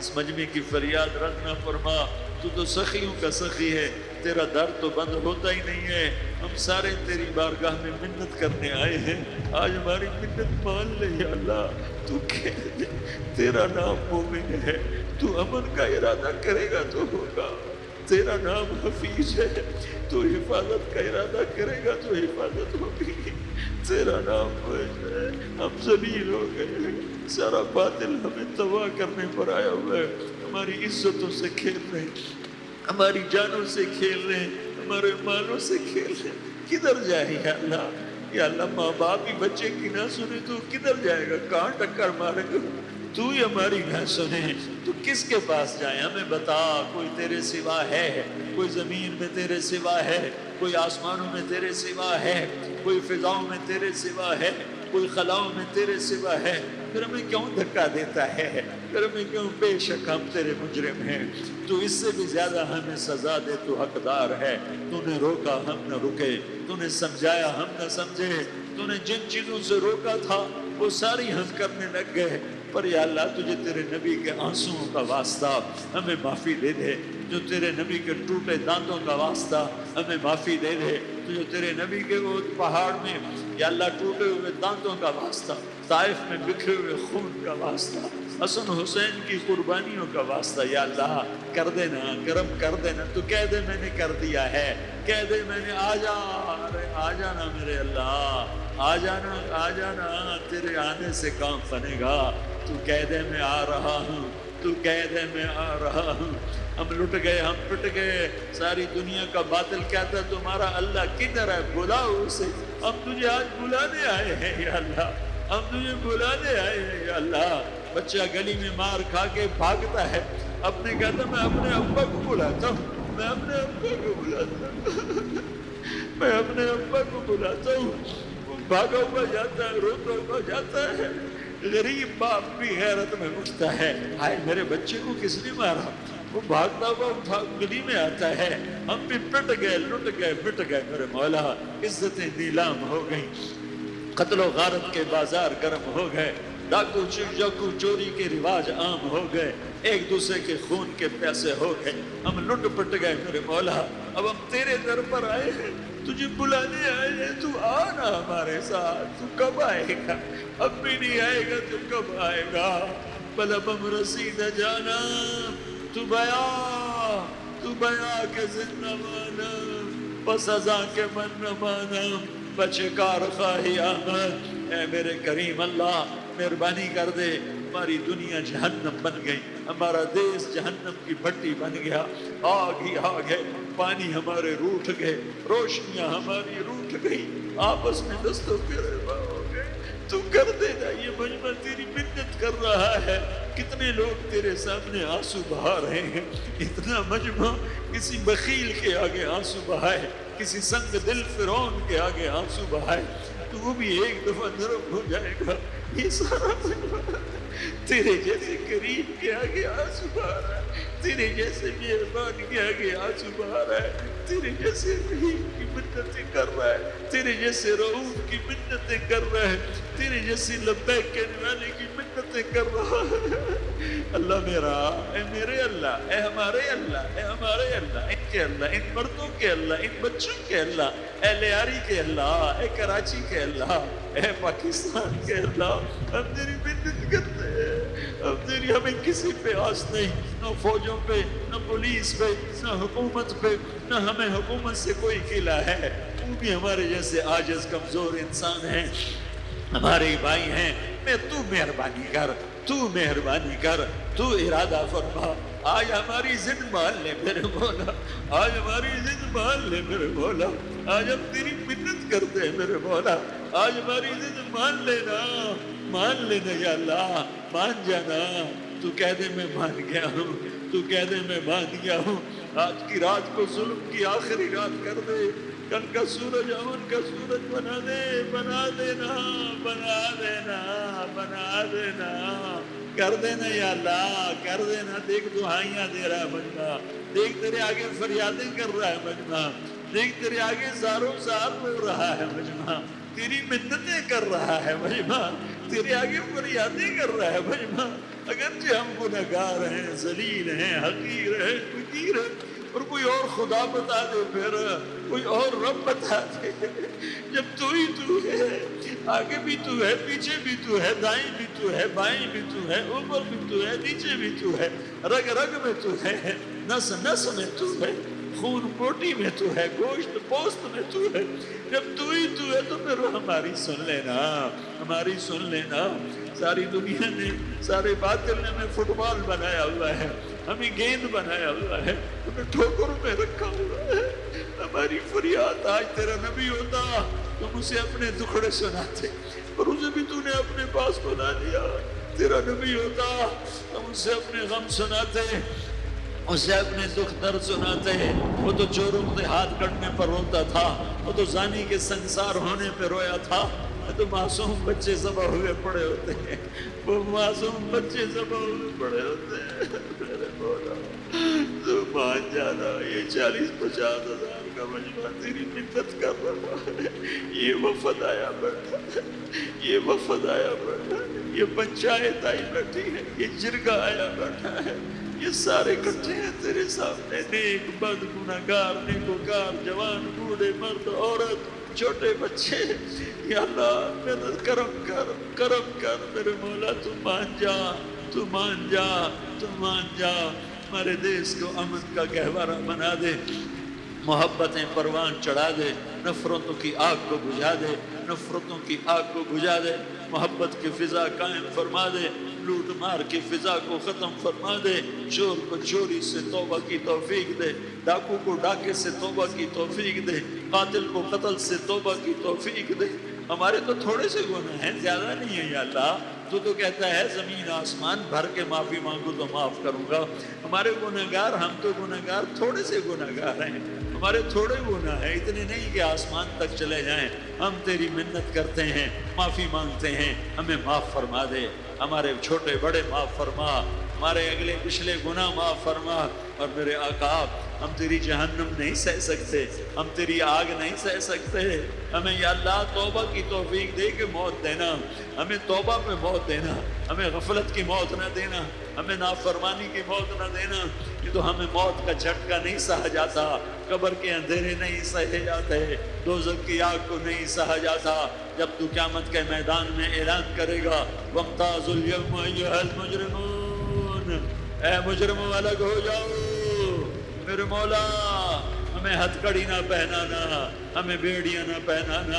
Speaker 1: اس مجمع کی فریاد رد نہ فرما، تو سخیوں کا سخی ہے، تیرا در تو بند ہوتا ہی نہیں ہے۔ ہم سارے تیری بارگاہ میں منت کرنے آئے ہیں، آج ہماری منت مان لے یا اللہ۔ تو کہہ دے تیرا نام مومن ہے، تو امن کا ارادہ کرے گا تو ہوگا، تیرا نام حفیظ ہے، تو حفاظت کا ارادہ کرے گا تو حفاظت ہوگی، تیرا نام ہے۔ ہم ذلیل ہو گئے، سارا باطل ہمیں تباہ کرنے پر آیا ہوا ہے، ہماری عزتوں سے کھیل رہے ہیں، ہماری جانوں سے کھیل رہے ہیں، ہمارے مالوں سے کھیل رہے ہیں۔ کدھر جائے یا اللہ؟ یا اللہ ماں باپ ہی بچے کی نہ سنے تو کدھر جائے گا؟ کہاں ٹکر مارے گا؟ تو ہی ہماری نہ سنے تو کس کے پاس جائیں؟ ہمیں بتا، کوئی تیرے سوا ہے؟ کوئی زمین میں تیرے سوا ہے؟ کوئی آسمانوں میں تیرے سوا ہے؟ کوئی فضاؤں میں تیرے سوا ہے؟ کوئی خلاؤں میں تیرے سوا ہے؟ پھر ہمیں کیوں دھکا دیتا ہے؟ پھر ہمیں کیوں؟ بے شک ہم تیرے مجرم ہیں، تو اس سے بھی زیادہ ہمیں سزا دے، تو حقدار ہے۔ تو نے روکا ہم نہ رکے، تو نے سمجھایا ہم نہ سمجھے، تو نے جن چیزوں سے روکا تھا وہ ساری ہم کرنے لگ گئے۔ پر یا اللہ تجھے تیرے نبی کے آنسوؤں کا واسطہ ہمیں معافی دے دے، جو تیرے نبی کے ٹوٹے دانتوں کا واسطہ ہمیں معافی دے دے، جو تیرے نبی کے وہ پہاڑ میں یا اللہ ٹوٹے ہوئے دانتوں کا واسطہ، طائف میں بکھرے ہوئے خون کا واسطہ، حسن حسین کی قربانیوں کا واسطہ یا اللہ کر دینا، کرم کر دینا۔ تو کہہ دے میں نے کر دیا ہے، کہہ دے میں نے، آ جا، ارے آ جانا میرے اللہ، آ جانا، آ جانا، تیرے آنے سے کام بنے گا۔ تو کہہ دے میں آ رہا ہوں، تو کہہ دے میں آ رہا ہوں۔ ہم لٹ گئے، ہم پٹ گئے، ساری دنیا کا باطل کہتا ہے تمہارا اللہ کدھر ہے؟ بلاؤ اسے، ہم تجھے آج بلانے آئے ہیں یا اللہ، ہم تجھے بلانے آئے ہیں یا اللہ۔ بچہ گلی میں مار کھا کے بھاگتا ہے، اپنے کہتا میں اپنے ابا کو بلاتا ہوں، میں اپنے ابا کو بلاتا ہوں، میں اپنے ابا کو بلاتا ہوں۔ وہ بھاگا ہوا جاتا ہے، روتا ہوا جاتا ہے، غریب باپ بھی غیرت میں اٹھتا ہے، ہائے میرے بچے کو کس نے مارا؟ وہ بھاگتا ہوا گلی میں آتا ہے، ہم بھی پٹ گئے، لٹ گئے، مٹ گئے میرے مولا، عزتیں نیلام ہو گئیں، قتل و غارت کے بازار گرم ہو گئے، ڈاکو چاکو چوری کے رواج عام ہو گئے، ایک دوسرے کے خون کے پیسے ہو گئے، ہم لٹ پٹ گئے میرے مولا۔ اب ہم تیرے در پر آئے ہیں، تجھے بلانے آئے ہیں، تو آنا ہمارے ساتھ۔ تو کب آئے گا؟ اب بھی نہیں آئے گا تو کب آئے گا؟ بلبم رسید جانا، تو بیا کے زندہ مانا، پس ازاں کے من نہ مانا، بچکار خواہی آمد۔ اے میرے کریم اللہ مہربانی کر دے، ہماری دنیا جہنم بن گئی، ہمارا دیس جہنم کی بھٹی بن گیا، آگ ہی آگ ہے، پانی ہمارے روٹھ گئے، روشنیاں ہماری روٹھ گئی، آپس میں دست و گریباں ہو گئے۔ تو کر دے گا، یہ مجمع تیری منت کر رہا ہے۔ کتنے لوگ تیرے سامنے آنسو بہا رہے ہیں، اتنا مجمع کسی بخیل کے آگے آنسو بہائے، کسی سنگ دل فرعون کے آگے آنسو بہائے تو وہ بھی ایک دفعہ نرم ہو جائے گا۔ یہ سارا مجمع تیرے جیسے کریم کے آگے آنسو بہا رہا ہے، تیرے جیسے مہربان کے آگے آنسو بہا رہا ہے، تیرے جیسے رحیم کی منتیں کر رہا ہے، تیرے جیسے رؤوف کی منتیں کر رہا ہے، تیرے جیسے لبیک کہنے والے کی منتیں کر رہا ہے۔ اللہ میرا، اے میرے اللہ، اے ہمارے اللہ، اے ہمارے اللہ، ان کے اللہ، ان مردوں کے اللہ، ان بچوں کے اللہ، اے لیاری کے اللہ، اے کراچی کے اللہ، اے پاکستان کے اللہ، ہم تیری منت کرتے ہیں، ہمیں کسی پہ آس نہیں، نہ فوجوں پہ، نہ پولیس پہ، نہ حکومت پہ، نہ ہمیں حکومت سے کوئی قلع ہے، وہ بھی ہمارے جیسے عاجز کمزور انسان ہیں، ہمارے بھائی ہیں۔ میں تو مہربانی کر، تو مہربانی کر، تو ارادہ فرما، آج ہماری ضد مان لے میرے مولا، آج ہماری ضد مان لے میرے مولا، آج ہم تیری منت کرتے ہیں میرے مولا، آج ہماری ضد مان لینا یا اللہ، مان جانا۔ تو کہہ دے میں مان گیا ہوں، تو کہہ دے میں مان گیا ہوں، آج کی رات کو ظلم کی آخری رات کر دے، کل کا سورج امن کا سورج بنا دے، بنا دینا، بنا دینا، بنا دینا، کر دینا یا اللہ، کر دینا۔ دیکھ دعائیاں دے رہا ہے مجمع، دیکھ تیرے آگے فریادیں کر رہا ہے مجمع، دیکھ تیرے آگے زاروں زار رو رہا ہے مجمع، تیری منتیں کر رہا ہے مجمع، تیرے آگے فریادیں کر رہا ہے مجمع۔ اگرچہ ہم گنہگار ہیں، ذلیل ہیں، حقیر ہیں، فقیر ہیں، اور کوئی اور خدا بتا دے، پھر کوئی اور رب بتا دے، جب تو ہی تو ہے، آگے بھی تو ہے، پیچھے بھی تو ہے، دائیں بھی تو ہے، بائیں بھی تو ہے، اوپر بھی تو ہے، نیچے بھی تو ہے، رگ رگ میں تو ہے، نس نس میں تو ہے، خون بوٹی میں تو ہے، گوشت پوست میں تو ہے، جب تو ہی تو ہے تو پھر ہماری سن لینا، ہماری سن لینا۔ ساری دنیا نے، سارے باطل نے ہمیں فٹ بال بنایا ہوا ہے، ہمیں گیند بنایا ہوا ہے، ہمیں ٹھوکروں میں رکھا ہوا ہے۔ ہماری فریاد آج تیرا نبی ہوتا، تم اسے اپنے دکھڑے سناتے، اور اسے بھی تو نے اپنے پاس بنا لیا۔ تیرا نبی ہوتا، تم اسے اپنے غم سناتے، اسے اپنے دکھ درد سناتے۔ وہ تو چوروں کے ہاتھ کٹنے پر روتا تھا، وہ تو زانی کے سنسار ہونے پہ رویا تھا، وہ تو معصوم بچے ذبح ہوئے پڑے ہوتے ہیں، وہ معصوم بچے ذبح ہوئے پڑے ہوتے ہیں۔ میرے مولا تو مان جانا، یہ 40-50 ہزار کا مجمع تیری منت کر رہا ہے، یہ وفد آیا بیٹھا ہے، یہ وفد آیا بیٹھا ہے، یہ پنچایت آئی بیٹھی ہے، یہ جرگہ آیا بیٹھا ہے، یہ سارے کٹھے ہیں تیرے سامنے، نیک بد گنہگار نیکوکار، جوان بوڑھے مرد عورت چھوٹے بچے۔ یا اللہ مدد کرم کر، کرم کر میرے مولا، تو مان جا، تو مان جا، تو مان جا۔ ہمارے دیس کو امن کا گہوارہ بنا دے، محبتیں پروان چڑھا دے، نفرتوں کی آگ کو بجھا دے، نفرتوں کی آگ کو بجھا دے، محبت کی فضا قائم فرما دے، لوٹ مار کی فضا کو ختم فرما دے، چور کو چوری سے توبہ کی توفیق دے، ڈاکو کو ڈاکے سے توبہ کی توفیق دے، قاتل کو قتل سے توبہ کی توفیق دے۔ ہمارے تو تھوڑے سے گناہ ہیں، زیادہ نہیں ہے یا اللہ۔ تو کہتا ہے زمین آسمان بھر کے معافی مانگو تو معاف کروں گا۔ ہمارے گنہگار، ہم تو گنہگار تھوڑے سے گنہگار ہیں، ہمارے تھوڑے گناہ ہیں، اتنے نہیں کہ آسمان تک چلے جائیں۔ ہم تیری منت کرتے ہیں، معافی مانگتے ہیں، ہمیں معاف فرما دے، ہمارے چھوٹے بڑے معاف فرما، ہمارے اگلے پچھلے گناہ معاف فرما۔ اور میرے آقا، ہم تیری جہنم نہیں سہ سکتے، ہم تیری آگ نہیں سہ سکتے، ہمیں یا اللہ توبہ کی توفیق دے کے موت دینا، ہمیں توبہ پہ موت دینا، ہمیں غفلت کی موت نہ دینا، ہمیں نافرمانی کی موت نہ دینا۔ یہ تو ہمیں موت کا جھٹکا نہیں سہا جاتا، قبر کے اندھیرے نہیں سہے جاتے، دوزخ کی آگ کو نہیں سہا جاتا۔ جب تو قیامت کے میدان میں اعلان کرے گا وَامْتَازُوا الْيَوْمَ أَيُّهَا الْمُجْرِمُونَ، اے مجرموں الگ ہو جاؤ۔ میرے مولا ہمیں ہتھ کڑی نہ پہنانا، ہمیں بیڑیاں نہ پہنانا،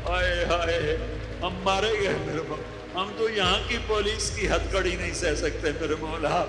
Speaker 1: ہائے ہائے ہم مارے گئے میرے مولا، ہم تو یہاں کی پولیس کی ہتھ کڑی نہیں سہ سکتے میرے مولا،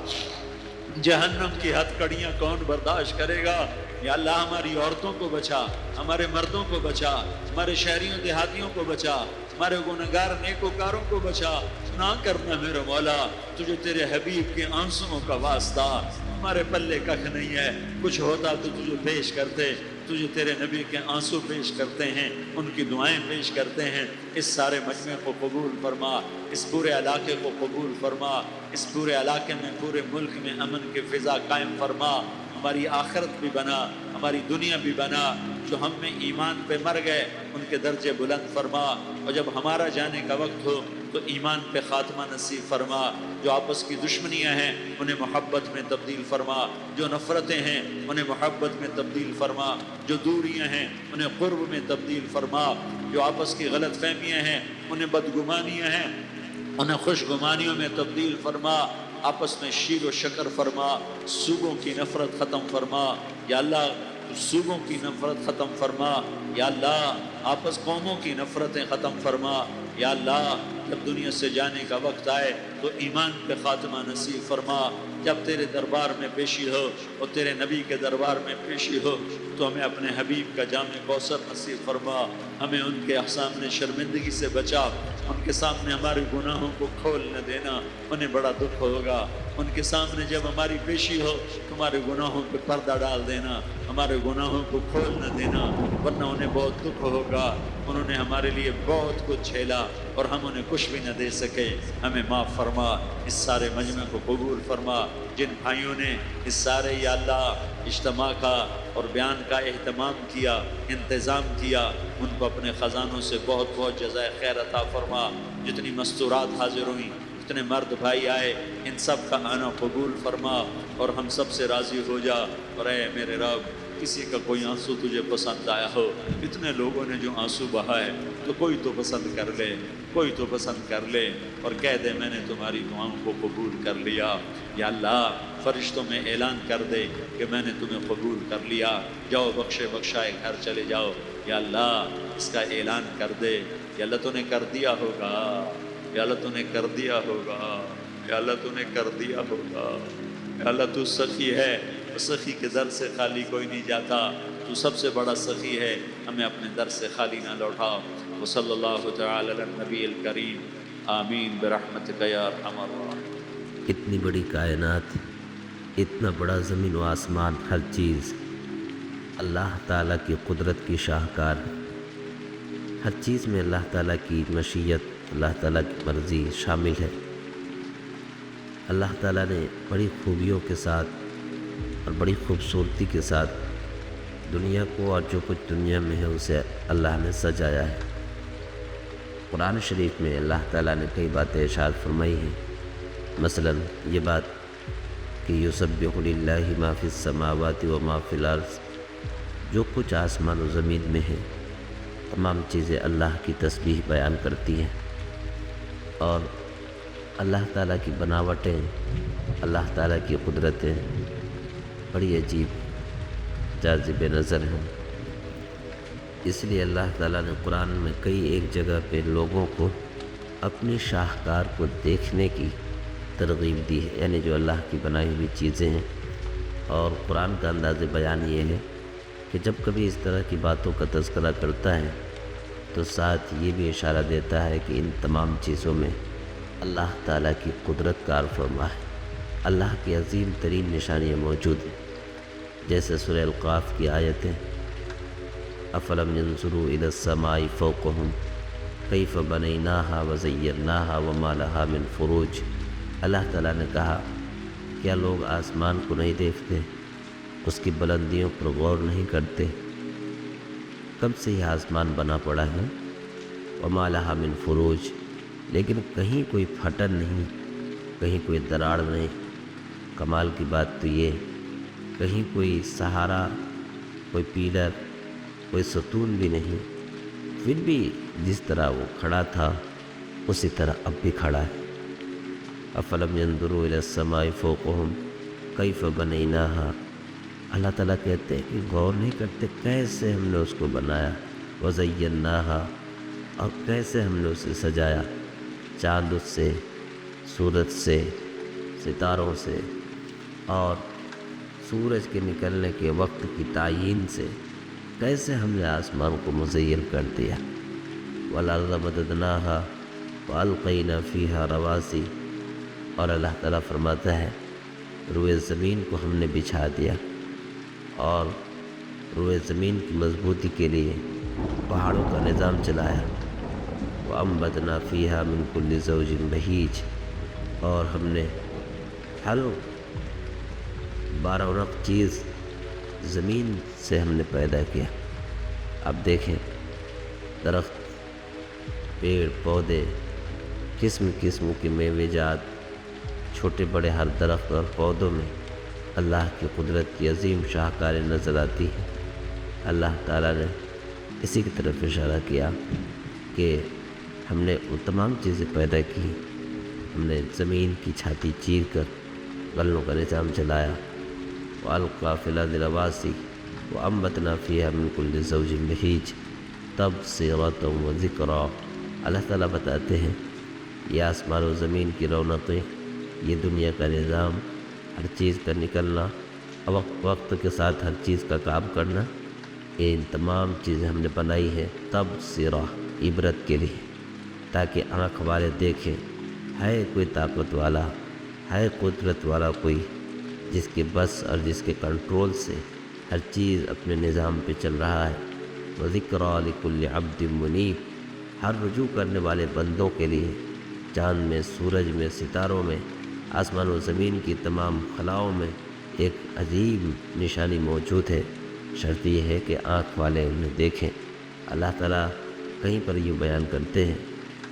Speaker 1: جہنم کی ہتھ کڑیاں کون برداشت کرے گا؟ یا اللہ ہماری عورتوں کو بچا، ہمارے مردوں کو بچا، ہمارے شہریوں دیہاتیوں کو بچا، ہمارے گنہگار نیکوکاروں کو بچا۔ نہ کرنا میرے مولا، تجھے تیرے حبیب کے آنسوؤں کا واسطہ، ہمارے پلے ککھ نہیں ہے، کچھ ہوتا تو تجھے پیش کرتے، تجھے تیرے نبی کے آنسو پیش کرتے ہیں، ان کی دعائیں پیش کرتے ہیں۔ اس سارے مجمع کو قبول فرما، اس پورے علاقے کو قبول فرما، اس پورے علاقے میں، پورے ملک میں امن کی فضا قائم فرما، ہماری آخرت بھی بنا، ہماری دنیا بھی بنا۔ جو ہم میں ایمان پہ مر گئے ان کے درجے بلند فرما، اور جب ہمارا جانے کا وقت ہو تو ایمان پہ خاتمہ نصیب فرما۔ جو آپس کی دشمنیاں ہیں انہیں محبت میں تبدیل فرما، جو نفرتیں ہیں انہیں محبت میں تبدیل فرما، جو دوریاں ہیں انہیں قرب میں تبدیل فرما، جو آپس کی غلط فہمیاں ہیں انہیں بدگمانیاں ہیں انہیں خوش گمانیوں میں تبدیل فرما، آپس میں شیر و شکر فرما، صوبوں کی نفرت ختم فرما۔ یا اللہ صوبوں کی نفرت ختم فرما، یا اللہ آپس قوموں کی نفرتیں ختم فرما۔ یا اللہ جب دنیا سے جانے کا وقت آئے تو ایمان پہ خاتمہ نصیب فرما۔ جب تیرے دربار میں پیشی ہو اور تیرے نبی کے دربار میں پیشی ہو تو ہمیں اپنے حبیب کا جام کوثر نصیب فرما، ہمیں ان کے سامنے شرمندگی سے بچا، ان کے سامنے ہمارے گناہوں کو کھول نہ دینا، انہیں بڑا دکھ ہوگا۔ ان کے سامنے جب ہماری پیشی ہو تمہارے گناہوں پہ پردہ ڈال دینا، ہمارے گناہوں کو کھول نہ دینا، ورنہ انہیں بہت دکھ ہوگا۔ انہوں نے ہمارے لیے بہت کچھ جھیلا اور ہم انہیں کچھ بھی نہ دے سکے، ہمیں معاف فرما۔ اس سارے مجمع کو قبول فرما۔ جن بھائیوں نے اس سارے یا اللہ اجتماع کا اور بیان کا اہتمام کیا، انتظام کیا، ان کو اپنے خزانوں سے بہت بہت جزائے خیر عطا فرما۔ جتنی مستورات حاضر ہوئیں جتنے مرد بھائی آئے ان سب کا آنا قبول فرما اور ہم سب سے راضی ہو جا۔ اور اے میرے رب کسی کا کوئی آنسو تجھے پسند آیا ہو، اتنے لوگوں نے جو آنسو بہائے تو کوئی تو پسند کر لے، کوئی تو پسند کر لے اور کہہ دے میں نے تمہاری دعاؤں کو قبول کر لیا۔ یا اللہ فرشتوں میں اعلان کر دے کہ میں نے تمہیں قبول کر لیا، جاؤ بخشے بخشائے گھر چلے جاؤ۔ یا اللہ اس کا اعلان کر دے، یا اللہ تو نے کر دیا ہوگا، یا اللہ تو نے کر دیا ہوگا، یا اللہ تو نے کر دیا ہوگا۔ یا اللہ تو سخی ہے، سخی کے در سے خالی کوئی نہیں جاتا، تو سب سے بڑا سخی ہے، ہمیں اپنے در سے خالی نہ لوٹا۔ وصلی اللہ تعالی علی النبی الکریم، آمین برحمتک یا ارحم الراحمین۔
Speaker 2: اتنی بڑی کائنات، اتنا بڑا زمین و آسمان، ہر چیز اللہ تعالیٰ کی قدرت کی شاہکار ہے۔ ہر چیز میں اللہ تعالیٰ کی مشیت، اللہ تعالیٰ کی مرضی شامل ہے۔ اللہ تعالیٰ نے بڑی خوبیوں کے ساتھ اور بڑی خوبصورتی کے ساتھ دنیا کو اور جو کچھ دنیا میں ہے اسے اللہ نے سجایا ہے۔ قرآن شریف میں اللہ تعالیٰ نے کئی باتیں ارشاد فرمائی ہیں، مثلا یہ بات کہ یسبح للہ ما فی السماوات و ما فی الارض، جو کچھ آسمان و زمین میں ہے تمام چیزیں اللہ کی تسبیح بیان کرتی ہیں، اور اللہ تعالیٰ کی بناوٹیں، اللہ تعالیٰ کی قدرتیں بڑی عجیب جاذب نظر ہیں۔ اس لیے اللہ تعالیٰ نے قرآن میں کئی ایک جگہ پہ لوگوں کو اپنی شاہکار کو دیکھنے کی ترغیب دی ہے، یعنی جو اللہ کی بنائی ہوئی چیزیں ہیں۔ اور قرآن کا انداز بیان یہ ہے کہ جب کبھی اس طرح کی باتوں کا تذکرہ کرتا ہے تو ساتھ یہ بھی اشارہ دیتا ہے کہ ان تمام چیزوں میں اللہ تعالیٰ کی قدرت کار فرما ہے، اللہ کی عظیم ترین نشانیاں موجود ہیں، جیسے سورہ القاف کی آیتیں افلم ينظروا الى السماء فوقهم کیف بنیناہا وزیناہا وما لہا من فروج۔ اللہ تعالیٰ نے کہا کیا لوگ آسمان کو نہیں دیکھتے، اس کی بلندیوں پر غور نہیں کرتے؟ کب سے یہ آسمان بنا پڑا ہے، وما لہا من فروج، لیکن کہیں کوئی پھٹن نہیں، کہیں کوئی دراڑ نہیں۔ کمال کی بات تو یہ کہیں کوئی سہارا، کوئی پیلر، کوئی ستون بھی نہیں، پھر بھی جس طرح وہ کھڑا تھا اسی طرح اب بھی کھڑا ہے۔ افلم ينظروا الى السماء فوقهم کیف بنیناہا، اللہ تعالیٰ کہتے ہیں کہ غور نہیں کرتے کیسے ہم نے اس کو بنایا، وزیناہا، اور کیسے ہم نے اسے سجایا، چاند سے، سورج سے، ستاروں سے، اور سورج کے نکلنے کے وقت کی تعیین سے کیسے ہم نے آسمان کو مزین کر دیا۔ والارض مددناہا والقینا فیہا رواسی، اور اللہ تعالیٰ فرماتا ہے روئے زمین کو ہم نے بچھا دیا اور روئے زمین کی مضبوطی کے لیے پہاڑوں کا نظام چلایا۔ وَأَنبَتْنَا فِيهَا مِن كُلِّ زَوْجٍ بَهِيجٍ، اور ہم نے ہر 12 رنگ چیز زمین سے ہم نے پیدا کیا۔ اب دیکھیں درخت، پیڑ پودے، قسم قسم کے میوے جات، چھوٹے بڑے ہر درخت اور پودوں میں اللہ کی قدرت کی عظیم شاہکاریں نظر آتی ہیں۔ اللہ تعالیٰ نے اسی کی طرف اشارہ کیا کہ ہم نے وہ تمام چیزیں پیدا کی، ہم نے زمین کی چھاتی چیر کر غلوں کا نظام چلایا۔ وَأَلْقَىٰ فِي الْأَرْضِ رَوَاسِيَ وَأَنبَتْنَا فِيهَا مِن كُلِّ زَوْجٍ بَهِيجٍ تَبْصِرَةً وَذِكْرَىٰ۔ اللہ تعالیٰ بتاتے ہیں یہ آسمان و زمین کی رونقیں، یہ دنیا کا نظام، ہر چیز کا نکلنا، وقت کے ساتھ ہر چیز کا کام کرنا، ان تمام چیزیں ہم نے بنائی ہیں تبصرہ، عبرت کے لیے، تاکہ آنکھ والے دیکھیں ہے کوئی طاقت والا، ہے قدرت والا کوئی جس کے بس اور جس کے کنٹرول سے ہر چیز اپنے نظام پہ چل رہا ہے۔ وَذِكْرَىٰ لِكُلِّ عَبْدٍ مُنِيبٍ، ہر رجوع کرنے والے بندوں کے لیے چاند میں، سورج میں، ستاروں میں، آسمان و زمین کی تمام خلاؤں میں ایک عجیب نشانی موجود ہے، شرط یہ ہے کہ آنکھ والے انہیں دیکھیں۔ اللہ تعالیٰ کہیں پر یوں بیان کرتے ہیں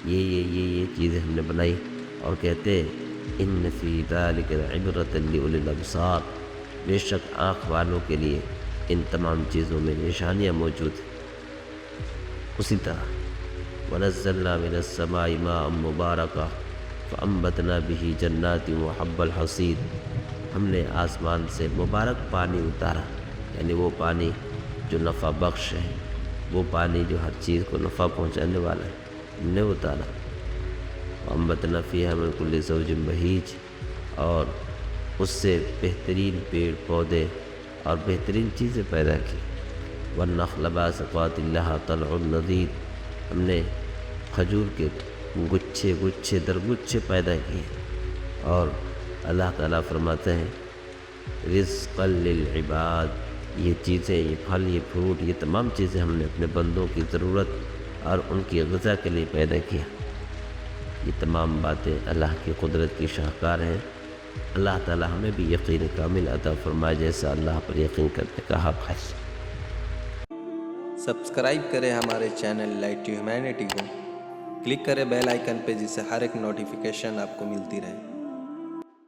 Speaker 2: یہ چیزیں ہم نے بنائی، اور کہتے ان فی ذلک لعبرۃ لأولی الابصار، بے شک آنکھ والوں کے لیے ان تمام چیزوں میں نشانیاں موجود ہیں۔ اسی طرح وَنَزَّلْنَا مِنَ السَّمَاءِ مَاءً مُبَارَكًا فَأَنبَتْنَا بِهِ جَنَّاتٍ وَحَبَّ الْحَصِيدِ، ہم نے آسمان سے مبارک پانی اتارا، یعنی وہ پانی جو نفع بخش ہے، وہ پانی جو ہر چیز کو نفع پہنچانے والا ہے، ہم نے اتارا۔ وَأَنبَتْنَا فِيهَا مِن كُلِّ زَوْجٍ بَهِيجٍ، اور اس سے بہترین پیڑ پودے اور بہترین چیزیں پیدا کی۔ وَالنَّخْلَ بَاسِقَاتٍ لَهَا طَلْعٌ نَضِيدٌ، ہم نے کھجور کے گچھے گچھے در گچھے پیدا کیے۔ اور اللہ تعالیٰ فرماتے ہیں رزقا للعباد، یہ چیزیں، یہ پھل، یہ فروٹ، یہ تمام چیزیں ہم نے اپنے بندوں کی ضرورت اور ان کی غذا کے لیے پیدا کیا۔ یہ تمام باتیں اللہ کی قدرت کی شاہکار ہیں۔ اللہ تعالیٰ ہمیں بھی یقین کامل عطا فرمائے، جیسا اللہ پر یقین کرنے کا حق ہے۔
Speaker 3: سبسکرائب کریں ہمارے چینل لائٹ ہیومینٹی کو، کلک کریں بیل آئیکن پہ، جس سے ہر ایک نوٹیفیکیشن آپ کو ملتی رہے۔